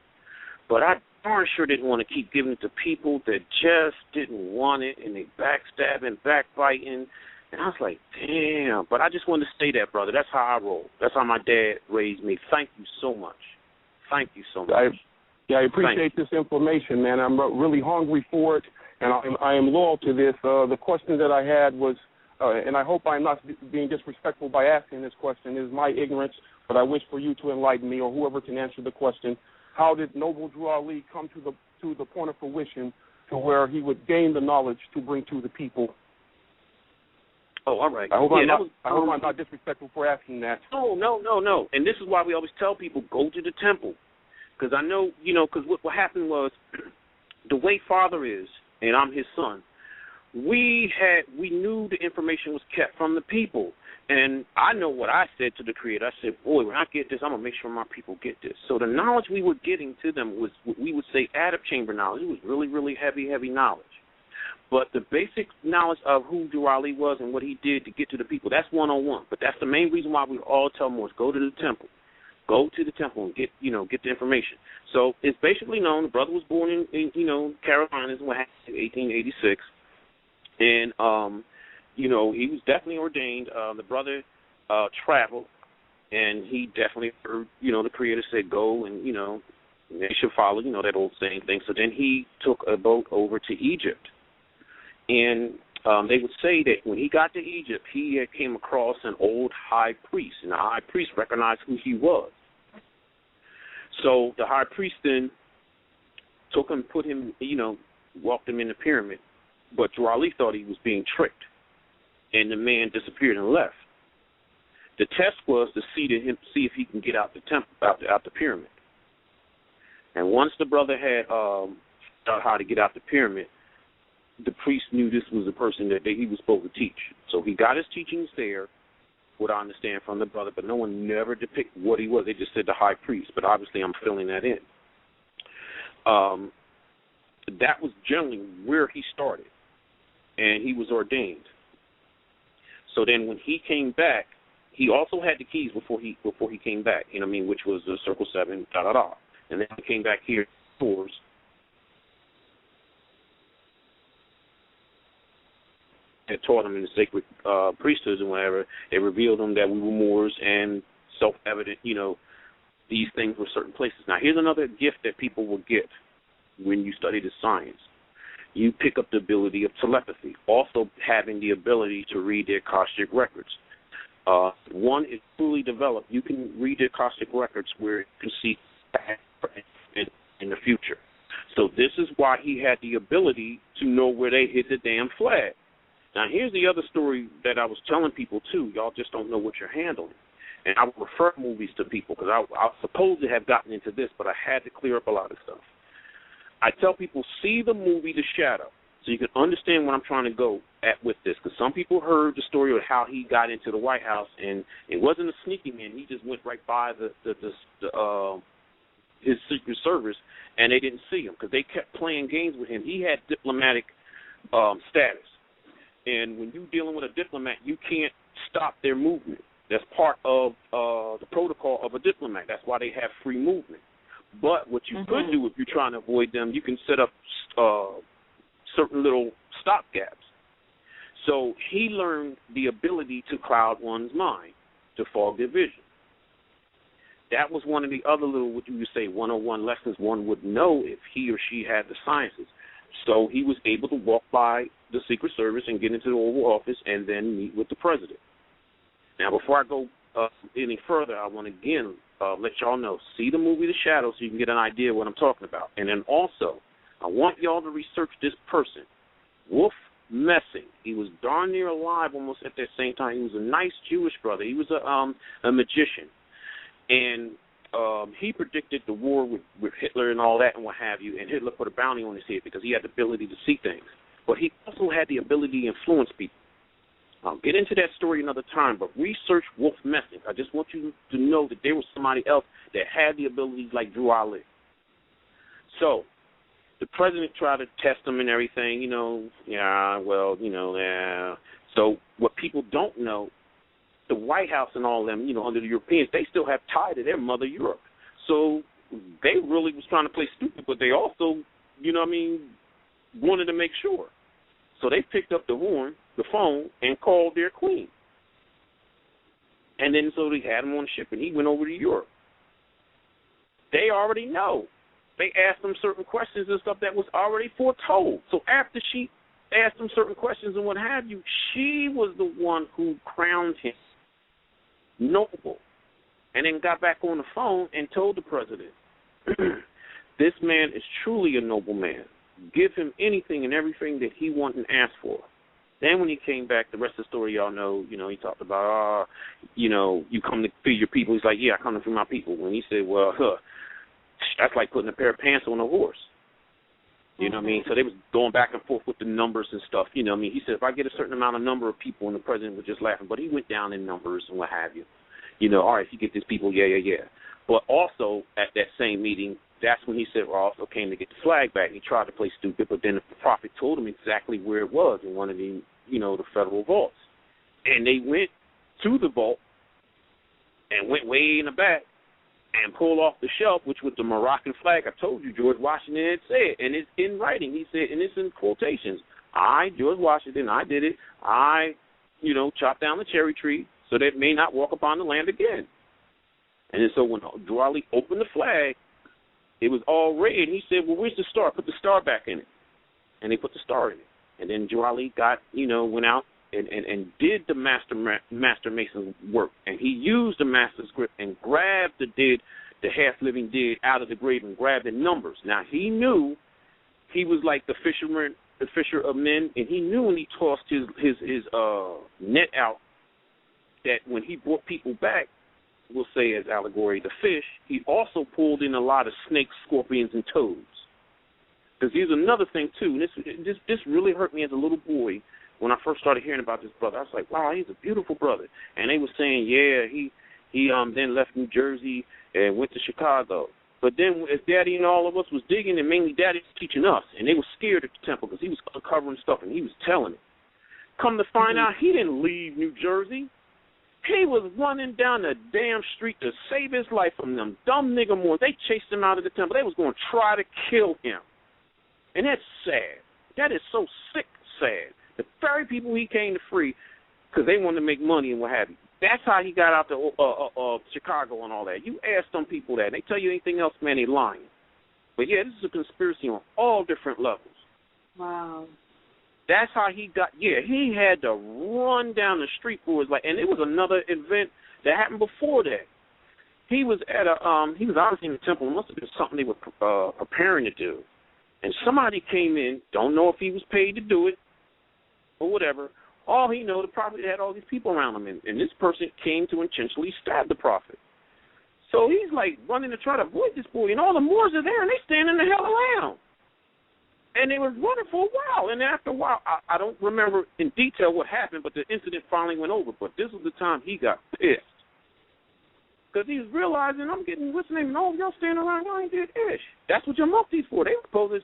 but I darn sure didn't want to keep giving it to people that just didn't want it, and they backstabbing, backbiting, and I was like, damn. But I just wanted to say that, brother. That's how I roll. That's how my dad raised me. Thank you so much. Thank you so much. I appreciate this information, man. I'm really hungry for it, and I am loyal to this. The question that I had was, and I hope I'm not being disrespectful by asking this question, is my ignorance, but I wish for you to enlighten me or whoever can answer the question. How did Noble Drew Ali come to the point of fruition to where he would gain the knowledge to bring to the people? Oh, all right. I hope I'm not disrespectful for asking that. No. And this is why we always tell people, go to the temple. Because I know, because what happened was the way Father is, and I'm his son, we knew the information was kept from the people. And I know what I said to the Creator. I said, boy, when I get this, I'm going to make sure my people get this. So the knowledge we were getting to them was what we would say Adab chamber knowledge. It was really, really heavy knowledge. But the basic knowledge of who Drew Ali was and what he did to get to the people, that's 101. But that's the main reason why we all tell Moors, go to the temple. Go to the temple and get the information. So it's basically known the brother was born in Carolinas in 1886, and he was definitely ordained. The brother traveled, and he definitely heard the Creator said go, and they should follow that old saying thing. So then he took a boat over to Egypt, and they would say that when he got to Egypt, he had came across an old high priest, and the high priest recognized who he was. So the high priest then took him, put him, walked him in the pyramid, but Jawali thought he was being tricked, and the man disappeared and left. The test was to see if he can get out the temple, out the pyramid. And once the brother had taught how to get out the pyramid, the priest knew this was the person that he was supposed to teach. So he got his teachings there, what I understand from the brother, but no one never depicted what he was. They just said the high priest, but obviously I'm filling that in. That was generally where he started, and he was ordained. So then when he came back, he also had the keys before he came back, which was the Circle 7, And then he came back here, tours. Had taught him in the sacred priesthoods and whatever. They revealed him that we were Moors and self-evident, these things were certain places. Now, here's another gift that people will get when you study the science. You pick up the ability of telepathy, also having the ability to read the Akashic records. One is truly developed. You can read the Akashic records where you can see in the future. So this is why he had the ability to know where they hid the damn flag. Now, here's the other story that I was telling people, too. Y'all just don't know what you're handling. And I will refer movies to people because I was supposed to have gotten into this, but I had to clear up a lot of stuff. I tell people, see the movie The Shadow so you can understand what I'm trying to go at with this, because some people heard the story of how he got into the White House, and it wasn't a sneaking in. He just went right by his Secret Service, and they didn't see him because they kept playing games with him. He had diplomatic status. And when you're dealing with a diplomat, you can't stop their movement. That's part of the protocol of a diplomat. That's why they have free movement. But what you could do if you're trying to avoid them, you can set up certain little stopgaps. So he learned the ability to cloud one's mind, to fog their vision. That was one of the other little, what you would say, 101 lessons one would know if he or she had the sciences. So he was able to walk by the Secret Service and get into the Oval Office and then meet with the president. Now, before I go any further, I want to again let y'all know, see the movie The Shadow so you can get an idea of what I'm talking about. And then also, I want y'all to research this person, Wolf Messing. He was darn near alive almost at that same time. He was a nice Jewish brother. He was a magician. And he predicted the war with Hitler and all that and what have you, and Hitler put a bounty on his head because he had the ability to see things. But he also had the ability to influence people. I'll get into that story another time, but research Wolf Messing. I just want you to know that there was somebody else that had the abilities like Drew Ali. So the president tried to test him and everything, So what people don't know, the White House and all them, under the Europeans, they still have tie to their mother Europe. So they really was trying to play stupid, but they also, wanted to make sure. So they picked up the phone, and called their queen. And then so they had him on the ship, and he went over to Europe. They already know. They asked him certain questions and stuff that was already foretold. So after she asked him certain questions and what have you, she was the one who crowned him noble, and then got back on the phone and told the president, this man is truly a noble man. Give him anything and everything that he wanted and asked for. Then when he came back, the rest of the story y'all know, he talked about, you come to feed your people. He's like, yeah, I come to feed my people. When he said, well, that's like putting a pair of pants on a horse. You know what I mean? So they was going back and forth with the numbers and stuff. He said, if I get a certain amount of number of people, and the president was just laughing, but he went down in numbers and what have you. All right, if you get these people, yeah. But also at that same meeting, that's when he said, well, I also came to get the flag back. He tried to play stupid, but then the prophet told him exactly where it was in one of the, the federal vaults. And they went to the vault and went way in the back and pull off the shelf, which was the Moroccan flag. I told you George Washington had said, and it's in writing. He said, and it's in quotations, I, George Washington, I did it. I, chopped down the cherry tree so that it may not walk upon the land again. And then so when Dwali opened the flag, it was all red. He said, well, where's the star? Put the star back in it. And they put the star in it. And then Dwali went out and did the Master Mason's work. And he used the Master's grip and grabbed the half-living dead out of the grave and grabbed the numbers. Now, he knew he was like the fisher of men, and he knew when he tossed his net out that when he brought people back, we'll say as allegory, the fish, he also pulled in a lot of snakes, scorpions, and toads. Because here's another thing, too, and this really hurt me as a little boy when I first started hearing about this brother. I was like, wow, he's a beautiful brother. And they were saying, yeah, he then left New Jersey and went to Chicago. But then as Daddy and all of us was digging, and mainly Daddy was teaching us, and they were scared at the temple because he was uncovering stuff, and he was telling it. Come to find out, he didn't leave New Jersey. He was running down the damn street to save his life from them dumb nigger Moors. They chased him out of the temple. They was going to try to kill him. And that's sad. That is so sick sad. The very people he came to free because they wanted to make money and what have you. That's how he got out to Chicago and all that. You ask some people that, and they tell you anything else, man, they lying. But, yeah, this is a conspiracy on all different levels. Wow. That's how he got, he had to run down the street for his life. And it was another event that happened before that. He was at he was obviously in the temple. It must have been something they were preparing to do. And somebody came in, don't know if he was paid to do it or whatever. All he knows, the prophet had all these people around him, and this person came to intentionally stab the prophet. So he's like running to try to avoid this boy, and all the Moors are there, and they standing the hell around. And they were running for a while, and after a while, I don't remember in detail what happened, but the incident finally went over. But this was the time he got pissed. Because he was realizing, I'm getting, what's the name, and all of y'all standing around, y'all ain't did ish. That's what your muftis for. They were supposed to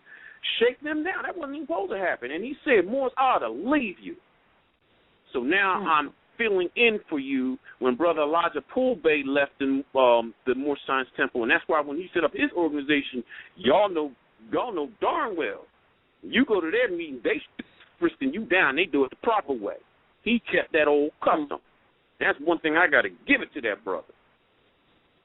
shake them down. That wasn't even supposed to happen. And he said, Moors, I ought to leave you. So now I'm filling in for you when Brother Elijah Poole Bey left in the Moorish Science Temple. And that's why when he set up his organization, y'all know darn well, you go to their meeting, they frisking you down. They do it the proper way. He kept that old custom. That's one thing I got to give it to that brother.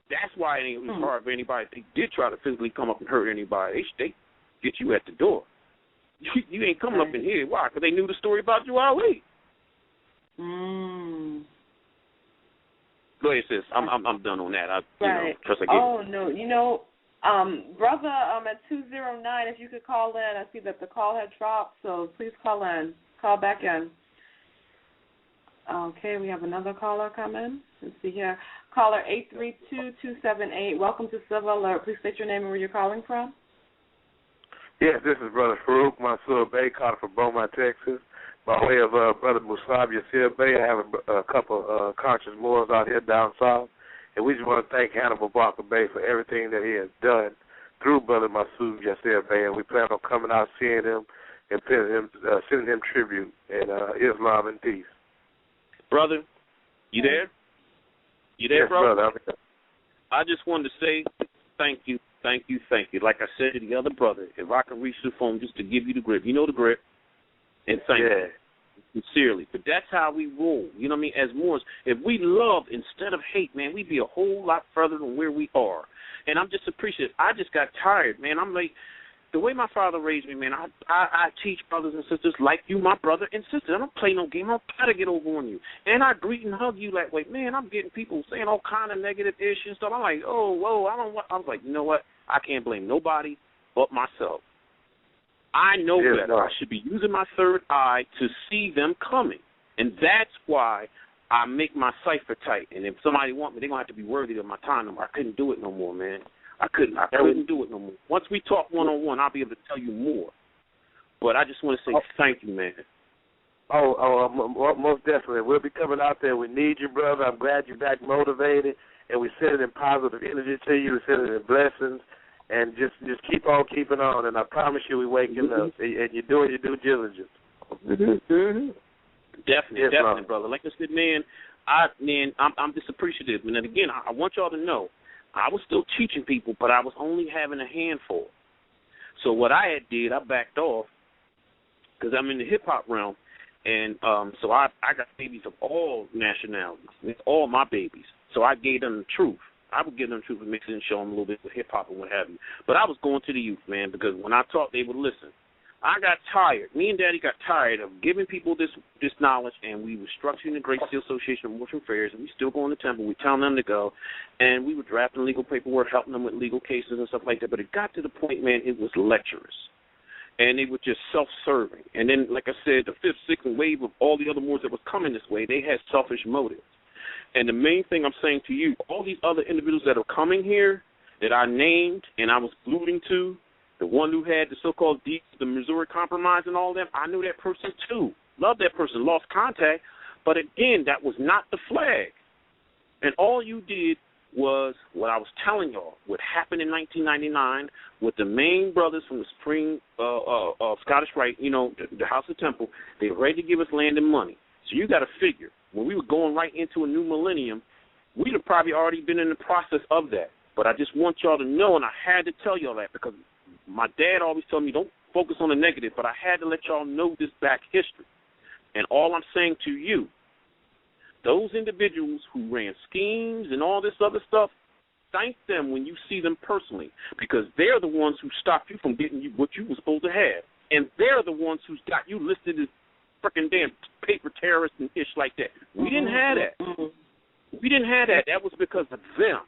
That's why it was hard for anybody. If they did try to physically come up and hurt anybody, they get you at the door. You ain't coming up in here. Why? Because they knew the story about you Ali. Go ahead, sis. I'm done on that. Brother, at 209, if you could call in. I see that the call had dropped, so please call in. Call back in. Okay, we have another caller coming. Let's see here. Caller 832-278. Welcome to Civil Alert. Please state your name and where you're calling from. Yes, this is Brother Farouk Mansour Bey, calling from Beaumont, Texas. By way of Brother Musab Yasir Bey, I have a couple conscious Moors out here down south, and we just want to thank Hannibal Bey for everything that he has done through Brother Musab Yasir Bey, and we plan on coming out, seeing him, and sending him tribute, and Islam and peace. Brother, you there? You there, yes, brother? I just wanted to say thank you. Like I said to the other brother, if I can reach the phone just to give you the grip, you know the grip, and thank you. Sincerely. But that's how we roll. You know what I mean? As Moors, if we love instead of hate, man, we'd be a whole lot further than where we are. And I'm just appreciative. I just got tired, man. I'm like, the way my father raised me, man, I teach brothers and sisters like you, my brother and sister. I don't play no game. I don't try to get over on you. And I greet and hug you that way. Man, I'm getting people saying all kind of negative issues and stuff. I'm like, I was like, you know what? I can't blame nobody but myself. I know better. I should be using my third eye to see them coming. And that's why I make my cipher tight. And if somebody want me, they're going to have to be worthy of my time no more. I couldn't do it no more, man. I couldn't do it no more. Once we talk one-on-one, I'll be able to tell you more. But I just want to say thank you, man. Most definitely. We'll be coming out there. We need you, brother. I'm glad you're back motivated, and we send it in positive energy to you. We send it in blessings, and just keep on keeping on. And I promise you, we're waking up, and you're doing your due diligence. Definitely, brother. Like I said, man, I'm just appreciative. And then again, I want y'all to know, I was still teaching people, but I was only having a handful. So what I did, I backed off because I'm in the hip-hop realm, and so I got babies of all nationalities. It's all my babies. So I gave them the truth. I would give them the truth and mix it and show them a little bit with hip-hop and what have you. But I was going to the youth, man, because when I taught, they would listen. I got tired. Me and Daddy got tired of giving people this knowledge, and we were structuring the Great Seal Association of Moorish Affairs, and we still go in the temple. We telling them to go, and we were drafting legal paperwork, helping them with legal cases and stuff like that. But it got to the point, man, it was lecturous, and they were just self-serving. And then, like I said, the fifth, sixth, and wave of all the other Moors that was coming this way, they had selfish motives. And the main thing I'm saying to you, all these other individuals that are coming here that I named and I was alluding to, the one who had the so-called the Missouri Compromise and all that, I knew that person too. Loved that person, lost contact. But again, that was not the flag. And all you did was what I was telling y'all, what happened in 1999 with the main brothers from the Supreme Scottish Rite, the House of Temple. They were ready to give us land and money. So you got to figure, when we were going right into a new millennium, we'd have probably already been in the process of that. But I just want y'all to know, and I had to tell y'all that because my dad always told me don't focus on the negative, but I had to let y'all know this back history. And all I'm saying to you, those individuals who ran schemes and all this other stuff, thank them when you see them personally, because they're the ones who stopped you from getting you what you were supposed to have. And they're the ones who got you listed as freaking damn paper terrorists and ish like that. We didn't have that. We didn't have that. That was because of them.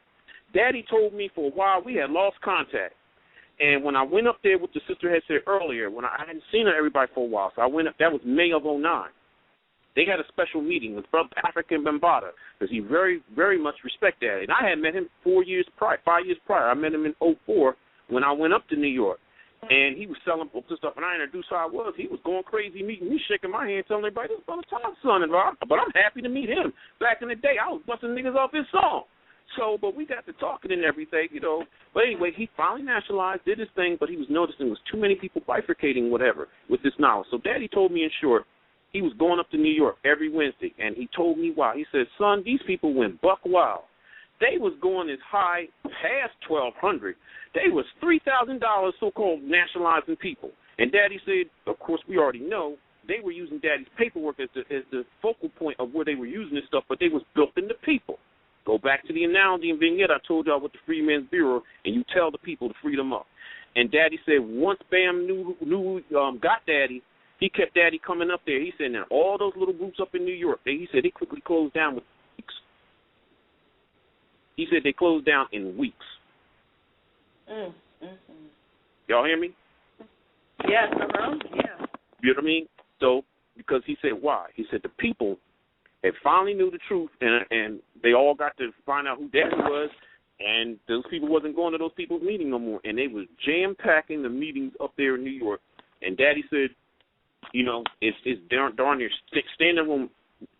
Daddy told me for a while we had lost contact. And when I went up there, what the sister had said earlier, when I hadn't seen everybody for a while, so I went up, that was May of 2009. They had a special meeting with Brother African Bambata because he very, very much respected that. And I had met him 5 years prior. I met him in 2004 when I went up to New York. And he was selling books and stuff, and I introduced who I was. He was going crazy, meeting me, shaking my hand, telling everybody, this is Brother Tom's son. But I'm happy to meet him. Back in the day, I was busting niggas off his song. So, but we got to talking and everything, But anyway, he finally nationalized, did his thing, but he was noticing there was too many people bifurcating whatever with this knowledge. So Daddy told me in short, he was going up to New York every Wednesday, and he told me why. He said, son, these people went buck wild. They was going as high past 1,200. They was $3,000 so-called nationalizing people. And Daddy said, of course, we already know, they were using Daddy's paperwork as the focal point of where they were using this stuff, but they was built in the people. Go back to the analogy and vignette I told y'all with the Freedmen's Bureau, and you tell the people to free them up. And Daddy said once Bam got Daddy, he kept Daddy coming up there. He said now all those little groups up in New York, he said they quickly closed down with weeks. He said they closed down in weeks. Y'all hear me? Yes, yeah. You know what I mean? So, because he said why? He said the people had finally knew the truth, and they all got to find out who Daddy was, and those people wasn't going to those people's meeting no more, and they was jam-packing the meetings up there in New York. And Daddy said, it's darn near standing room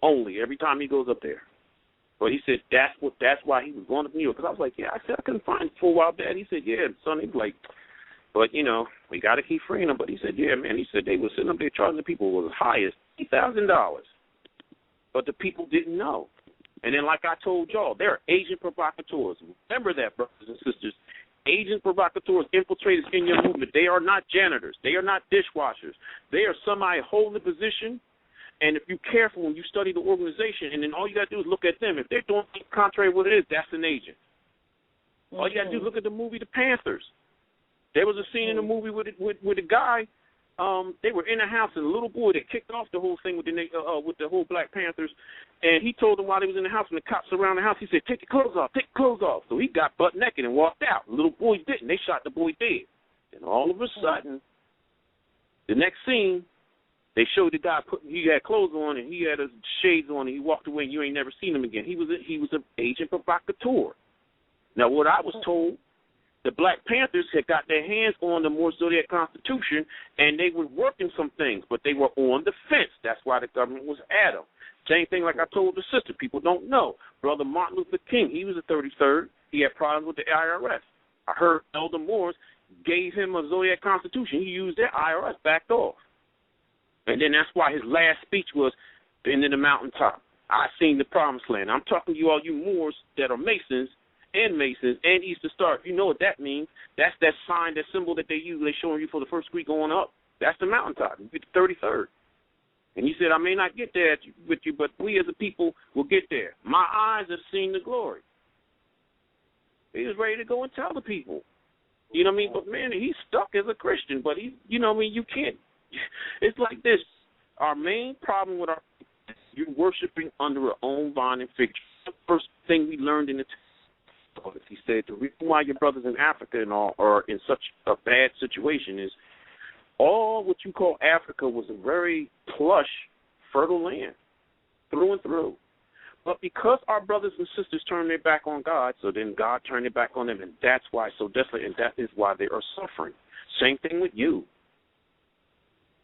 only every time he goes up there. But he said that's why he was going to New York. Because I was like, I said I couldn't find him for a while, Dad. He said, yeah, son. He was like, but we got to keep freeing them. But he said, yeah, man. He said they were sitting up there charging the people was as high as $8,000. But the people didn't know. And then, like I told y'all, there are agent provocateurs. Remember that, brothers and sisters. Agent provocateurs, infiltrators in your movement. They are not janitors. They are not dishwashers. They are somebody holding a position. And if you're careful when you study the organization, and then all you got to do is look at them. If they're doing things contrary to what it is, that's an agent. All you got to do is look at the movie The Panthers. There was a scene in the movie with a guy. They were in a house, and a little boy that kicked off the whole thing with the whole Black Panthers, and he told them while he was in the house, when the cops surrounded the house, he said, take your clothes off, take your clothes off. So he got butt naked and walked out. The little boy didn't. They shot the boy dead. And all of a sudden, the next scene, they showed the guy he had clothes on and he had his shades on and he walked away and you ain't never seen him again. He was an agent provocateur. Now, what I was told, the Black Panthers had got their hands on the Moorish Zodiac Constitution, and they were working some things, but they were on the fence. That's why the government was at them. Same thing like I told the sister. People don't know. Brother Martin Luther King, he was a 33rd. He had problems with the IRS. I heard Elder Moors gave him a Zodiac Constitution. He used their IRS, backed off. And then that's why his last speech was, been in the mountaintop. I seen the promised land. I'm talking to you all you Moors that are Masons and Masons and Eastern Star. If you know what that means, that's that sign, that symbol that they use. They're showing you for the first week going up. That's the mountaintop. You get the 33rd. And he said, I may not get there with you, but we as a people will get there. My eyes have seen the glory. He was ready to go and tell the people. You know what I mean? But, man, he's stuck as a Christian. But, you know what I mean? You can't. It's like this. Our main problem with our you're worshiping under our own vine and fig tree. The first thing we learned in the text, he said, the reason why your brothers in Africa and all are in such a bad situation is all what you call Africa was a very plush, fertile land, through and through. But because our brothers and sisters turned their back on God, so then God turned their back on them, and that's why it's so desolate, and that is why they are suffering. Same thing with you.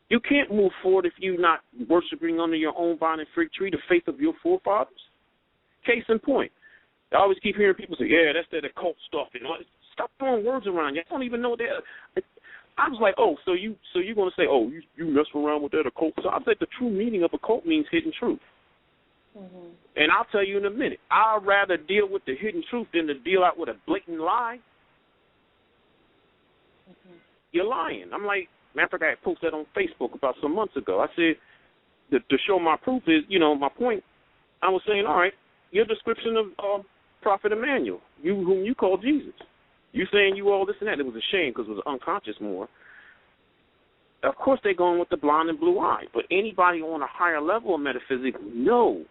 You can't move forward if you're not worshiping under your own vine and fig tree, the faith of your forefathers. Case in point, I always keep hearing people say, yeah, that's that occult stuff. You know, stop throwing words around. You don't even know that. I was like, oh, so you're going to say, oh, you mess around with that occult. So I said the true meaning of occult means hidden truth. Mm-hmm. And I'll tell you in a minute, I'd rather deal with the hidden truth than to deal out with a blatant lie. Mm-hmm. You're lying. I'm like, matter of fact, I posted that on Facebook about some months ago. I said, to show my proof is, my point, I was saying, all right, your description of Prophet Emmanuel, whom you call Jesus. You saying you all this and that. It was a shame because it was unconscious more. Of course they're going with the blonde and blue eye. But anybody on a higher level of metaphysics, no.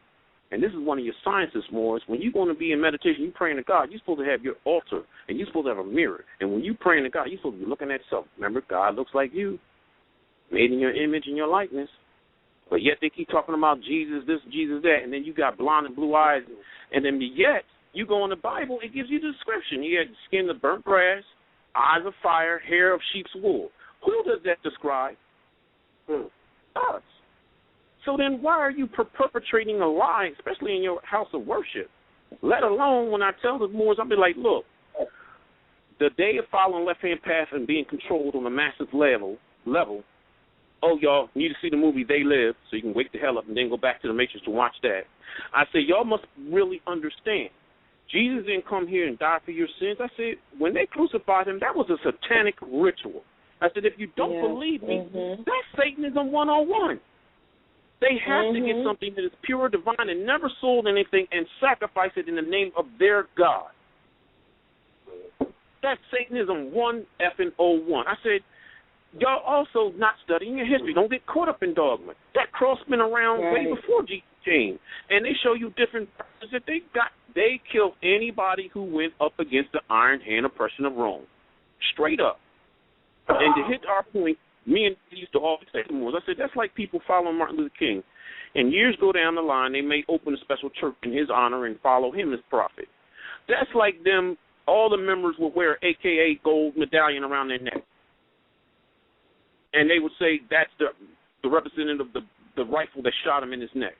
And this is one of your sciences, Moors. When you're going to be in meditation, you're praying to God, you're supposed to have your altar, and you're supposed to have a mirror. And when you're praying to God, you're supposed to be looking at yourself. Remember, God looks like you, made in your image and your likeness. But yet they keep talking about Jesus this, Jesus that, and then you got blonde and blue eyes. And then yet you go in the Bible, it gives you the description. You had skin of burnt grass, eyes of fire, hair of sheep's wool. Who does that describe? Us. So then why are you perpetrating a lie, especially in your house of worship? Let alone when I tell the Moors, I'll be like, look, the day of following left-hand path and being controlled on a massive level, oh, y'all need to see the movie They Live so you can wake the hell up and then go back to the Matrix to watch that. I say, y'all must really understand. Jesus didn't come here and die for your sins. I said, when they crucified him, that was a satanic ritual. I said, if you don't believe me, that's Satanism 101. They have to get something that is pure, divine, and never sold anything and sacrifice it in the name of their God. That's Satanism 101. I said, y'all also not studying your history. Don't get caught up in dogma. That cross been around way before Jesus came. And they show you different verses that they got. They killed anybody who went up against the iron hand oppression of Rome. Straight up. And to hit our point, me and used to always say to Moors, I said, that's like people following Martin Luther King. And years go down the line, they may open a special church in his honor and follow him as prophet. That's like them, all the members would wear AKA gold medallion around their neck. And they would say that's the representative of the rifle that shot him in his neck.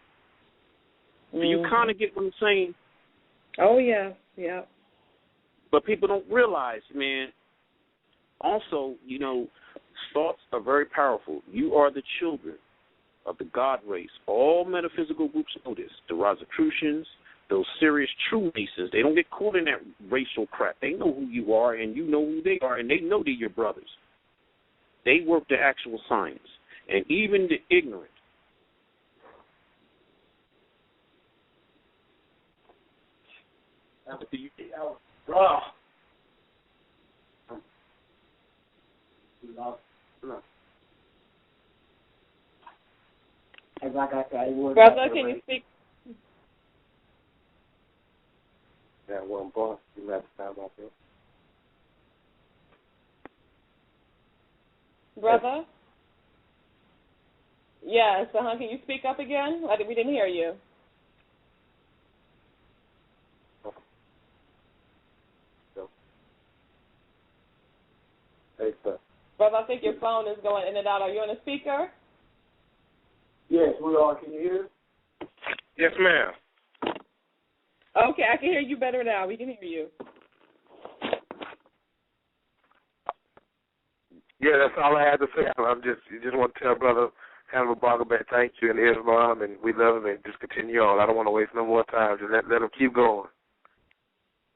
Do you kind of get what I'm saying? Oh, yeah, yeah. But people don't realize, man, also, thoughts are very powerful. You are the children of the God race. All metaphysical groups know this. The Rosicrucians, those serious true Masons, they don't get caught in that racial crap. They know who you are, and you know who they are, and they know they're your brothers. They work the actual science. And even the ignorant. Brother, can you speak? That one boss, you have to stop out there. Brother? Yes, can you speak up again? We didn't hear you. Hey, sir. Brother, I think your phone is going in and out. Are you on a speaker? Yes, we are. Can you hear? Yes, ma'am. Okay, I can hear you better now. We can hear you. Yeah, that's all I had to say. I'm just want to tell Brother Hannibal Bey thank you in Islam, and we love him, and just continue on. I don't want to waste no more time. Just let him keep going.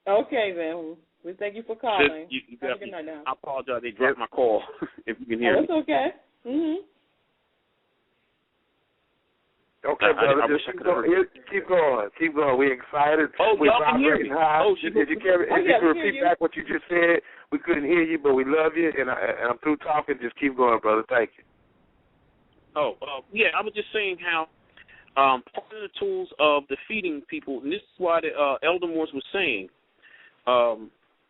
Okay, then. We thank you for calling. You Have a good night now. I apologize. They dropped my call. If you can hear me. It's okay. Mm-hmm. Okay, brother. I wish I could have. Keep going. Keep going. We're excited. Oh, We're y'all can hear me. high. Oh, if you can repeat back what you just said, we couldn't hear you, but we love you, and I'm through talking. Just keep going, brother. Thank you. Oh, yeah. I was just saying how part of the tools of defeating people, and this is why the Elder Moors was saying,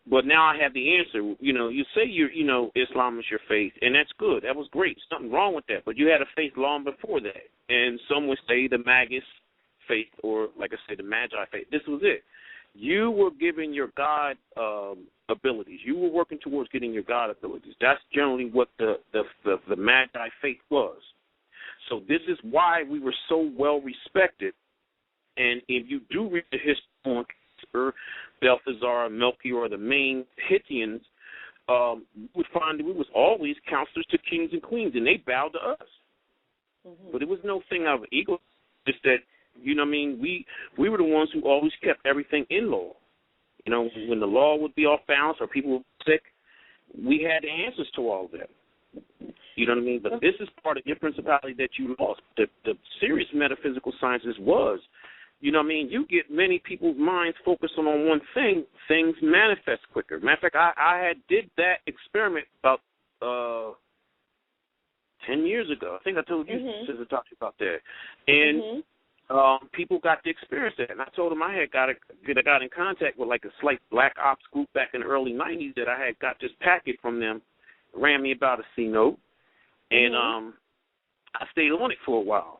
but now I have the answer. You say Islam is your faith, and that's good. That was great. There's nothing wrong with that. But you had a faith long before that. And some would say the Magus faith, or like I said, the Magi faith. This was it. You were given your God abilities. You were working towards getting your God abilities. That's generally what the Magi faith was. So this is why we were so well respected. And if you do read the history on Belteshazzar, Melchior, the main Hittians, you would find that we was always counselors to kings and queens, and they bowed to us. Mm-hmm. But it was no thing of ego. Just that, we were the ones who always kept everything in law. When the law would be off balance or people were sick, we had the answers to all of that. You know what I mean? But this is part of your principality that you lost. The serious metaphysical sciences was, you get many people's minds focused on one thing, things manifest quicker. Matter of fact, I did that experiment about 10 years ago. I think I told you, since I talked to you about that. And people got to experience that. And I told them I got in contact with like a slight black ops group back in the early 90s that I had got this packet from them, ran me about a C note, and I stayed on it for a while.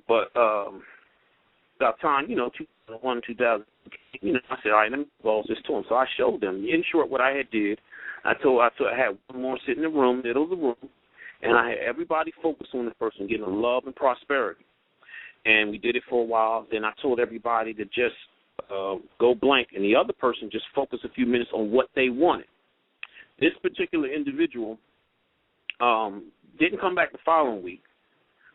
But about time, 2001, 2000, I said, all right, let me balls this to them. So I showed them, in short, what I had did. I had one more sit in the room, middle of the room, and I had everybody focus on the person, getting love and prosperity. And we did it for a while. Then I told everybody to just go blank, and the other person just focus a few minutes on what they wanted. This particular individual didn't come back the following week,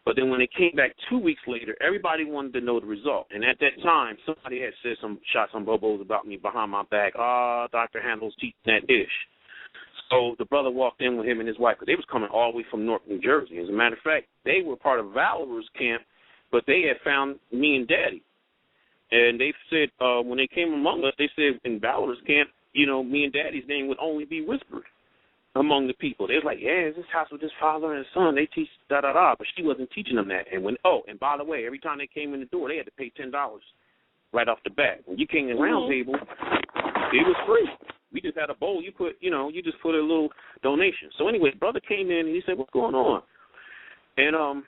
but then when they came back 2 weeks later, everybody wanted to know the result. And at that time, somebody had said shot some bobos about me behind my back. Dr. Handel's teaching that ish. So the brother walked in with him and his wife, because they was coming all the way from North New Jersey. As a matter of fact, they were part of Valor's camp, but they had found me and Daddy. And they said, when they came among us, they said in Valor's camp, me and Daddy's name would only be whispered among the people. They was like, yeah, this house with his father and his son, they teach da-da-da, but she wasn't teaching them that. And and by the way, every time they came in the door, they had to pay $10 right off the bat. When you came to the Roundtable, it was free. We just had a bowl. You just put a little donation. So anyway, brother came in and he said, what's going on? And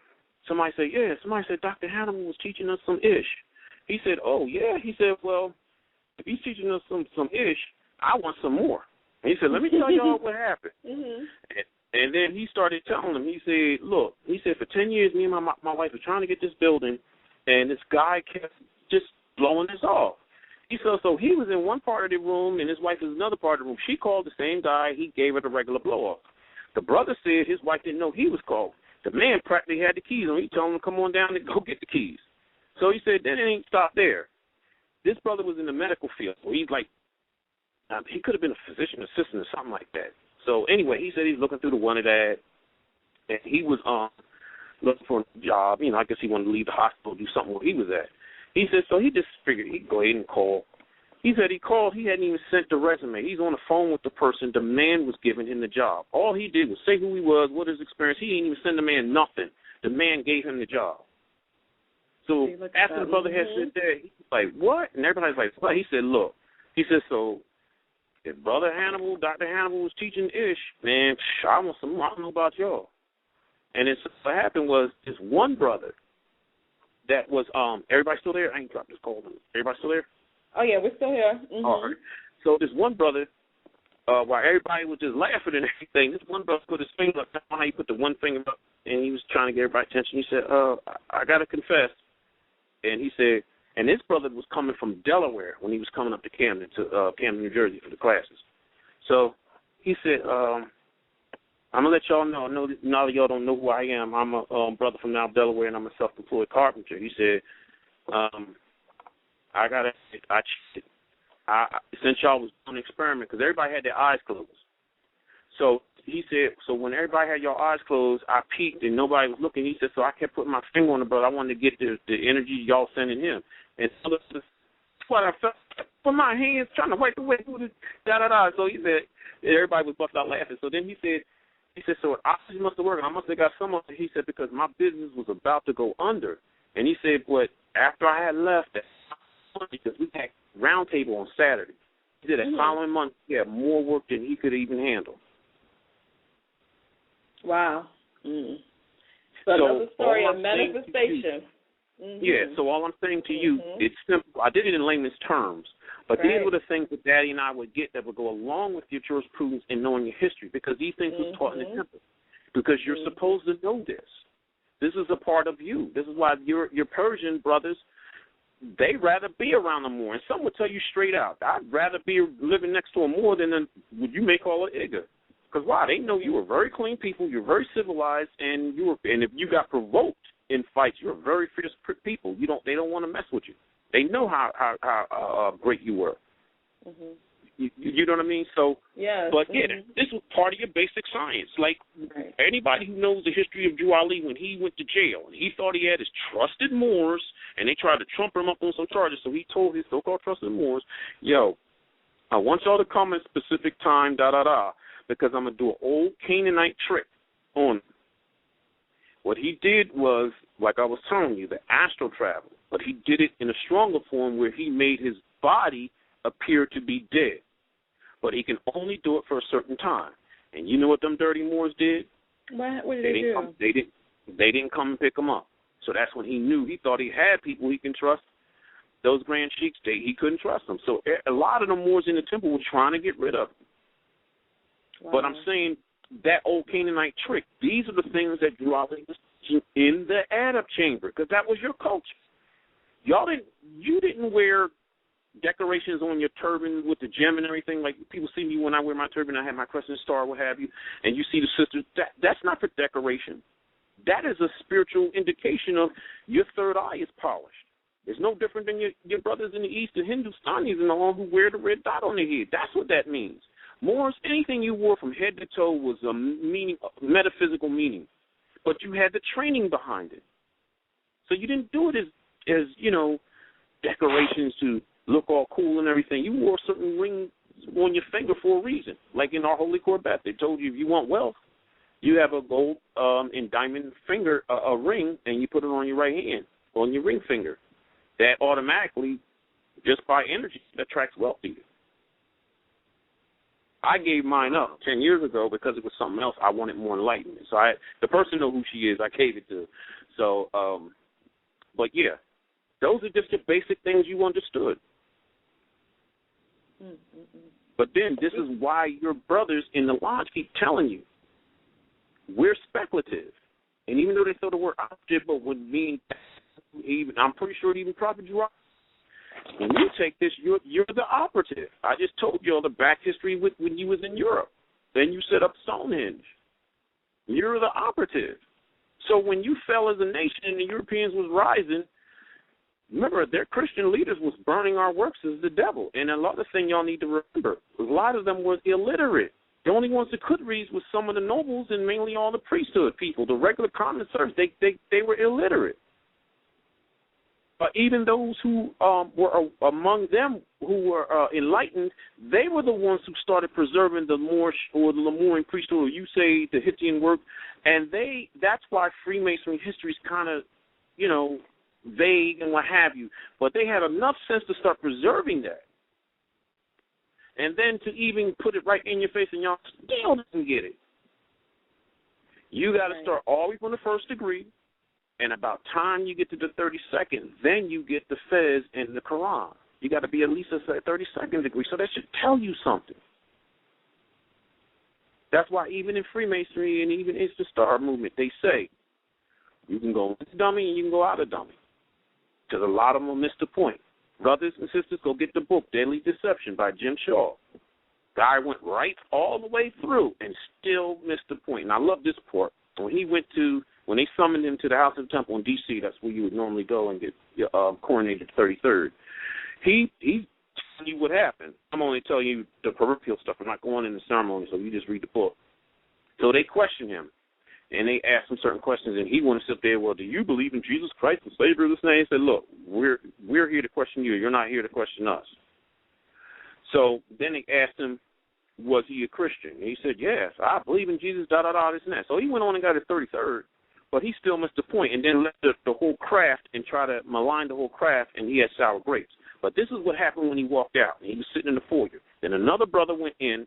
somebody said, Dr. Hannibal was teaching us some ish. He said, oh, yeah. He said, well, if he's teaching us some ish, I want some more. And he said, let me tell y'all what happened. And then he started telling them, he said, look, for 10 years, me and my wife were trying to get this building, and this guy kept just blowing us off. He said, so he was in one part of the room, and his wife was in another part of the room. She called the same guy. He gave her the regular blow-off. The brother said his wife didn't know he was called. The man practically had the keys on. He told him to come on down and go get the keys. So he said, then it ain't stopped there. This brother was in the medical field. So he's like, he could have been a physician assistant or something like that. So anyway, he said he's looking through the wanted ad, and he was looking for a job. I guess he wanted to leave the hospital, do something where he was at. He said, so he just figured he'd go ahead and call. He said he called. He hadn't even sent the resume. He's on the phone with the person. The man was giving him the job. All he did was say who he was, what his experience. He didn't even send the man nothing. The man gave him the job. So after the brother had said that, he was like, what? And everybody's like, what? He said, look. He said, so if Brother Hannibal, Dr. Hannibal was teaching ish, man, I want some more. I don't know about y'all. And then what happened was this one brother that was, everybody still there? I ain't dropped this call. Everybody still there? Oh, yeah, we're still here. All right. So this one brother, while everybody was just laughing and everything, this one brother put his finger up. How he put the one finger up, and he was trying to get everybody's attention. He said, I got to confess. And he said, and this brother was coming from Delaware when he was coming up to Camden, New Jersey for the classes. So he said, I'm going to let y'all know. I know that none of y'all don't know who I am. I'm a brother from now Delaware, and I'm a self-employed carpenter. He said, I cheated. since y'all was doing an experiment, because everybody had their eyes closed. So he said, so when everybody had your eyes closed, I peeked and nobody was looking. He said, so I kept putting my finger on the brother. I wanted to get the energy y'all sending him. And so that's what I felt. Put my hands trying to wipe away through the da-da-da. So he said, everybody was busted out laughing. So then he said, so it obviously must have worked. I must have got some of it. He said, because my business was about to go under. And he said, but after I had left, because we had Roundtable on Saturday, he said that following month he had more work than he could even handle. Wow. So another story of manifestation. Yeah, so all I'm saying to you, it's simple. I did it in layman's terms, but these were the things that Daddy and I would get that would go along with your jurisprudence and knowing your history, because these things was taught in the temple. Because you're supposed to know this. This is a part of you. This is why your Persian brothers, they'd rather be around the Moor. And some would tell you straight out, I'd rather be living next to a Moor than what you may call an Igga. Because why? They know you were very clean people, you're very civilized, and if you got provoked in fights, you're very fierce people. They don't want to mess with you. They know how great you were. You know what I mean? So, but this was part of your basic science. Like anybody who knows the history of Drew Ali, when he went to jail and he thought he had his trusted Moors, and they tried to trump him up on some charges, so he told his so-called trusted Moors, "Yo, I want y'all to come at a specific time, because I'm gonna do an old Canaanite trick on him." What he did was, like I was telling you, the astral travel, but he did it in a stronger form where he made his body appear to be dead. But he can only do it for a certain time. And you know what them dirty Moors did? What did they do? They didn't come and pick him up. So that's when he knew. He thought he had people he can trust. Those grand sheiks, he couldn't trust them. So a lot of the Moors in the temple were trying to get rid of him. Wow. But I'm saying that old Canaanite trick, these are the things that Drew Ali was teaching in the add-up chamber, because that was your culture. You didn't wear decorations on your turban with the gem and everything. Like people see me when I wear my turban, I have my crescent star, what have you, and you see the sisters. That's not for decoration. That is a spiritual indication of your third eye is polished. It's no different than your brothers in the East, the Hindustanis and all who wear the red dot on their head. That's what that means. Moors, anything you wore from head to toe was a metaphysical meaning, but you had the training behind it. So you didn't do it as decorations to look all cool and everything. You wore certain rings on your finger for a reason. Like in our Holy Corvette, they told you if you want wealth, you have a gold and diamond finger, a ring, and you put it on your right hand, on your ring finger. That automatically, just by energy, attracts wealth to you. I gave mine up 10 years ago because it was something else. I wanted more enlightenment. So the person know who she is, I gave it to. So, but yeah, those are just the basic things you understood. But then this is why your brothers in the lodge keep telling you, we're speculative. And even though they throw the word operative, but would mean, I'm pretty sure it even Prophet Drew. When you take this, you're the operative. I just told you all the back history when you was in Europe. Then you set up Stonehenge. You're the operative. So when you fell as a nation and the Europeans was rising, remember, their Christian leaders was burning our works as the devil. And another thing y'all need to remember, a lot of them was illiterate. The only ones that could read was some of the nobles and mainly all the priesthood people. The regular common servants, they were illiterate. But even those who were among them who were enlightened, they were the ones who started preserving the Moorish or the Lemurian priesthood, or you say the Hittian work, and that's why Freemasonry history is kind of, vague and what have you. But they had enough sense to start preserving that. And then to even put it right in your face and y'all still didn't get it. You got to start always from the first degree. And about time you get to the 32nd, then you get the Fez and the Quran. You got to be at least a 32nd degree, so that should tell you something. That's why even in Freemasonry and even in the Star movement, they say you can go into dummy and you can go out of dummy, because a lot of them will miss the point. Brothers and sisters, go get the book, Deadly Deception by Jim Shaw. Guy went right all the way through and still missed the point. And I love this part. When they summoned him to the House of the Temple in D.C., that's where you would normally go and get coronated 33rd. He telling you what happened. I'm only telling you the peripheral stuff. I'm not going into ceremony, so you just read the book. So they questioned him, and they asked him certain questions, and he wanted to sit there, well, do you believe in Jesus Christ, the Savior of this name? He said, look, we're here to question you. You're not here to question us. So then they asked him, was he a Christian? And he said, yes, I believe in Jesus, this and that. So he went on and got his 33rd, but he still missed the point and then left the whole craft and try to malign the whole craft, and he had sour grapes. But this is what happened when he walked out. He was sitting in the foyer. Then another brother went in,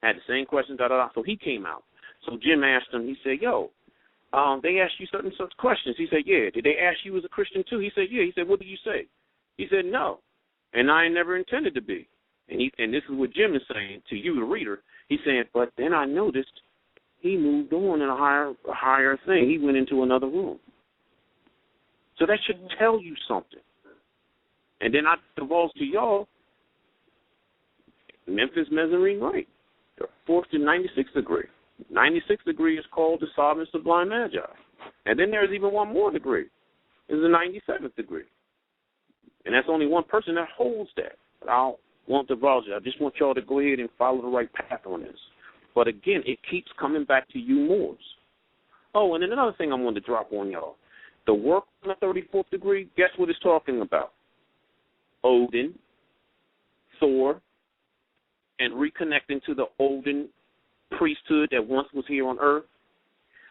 had the same question, so he came out. So Jim asked him, he said, yo, they asked you certain such questions. He said, yeah. Did they ask you as a Christian too? He said, yeah. He said, what did you say? He said, no, and I never intended to be. And this is what Jim is saying to you, the reader. He's saying, but then I noticed he moved on in a higher thing. He went into another room. So that should tell you something. And then I divulge to y'all, Memphis Mezzanine right, the 4th to 96th degree. 96th degree is called the Sovereign Sublime Magi. And then there's even one more degree. It's the 97th degree. And that's only one person that holds that. But I won't divulge it. I just want y'all to go ahead and follow the right path on this. But again, it keeps coming back to you Moors. Oh, and then another thing I wanted to drop on y'all. The work on the 34th degree, guess what it's talking about? Odin, Thor, and reconnecting to the Odin priesthood that once was here on Earth.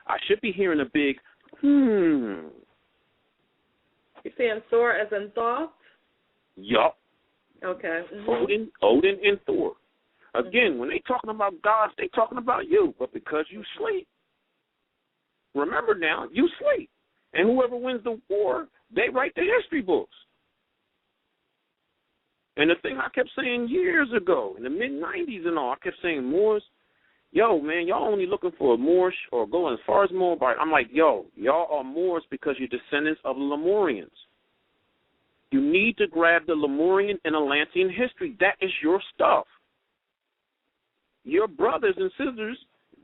I should be hearing a big, You're saying Thor as in Thor? Yup. Okay. Mm-hmm. Odin and Thor. Again, when they talking about gods, they talking about you. But because you sleep, remember now, you sleep. And whoever wins the war, they write the history books. And the thing I kept saying years ago, in the mid-'90s and all, I kept saying, Moors, yo, man, y'all only looking for a Moorish or going as far as Moor. I'm like, yo, y'all are Moors because you're descendants of the Lemurians. You need to grab the Lemurian and Atlantean history. That is your stuff. Your brothers and sisters,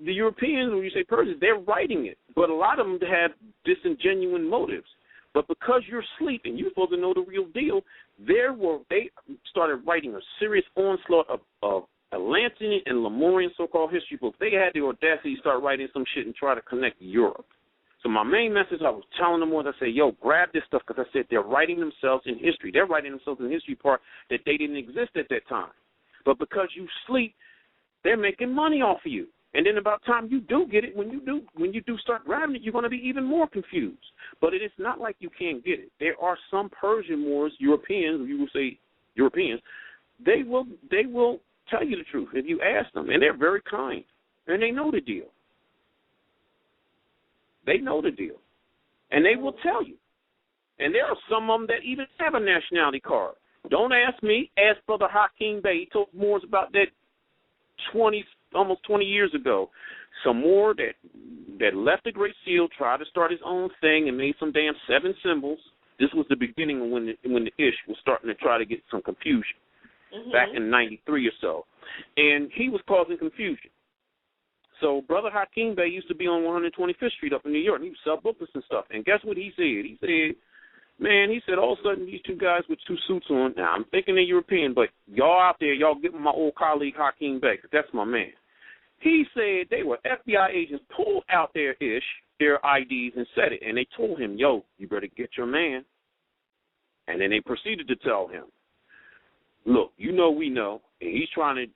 the Europeans, when you say Persians, they're writing it. But a lot of them have disingenuous motives. But because you're sleeping, you're supposed to know the real deal. They started writing a serious onslaught of Atlantean and Lemurian so-called history books. They had the audacity to start writing some shit and try to connect Europe. So my main message I was telling them was, I said, yo, grab this stuff, because I said they're writing themselves in history. They're writing themselves in the history part that they didn't exist at that time. But because you sleep, they're making money off of you. And then about time you do get it, when you do start grabbing it, you're going to be even more confused. But it is not like you can't get it. There are some Persian Moors, Europeans, you will say Europeans, they will tell you the truth if you ask them, and they're very kind, and they know the deal. They know the deal, and they will tell you. And there are some of them that even have a nationality card. Don't ask me. Ask Brother Hakeem Bey. He told Moors about that almost 20 years ago. Some Moor that left the Great Seal, tried to start his own thing, and made some damn 7 symbols. This was the beginning of when the Ish was starting to try to get some confusion, back in 93 or so. And he was causing confusion. So Brother Hakeem Bey used to be on 125th Street up in New York, and he would sell booklets and stuff. And guess what he said? He said, man, all of a sudden these two guys with 2 suits on, now I'm thinking they're European, but y'all out there, y'all get my old colleague Hakeem Bey, because that's my man. He said they were FBI agents, pulled out their IDs and said it, and they told him, yo, you better get your man. And then they proceeded to tell him, look, we know, and he's trying to,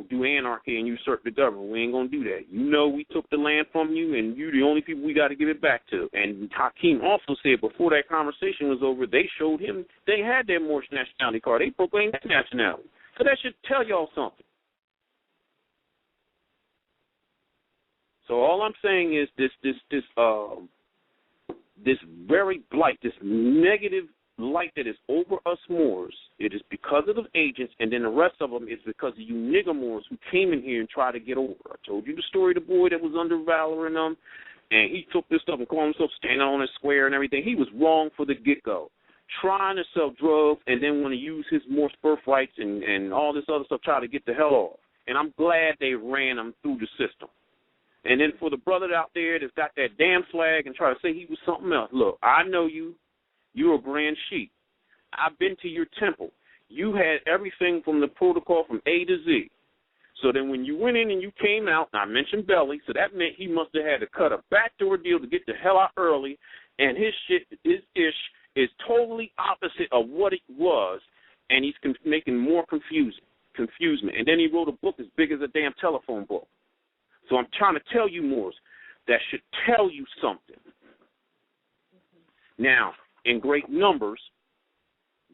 do anarchy and usurp the government. We ain't going to do that. We took the land from you, and you the only people we got to give it back to. And Hakeem also said before that conversation was over, they showed him they had their Moorish nationality card. They proclaimed that nationality. So that should tell y'all something. So all I'm saying is this very blight, this negative light that is over us Moors, it is because of the agents, and then the rest of them is because of you nigger Moors who came in here and tried to get over. I told you the story of the boy that was under Valor and them, and he took this stuff and called himself standing on a square and everything. He was wrong for the get-go, trying to sell drugs and then want to use his Moorish birthrights and all this other stuff, try to get the hell off. And I'm glad they ran him through the system. And then for the brother out there that's got that damn flag and try to say he was something else, look, I know you. You're a grand sheik. I've been to your temple. you had everything from the protocol from A to Z. So then when you went in and you came out, and I mentioned Belly, so that meant he must have had to cut a backdoor deal to get the hell out early, and his ish is totally opposite of what it was, and he's making more confusement. And then he wrote a book as big as a damn telephone book. So I'm trying to tell you, Moors, that should tell you something. Now, in great numbers,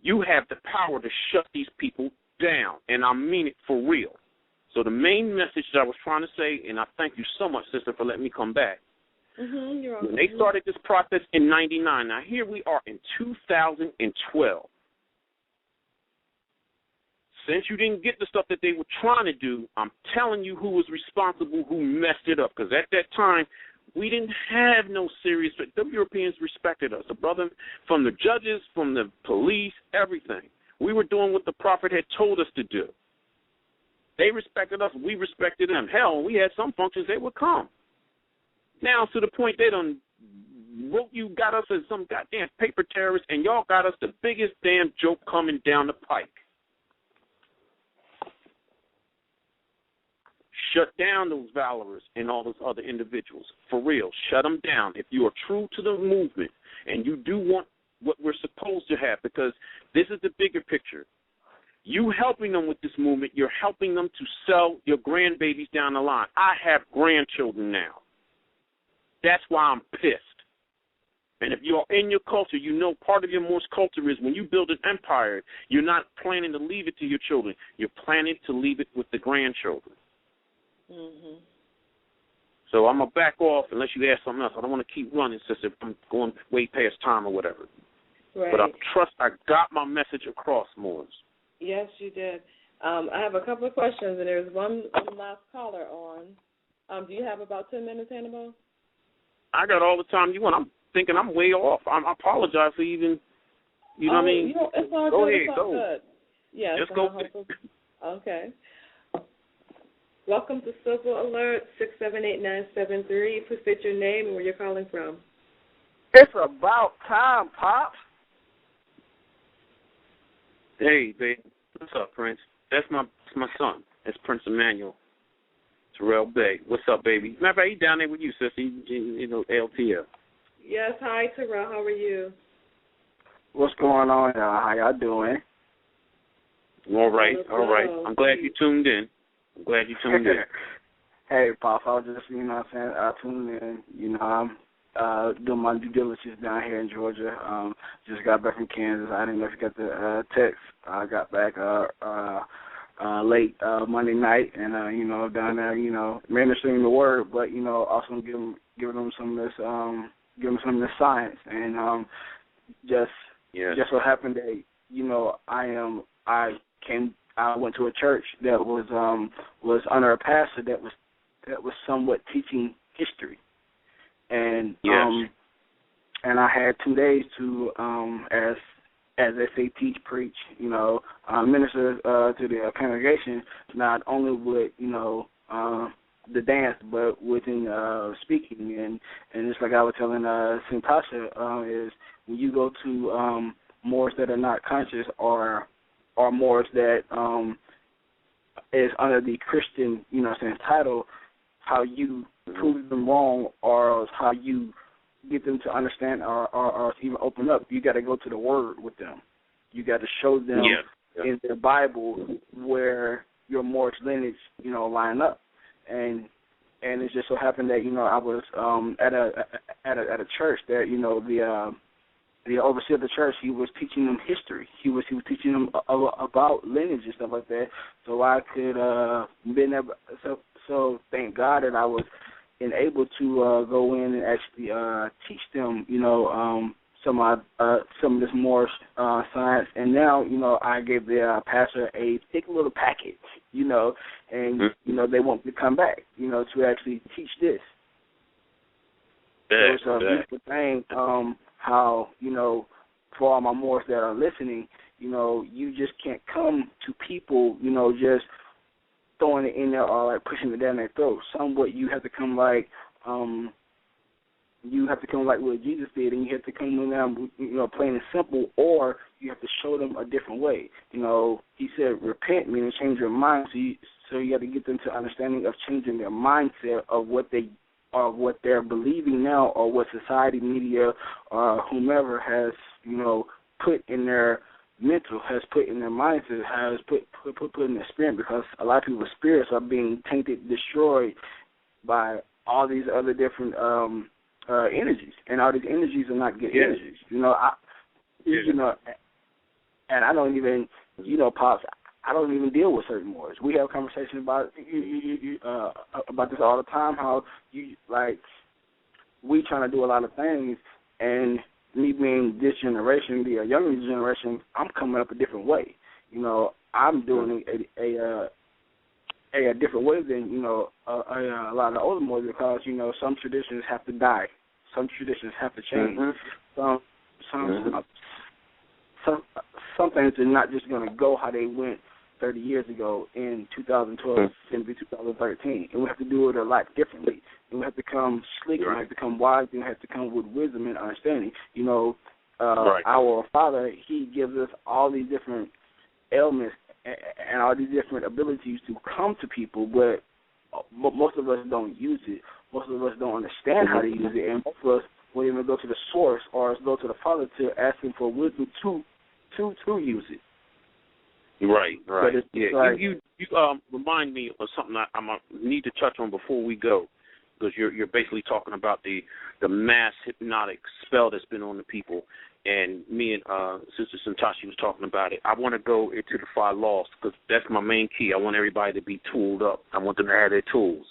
you have the power to shut these people down, and I mean it for real. So the main message that I was trying to say, and I thank you so much, sister, for letting me come back. You're welcome. When they started this process in 99, now here we are in 2012. Since you didn't get the stuff that they were trying to do, I'm telling you who was responsible, who messed it up. Because at that time, we didn't have no serious, the Europeans respected us. The brother, from the judges, from the police, everything. We were doing what the prophet had told us to do. They respected us, we respected them. Hell, when we had some functions, they would come. Now, to the point they done wrote you, got us as some goddamn paper terrorists, and y'all got us the biggest damn joke coming down the pike. Shut down those valorers and all those other individuals. For real, shut them down. If you are true to the movement and you do want what we're supposed to have, because this is the bigger picture. You helping them with this movement, you're helping them to sell your grandbabies down the line. I have grandchildren now. That's why I'm pissed. And if you're in your culture, you know part of your Moorish culture is when you build an empire, you're not planning to leave it to your children. You're planning to leave it with the grandchildren. Mm-hmm. So I'm going to back off unless you ask something else. I don't want to keep running, sister, if I'm going way past time or whatever. Right. But I got my message across, Moors. Yes, you did. I have a couple of questions, and there's one last caller on. Do you have about 10 minutes, Hannibal? I got all the time you want. I'm thinking I'm way off. I apologize for even, you know what I mean? It's all go good. Ahead, it's all go. good. Yes. Just go. Okay. Welcome to Civil Alert 678-973. Please state your name and where you're calling from. It's about time, Pops. Hey, babe. What's up, Prince? That's my son. That's Prince Emmanuel. Terrell Bey. What's up, baby? Matter of fact, he's down there with you, sister. You know, LTL. Yes, hi, Terrell. How are you? What's going on, y'all? How y'all doing? All right. I'm glad you tuned in. Hey, Pops, I was just, you know what I'm saying, I tuned in. You know, I'm doing my due diligence down here in Georgia. Just got back from Kansas. I didn't know if you got the text. I got back late Monday night, and, you know, down there, you know, ministering the word, but, you know, also giving them some of this, science. And just so happened that, you know, I went to a church that was under a pastor that was somewhat teaching history, and and I had 2 days to as they say, teach, preach, you know, minister to the congregation, not only with, you know, the dance, but within speaking. And just like I was telling St. Tasha, is when you go to Moors that are not conscious or Moors that is under the Christian, you know, saying title, how you prove them wrong or how you get them to understand or even open up, you got to go to the Word with them. You got to show them in their Bible where your Moorish lineage, you know, line up. And it just so happened that, you know, I was at a church that, you know, the overseer of the church, he was teaching them history. He was teaching them about lineage and stuff like that. So I could been able. So thank God that I was able to go in and actually teach them, you know, some of this Moorish science. And now, you know, I gave the pastor a thick little package, you know, and you know they want me to come back, you know, to actually teach this. So it's a beautiful thing. How, you know, for all my Moors that are listening, you know, you just can't come to people, you know, just throwing it in there or like pushing it down their throat. Somewhat you have to come like you have to come like what Jesus did, and you have to come in there, plain and simple, or you have to show them a different way. He said repent, meaning change your mind. So you have to get them to understanding of changing their mindset of what they're believing now, or what society, media, or whomever has put in their mental, has put in their mindset, has put in their spirit, because a lot of people's spirits are being tainted, destroyed by all these other different energies, and all these energies are not good energies. And I don't even, Pops, I don't even deal with certain Moors. We have conversations about this all the time. How we trying to do a lot of things, and me being this generation, the younger generation, I'm coming up a different way. I'm doing a different way than a lot of the older Moors, because some traditions have to die, some traditions have to change. Some things are not just going to go how they went 30 years ago in 2012 and 2013, and we have to do it a lot differently. And we have to come slick, we have to come wise, and we have to come with wisdom and understanding. Our Father, He gives us all these different elements and all these different abilities to come to people, but most of us don't use it. Most of us don't understand how to use it, and most of us won't even go to the source or go to the Father to ask Him for wisdom to use it. Right. You remind me of something I need to touch on before we go, because you're basically talking about the mass hypnotic spell that's been on the people, and me and Sister Santashi was talking about it. I want to go into the 5 laws, because that's my main key. I want everybody to be tooled up. I want them to have their tools.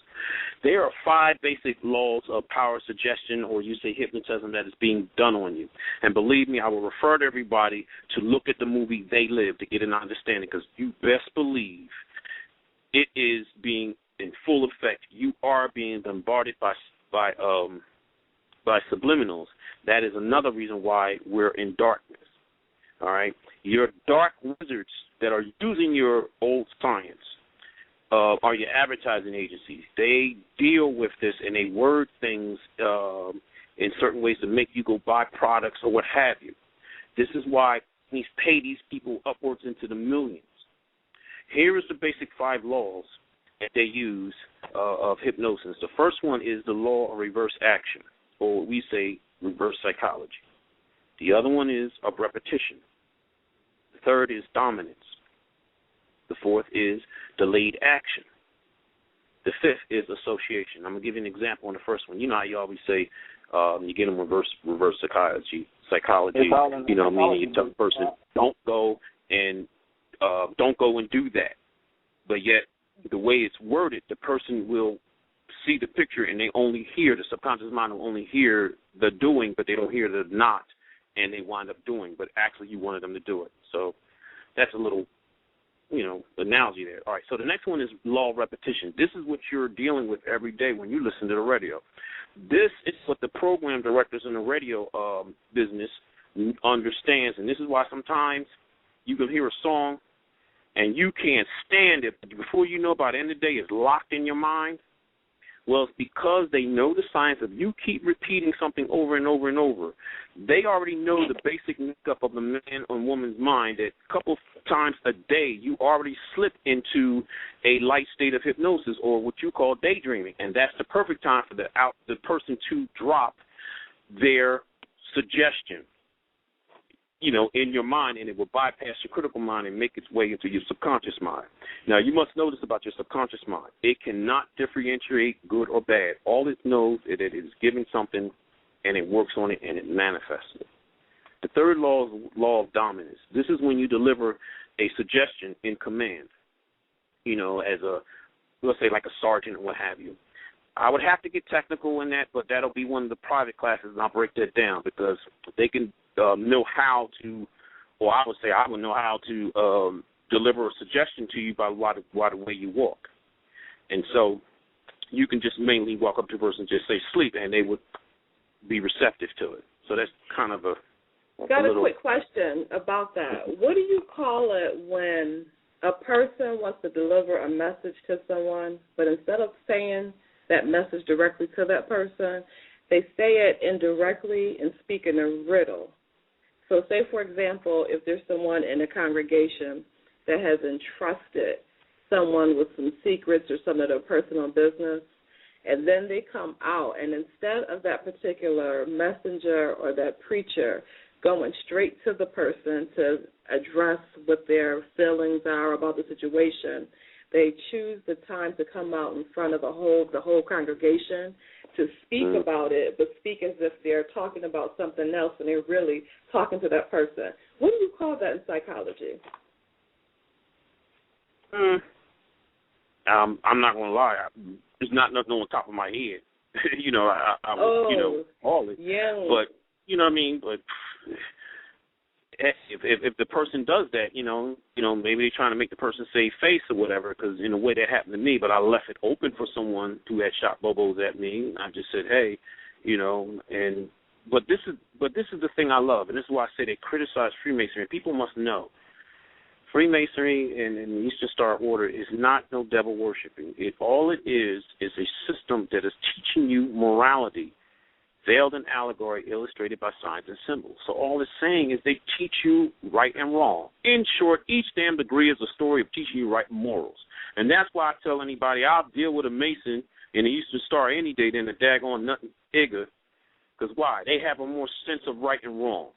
There are 5 basic laws of power suggestion, or you say hypnotism, that is being done on you. And believe me, I will refer to everybody to look at the movie They Live to get an understanding, because you best believe it is being in full effect. You are being bombarded by subliminals. That is another reason why we're in darkness. All right? Your dark wizards that are using your old science are your advertising agencies. They deal with this, and they word things in certain ways to make you go buy products or what have you. This is why we pay these people upwards into the millions. Here is the basic 5 laws that they use of hypnosis. The first one is the law of reverse action, or what we say reverse psychology. The other one is of repetition. The third is dominance. The fourth is delayed action. The fifth is association. I'm going to give you an example on the first one. You know how you always say you get them reverse psychology. Meaning you tell the person, don't go and do that. But yet, the way it's worded, the person will see the picture, and they only hear, the subconscious mind will only hear the doing, but they don't hear the not, and they wind up doing. But actually, you wanted them to do it. So that's a little, analogy there. All right, so the next one is law of repetition. This is what you're dealing with every day when you listen to the radio. This is what the program directors in the radio business understands, and this is why sometimes you can hear a song and you can't stand it, but before you know, by the end of the day, it's locked in your mind. Well, it's because they know the science of you keep repeating something over and over and over. They already know the basic makeup of the man or woman's mind that a couple times a day you already slip into a light state of hypnosis, or what you call daydreaming, and that's the perfect time for the person to drop their suggestion, in your mind, and it will bypass your critical mind and make its way into your subconscious mind. Now, you must know this about your subconscious mind. It cannot differentiate good or bad. All it knows is that it is giving something, and it works on it, and it manifests it. The third law is law of dominance. This is when you deliver a suggestion in command, as let's say like a sergeant or what have you. I would have to get technical in that, but that'll be one of the private classes, and I'll break that down, because they can know how to, or I would say I would know how to deliver a suggestion to you by the way you walk. And so you can just mainly walk up to a person and just say sleep, and they would be receptive to it. So that's kind of a quick question about that. What do you call it when a person wants to deliver a message to someone, but instead of saying that message directly to that person, they say it indirectly and speak in a riddle. So say, for example, if there's someone in a congregation that has entrusted someone with some secrets or some of their personal business, and then they come out, and instead of that particular messenger or that preacher going straight to the person to address what their feelings are about the situation, they choose the time to come out in front of the whole congregation to speak about it, but speak as if they're talking about something else and they're really talking to that person. What do you call that in psychology? I'm not going to lie. There's not nothing on the top of my head. I would, call it. Yeah. But, you know what I mean? But if the person does that, maybe they're trying to make the person save face or whatever, because in a way that happened to me, but I left it open for someone who had shot bobos at me. I just said, hey, but this is the thing I love, and this is why I say they criticize Freemasonry. People must know Freemasonry and the Eastern Star Order is not no devil worshiping. All it is a system that is teaching you morality, veiled in allegory, illustrated by signs and symbols. So all it's saying is they teach you right and wrong. In short, each damn degree is a story of teaching you right morals. And that's why I tell anybody I'll deal with a Mason in the Eastern Star any day than a daggone nothing igga. Because why? They have a more sense of right and wrong.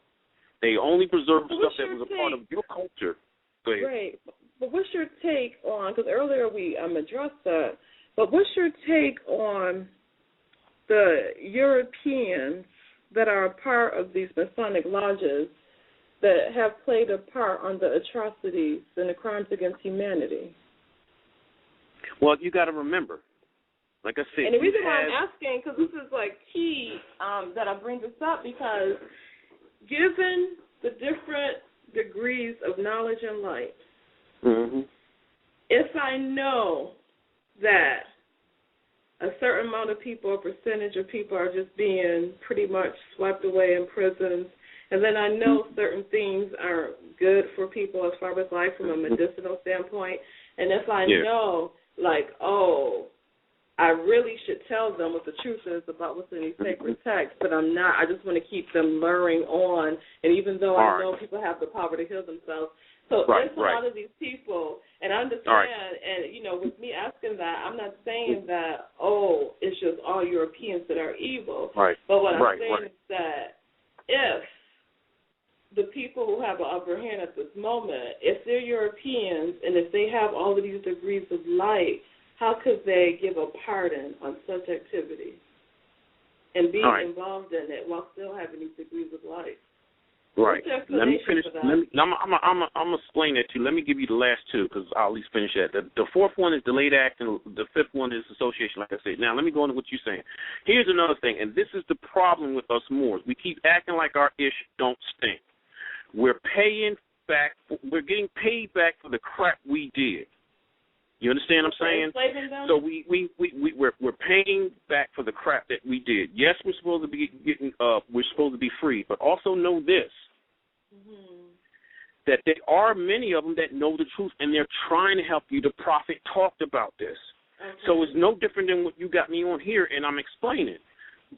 They only preserve stuff that was a part of your culture. Right. But what's your take on, because earlier we addressed that, but what's your take on the Europeans that are a part of these Masonic lodges that have played a part on the atrocities and the crimes against humanity? Well, you got to remember, like I said, and the reason why I'm asking, because this is like key that I bring this up, because given the different degrees of knowledge and light, if I know that a certain amount of people, a percentage of people are just being pretty much swept away in prisons, and then I know certain things are good for people as far as life from a medicinal standpoint, and if I know, like, I really should tell them what the truth is about what's in these sacred texts, but I'm not. I just want to keep them luring on, and even though I know people have the power to heal themselves. So there's a lot of these people, and I understand, and, with me asking that, I'm not saying that, it's just all Europeans that are evil. But what I'm saying is that if the people who have an upper hand at this moment, if they're Europeans and if they have all of these degrees of light, how could they give a pardon on such activity and be involved in it while still having these degrees of light? Right. Let me finish. I'm gonna explain that to you. Let me give you the last two because I'll at least finish that. The fourth one is delayed act, and the fifth one is association, like I said. Now, let me go into what you're saying. Here's another thing, and this is the problem with us Moors. We keep acting like our ish don't stink. We're paying back. We're getting paid back for the crap we did. You understand what I'm saying? So we're paying back for the crap that we did. Yes, we're supposed to be we're supposed to be free, but also know this: that there are many of them that know the truth and they're trying to help you. The prophet talked about this, so it's no different than what you got me on here, and I'm explaining.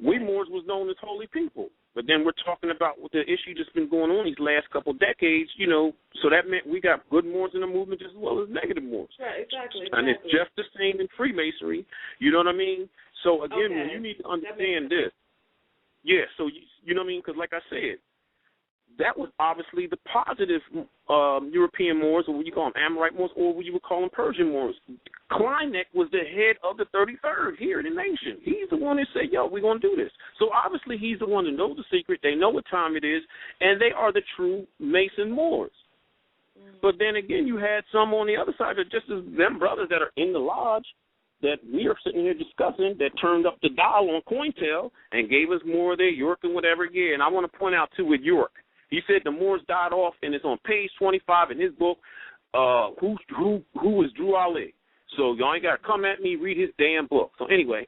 We Moors was known as holy people. But then we're talking about what the issue that's been going on these last couple of decades, so that meant we got good Moors in the movement as well as negative Moors. Right, exactly. And it's just the same in Freemasonry, you know what I mean? So, again, you need to understand this. Yeah, so, you know what I mean? Because, like I said, that was obviously the positive European Moors, or what you call them Amorite Moors, or what you would call them Persian Moors. Kleinek was the head of the 33rd here in the nation. He's the one that said, we're going to do this. So obviously he's the one that knows the secret. They know what time it is, and they are the true Mason Moors. But then again, you had some on the other side that just as them brothers that are in the lodge that we are sitting here discussing that turned up the dial on COINTEL and gave us more of their York and whatever. Yeah, and I want to point out, too, with York. He said the Moors died off, and it's on page 25 in his book, Who is Drew Ali? So y'all ain't got to come at me, read his damn book. So anyway,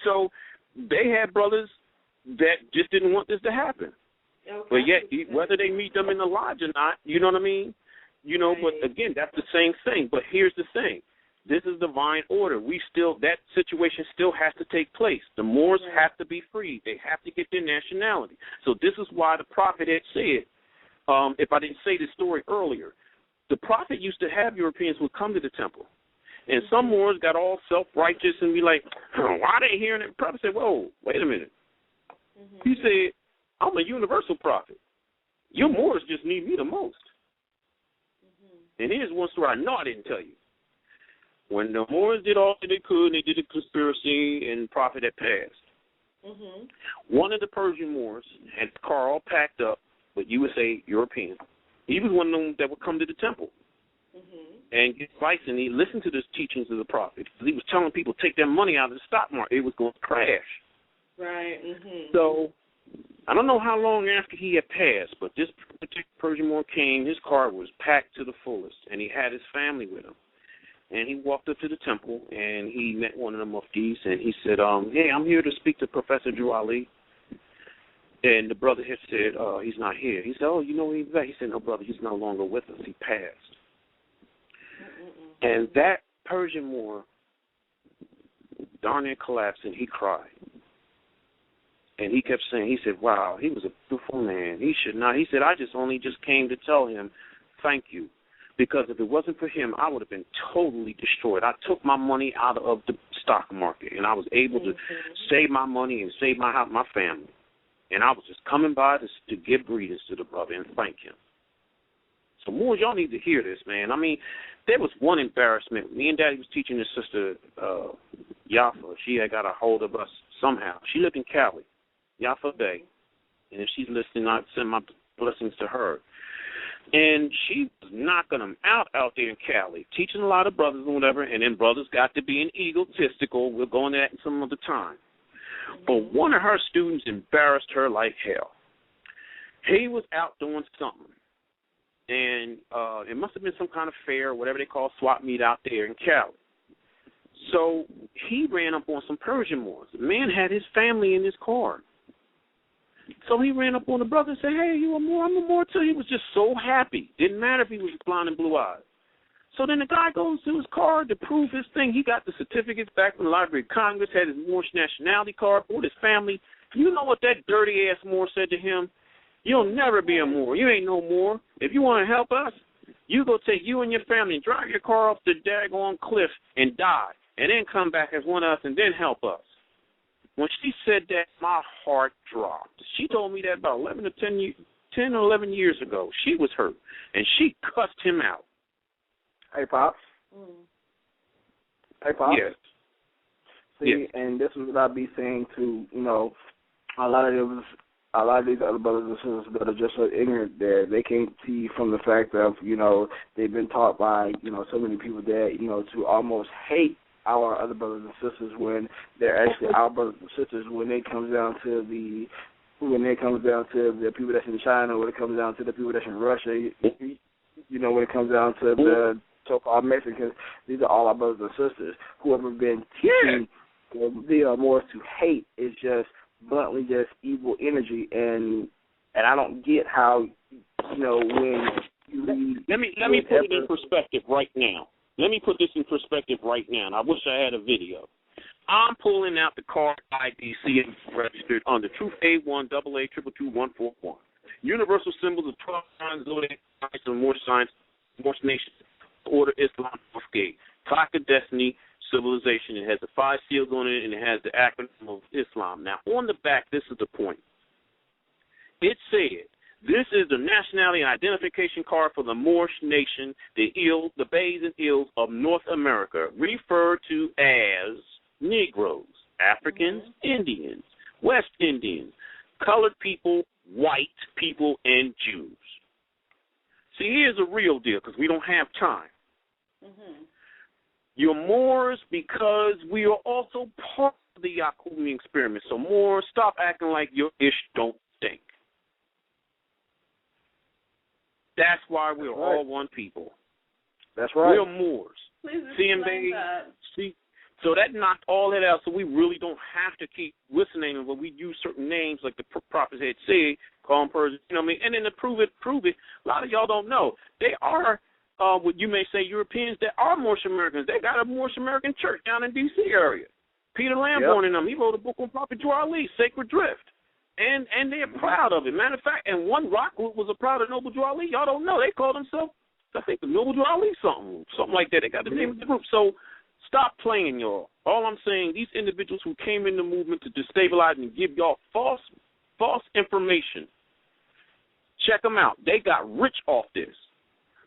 so they had brothers that just didn't want this to happen. But yet, whether they meet them in the lodge or not, you know what I mean? But again, that's the same thing. But here's the thing. This is divine order. That situation still has to take place. The Moors have to be freed. They have to get their nationality. So this is why the prophet had said, if I didn't say this story earlier, the prophet used to have Europeans would come to the temple. And some Moors got all self-righteous and be like, why are they hearing it? The prophet said, whoa, wait a minute. He said, I'm a universal prophet. Your Moors just need me the most. And here's one story I know I didn't tell you. When the Moors did all that they could, they did a conspiracy, and the prophet had passed. One of the Persian Moors had the car all packed up with USA Europeans. He was one of them that would come to the temple and get advice, and he listened to the teachings of the prophet. He was telling people take their money out of the stock market. It was going to crash. Right. So I don't know how long after he had passed, but this particular Persian Moor came. His car was packed to the fullest, and he had his family with him. And he walked up to the temple, and he met one of the muftis, and he said, hey, I'm here to speak to Professor Drew Ali. And the brother had said, he's not here. He said, oh, you know where he's at? He said, no, brother, he's no longer with us. He passed. And that Persian Moor darn near collapsed, and he cried. And he kept saying, he said, wow, he was a beautiful man. He should not. He said, I only came to tell him thank you. Because if it wasn't for him, I would have been totally destroyed. I took my money out of the stock market, and I was able to save my money and save my family. And I was just coming by to give greetings to the brother and thank him. So, Moors, y'all need to hear this, man. I mean, there was one embarrassment. Me and Daddy was teaching his sister, Yafa. She had got a hold of us somehow. She lived in Cali, Yafa Bey. And if she's listening, I'd send my blessings to her. And she was knocking them out there in Cali, teaching a lot of brothers and whatever, and then brothers got to being egotistical. We'll go into that some other time. But one of her students embarrassed her like hell. He was out doing something, and it must have been some kind of fair or whatever they call swap meet out there in Cali. So he ran up on some Persian Moors. The man had his family in his car. So he ran up on the brother and said, hey, you a Moor? I'm a Moor too. He was just so happy. Didn't matter if he was blind and blue-eyed. So then the guy goes to his car to prove his thing. He got the certificates back from the Library of Congress, had his Moorish nationality card with his family. You know what that dirty-ass Moor said to him? You'll never be a Moor. You ain't no Moor. If you want to help us, you go take you and your family and drive your car off the daggone cliff and die, and then come back as one of us and then help us. When she said that, my heart dropped. She told me that about 10 or 11 years ago. She was hurt, and she cussed him out. Hey, Pops. Hey, Pops. Yes. See, yes. And this is what I'd be saying to, a lot of these other brothers and sisters that are just so ignorant there. They can't see from the fact of, they've been taught by, so many people that, to almost hate our other brothers and sisters when they're actually our brothers and sisters when it comes down to the people that's in China, when it comes down to the people that's in Russia, when it comes down to the so-called Mexicans, these are all our brothers and sisters who have been teaching the Moors to hate is just bluntly just evil energy, and I don't get how, when you read... Let me put it in perspective right now. Let me put this in perspective right now, and I wish I had a video. I'm pulling out the card ID registered under Truth A1AA22141. Universal symbols of 12 signs, zodiac signs, and Moorish Science, Moorish Nation, Order, Islam, Gate, Clock of Destiny, Civilization. It has the 5 seals on it, and it has the acronym of Islam. Now, on the back, this is the point. It said, this is the nationality and identification card for the Moorish nation, the Beys and Ills of North America, referred to as Negroes, Africans, Indians, West Indians, colored people, white people, and Jews. See, here's the real deal, because we don't have time. You're Moors because we are also part of the Yaqubian experiment. So Moors, stop acting like your ish don't stink. That's why we're all one people. That's right. We're Moors. See, so that knocked all that out, so we really don't have to keep listening when we use certain names like the prophets had said, call them Persians, and then to prove it, a lot of y'all don't know. They are what you may say Europeans that are Moorish Americans. They got a Moorish American church down in D.C. area. Peter Lamborn and them, he wrote a book on Prophet Juali, Sacred Drift. And they're proud of it. Matter of fact, and one rock group was a proud of Noble Juali. Y'all don't know. They call themselves, I think, the Noble Juali something like that. They got the name of the group. So stop playing, y'all. All I'm saying, these individuals who came in the movement to destabilize and give y'all false information, check them out. They got rich off this.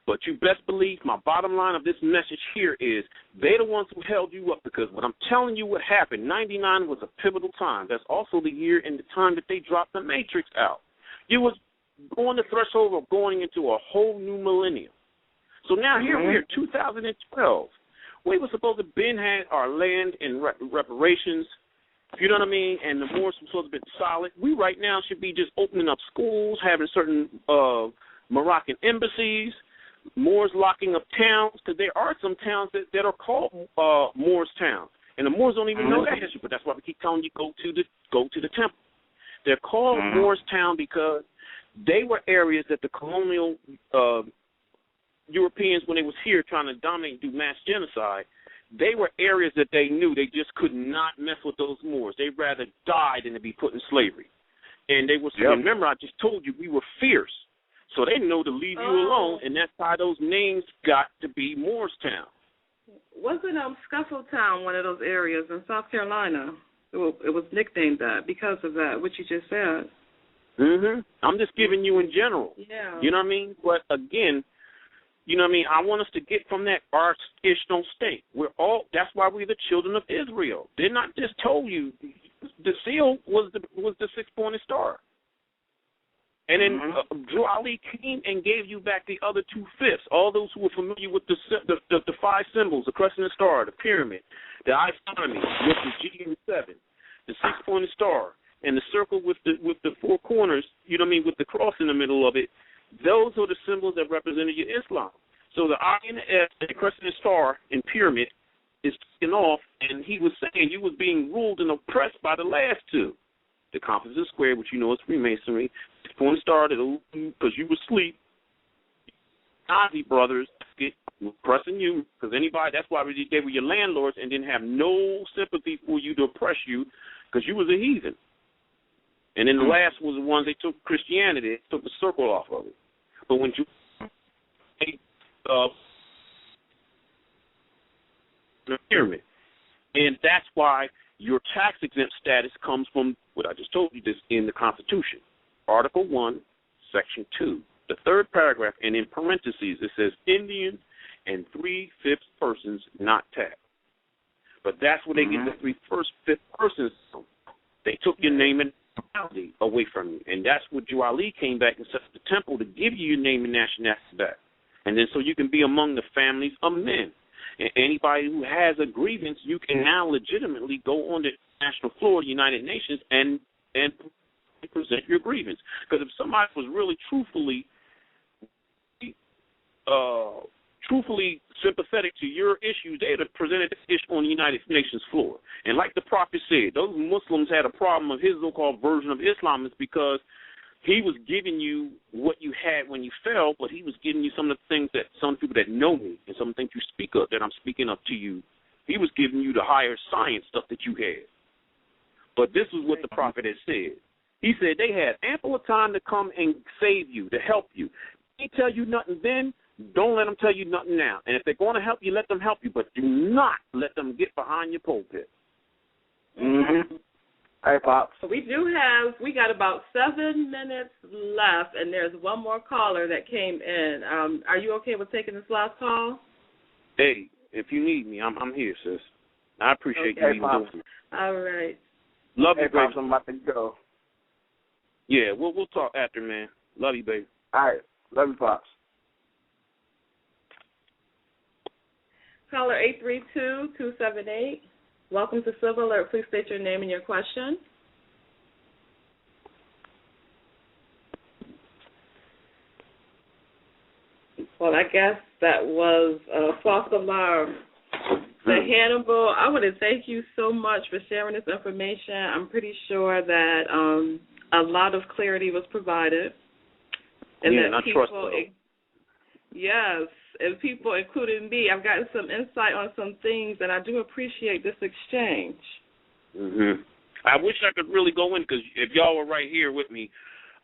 But you best believe my bottom line of this message here is they're the ones who held you up, because what I'm telling you what happened, 99 was a pivotal time. That's also the year and the time that they dropped the Matrix out. You was on the threshold of going into a whole new millennium. So now here we are, 2012. We were supposed to been had our land and reparations, you know what I mean, and the Moors were supposed to be solid. We right now should be just opening up schools, having certain Moroccan embassies, Moors locking up towns, because there are some towns that are called Moors towns, and the Moors don't even know that history. But that's why we keep telling you go to the temple. They're called Moors town because they were areas that the colonial Europeans, when they was here trying to dominate and do mass genocide, they were areas that they knew they just could not mess with those Moors. They'd rather die than to be put in slavery. And they were, remember, I just told you we were fierce. So they know to leave you alone, and that's how those names got to be Moorestown. Wasn't Scuffletown one of those areas in South Carolina? It was nicknamed that because of that, what you just said. I'm just giving you in general. Yeah. You know what I mean? But again, you know what I mean? I want us to get from that artificial state. That's why we're the children of Israel. They're not just told you the seal was the 6-pointed star. And then Juali came and gave you back the other 2/5. All those who were familiar with the 5 symbols, the crescent star, the pyramid, the isomony with the G and 7, the 6-pointed star, and the circle with the 4 corners, you know what I mean, with the cross in the middle of it. Those are the symbols that represented your Islam. So the I and the S, the crescent star and pyramid is taken off, and he was saying you was being ruled and oppressed by the last 2. The composite square, which you know is Freemasonry, point started because you were asleep. Nazi brothers pressing you because that's why they were your landlords and didn't have no sympathy for you to oppress you because you was a heathen. And then the last was the ones they took Christianity, took the circle off of it. But when you the pyramid, and that's why your tax-exempt status comes from what I just told you this in the Constitution. Article 1, Section 2. The 3rd paragraph, and in parentheses, it says Indian and 3/5 persons not taxed. But that's where they get the 3/5 persons from. They took your name and nationality away from you. And that's what Juali came back and set up the temple to give you your name and nationality back. And then so you can be among the families of men. And anybody who has a grievance, you can now legitimately go on the national floor of the United Nations and present your grievance. Because if somebody was really truthfully sympathetic to your issues, they would have presented the issue on the United Nations floor. And like the prophet said, those Muslims had a problem of his so-called version of Islam is because he was giving you what you had when you fell, but he was giving you some of the things that some people that know me and some things you speak of that I'm speaking up to you. He was giving you the higher science stuff that you had. But this is what the prophet had said. He said they had ample time to come and save you, to help you. They tell you nothing then, don't let them tell you nothing now. And if they're going to help you, let them help you, but do not let them get behind your pulpit. Hey, Pops. So we got about 7 minutes left, and there's one more caller that came in. Are you okay with taking this last call? Hey, if you need me, I'm here, sis. I appreciate you even doing it. All right. Love you, Pops. baby. I'm about to go. Yeah, we'll talk after, man. Love you, baby. All right. Love you, Pops. Caller 832-278. Welcome to Silver Alert. Please state your name and your question. Well, I guess that was a false alarm. So, Hannibal, I want to thank you so much for sharing this information. I'm pretty sure that a lot of clarity was provided. And yeah, that and I people, trust them. Yes, and people, including me, I've gotten some insight on some things, and I do appreciate this exchange. Mhm. I wish I could really go in, because if y'all were right here with me,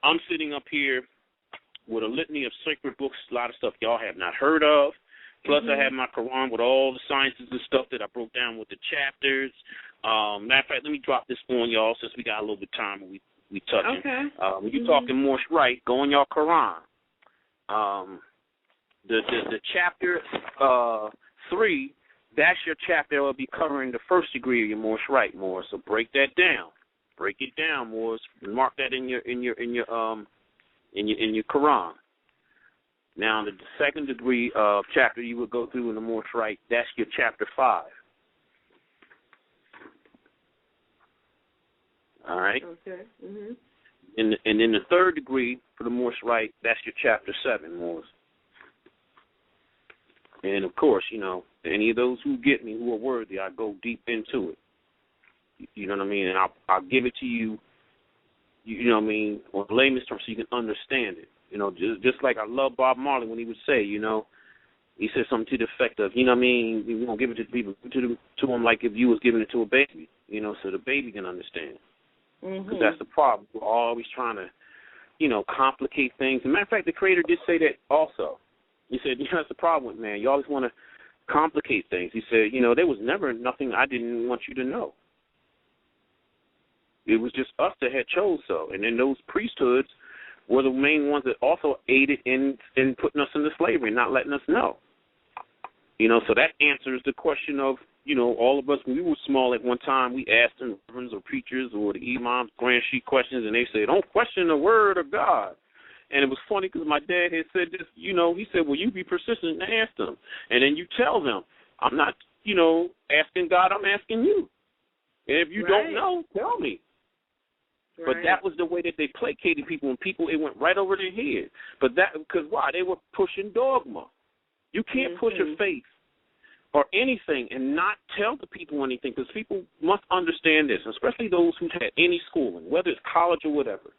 I'm sitting up here with a litany of sacred books, a lot of stuff y'all have not heard of. Plus, I have my Quran with all the sciences and stuff that I broke down with the chapters. Matter of fact, let me drop this on y'all since we got a little bit of time and we touching. Okay. When you're talking Moorish right, go in your Quran. The chapter 3, that's your chapter that will be covering the first degree of your Moorish right, Moors. So break that down. Break it down, Moors. Mark that in your Quran. Now, the second degree chapter you would go through in the Moorish right, that's your chapter 5. All right. Okay. Mhm. And then the third degree for the Moorish right, that's your chapter 7, Moors. And of course, any of those who get me, who are worthy, I go deep into it. You know what I mean? And I'll give it to you. You know what I mean, on layman's terms, so you can understand it. Just like I love Bob Marley when he would say, he said something to the effect of, you know what I mean, you won't give it to people, to them like if you was giving it to a baby, so the baby can understand. Because that's the problem. We're always trying to, complicate things. As a matter of fact, the Creator did say that also. He said, that's the problem with man. You always want to complicate things. He said, there was never nothing I didn't want you to know. It was just us that had chose so. And then those priesthoods were the main ones that also aided in putting us into slavery and not letting us know. So that answers the question of, all of us, when we were small at one time, we asked the reverends or preachers or the imams grand sheet questions, and they said, don't question the word of God. And it was funny because my dad had said this, he said, well, you be persistent and ask them. And then you tell them, I'm not, asking God, I'm asking you. And if you don't know, tell me. But that was the way that they placated people, and people, it went right over their head. But because why? They were pushing dogma. You can't push a faith or anything and not tell the people anything, because people must understand this, especially those who've had any schooling, whether it's college or whatever.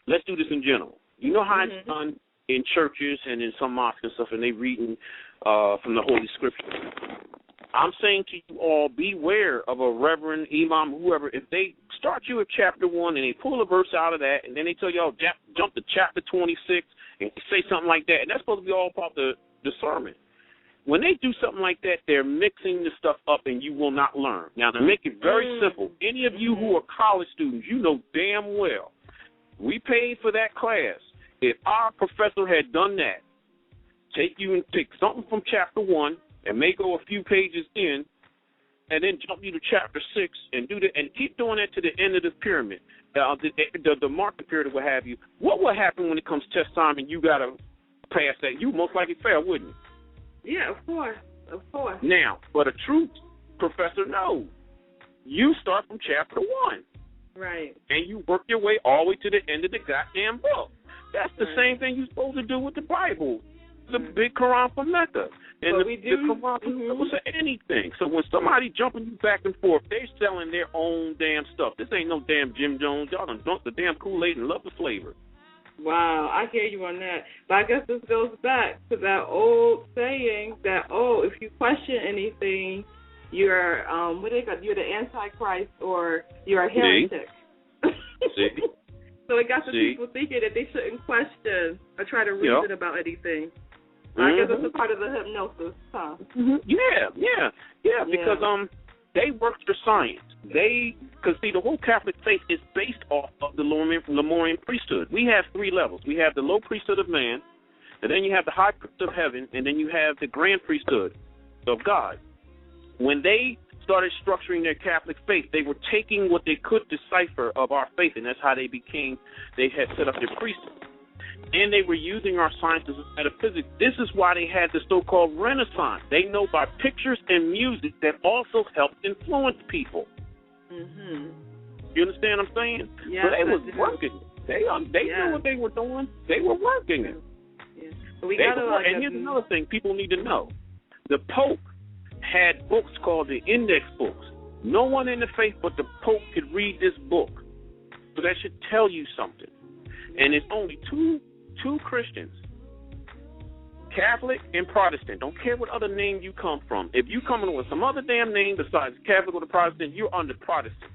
Let's do this in general. You know how it's done in churches and in some mosques and stuff, and they reading from the Holy Scriptures. I'm saying to you all, beware of a reverend, imam, whoever. If they start you at chapter 1 and they pull a verse out of that, and then they tell you, jump to chapter 26 and say something like that, and that's supposed to be all part of the sermon. When they do something like that, they're mixing the stuff up, and you will not learn. Now, to make it very simple, any of you who are college students, you know damn well, we paid for that class. If our professor had done that, take something from chapter 1 and may go a few pages in, and then jump you to chapter 6 and do that, and keep doing that to the end of the pyramid, the market period, what have you. What will happen when it comes test time and you got to pass that? You most likely fail, wouldn't you? Yeah, of course. Now, but a true professor knows. You start from chapter 1. Right. And you work your way all the way to the end of the goddamn book. That's the same thing you're supposed to do with the Bible, the big Quran from Mecca. And the Quran from anything. So when somebody jumping you back and forth, they're selling their own damn stuff. This ain't no damn Jim Jones. Y'all done drunk the damn Kool-Aid and love the flavor. Wow, I hear you on that. But I guess this goes back to that old saying that, if you question anything, you're you're the Antichrist or you're a heretic. See? So it got the people thinking that they shouldn't question or try to reason about anything. I guess it's a part of the hypnosis, huh? Yeah, because they worked for science. Because the whole Catholic faith is based off of the Lemurian priesthood. We have 3 levels. We have the low priesthood of man, and then you have the high priesthood of heaven, and then you have the grand priesthood of God. When they started structuring their Catholic faith, they were taking what they could decipher of our faith, and that's how they had set up their priesthood. And they were using our sciences and metaphysics. This is why they had the so-called Renaissance. They know by pictures and music that also helped influence people. You understand what I'm saying? Yeah. So they was working. They knew what they were doing. They were working it. Yeah. But and here's another thing people need to know. The Pope had books called the index books. No one in the faith but the Pope could read this book. So that should tell you something. And it's only two Christians Catholic and Protestant. Don't care what other name you come from. If you come in with some other damn name besides Catholic or the Protestant, you're under Protestant.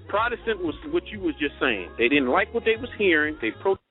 Protestant was what you was just saying. They didn't like what they was hearing. They protested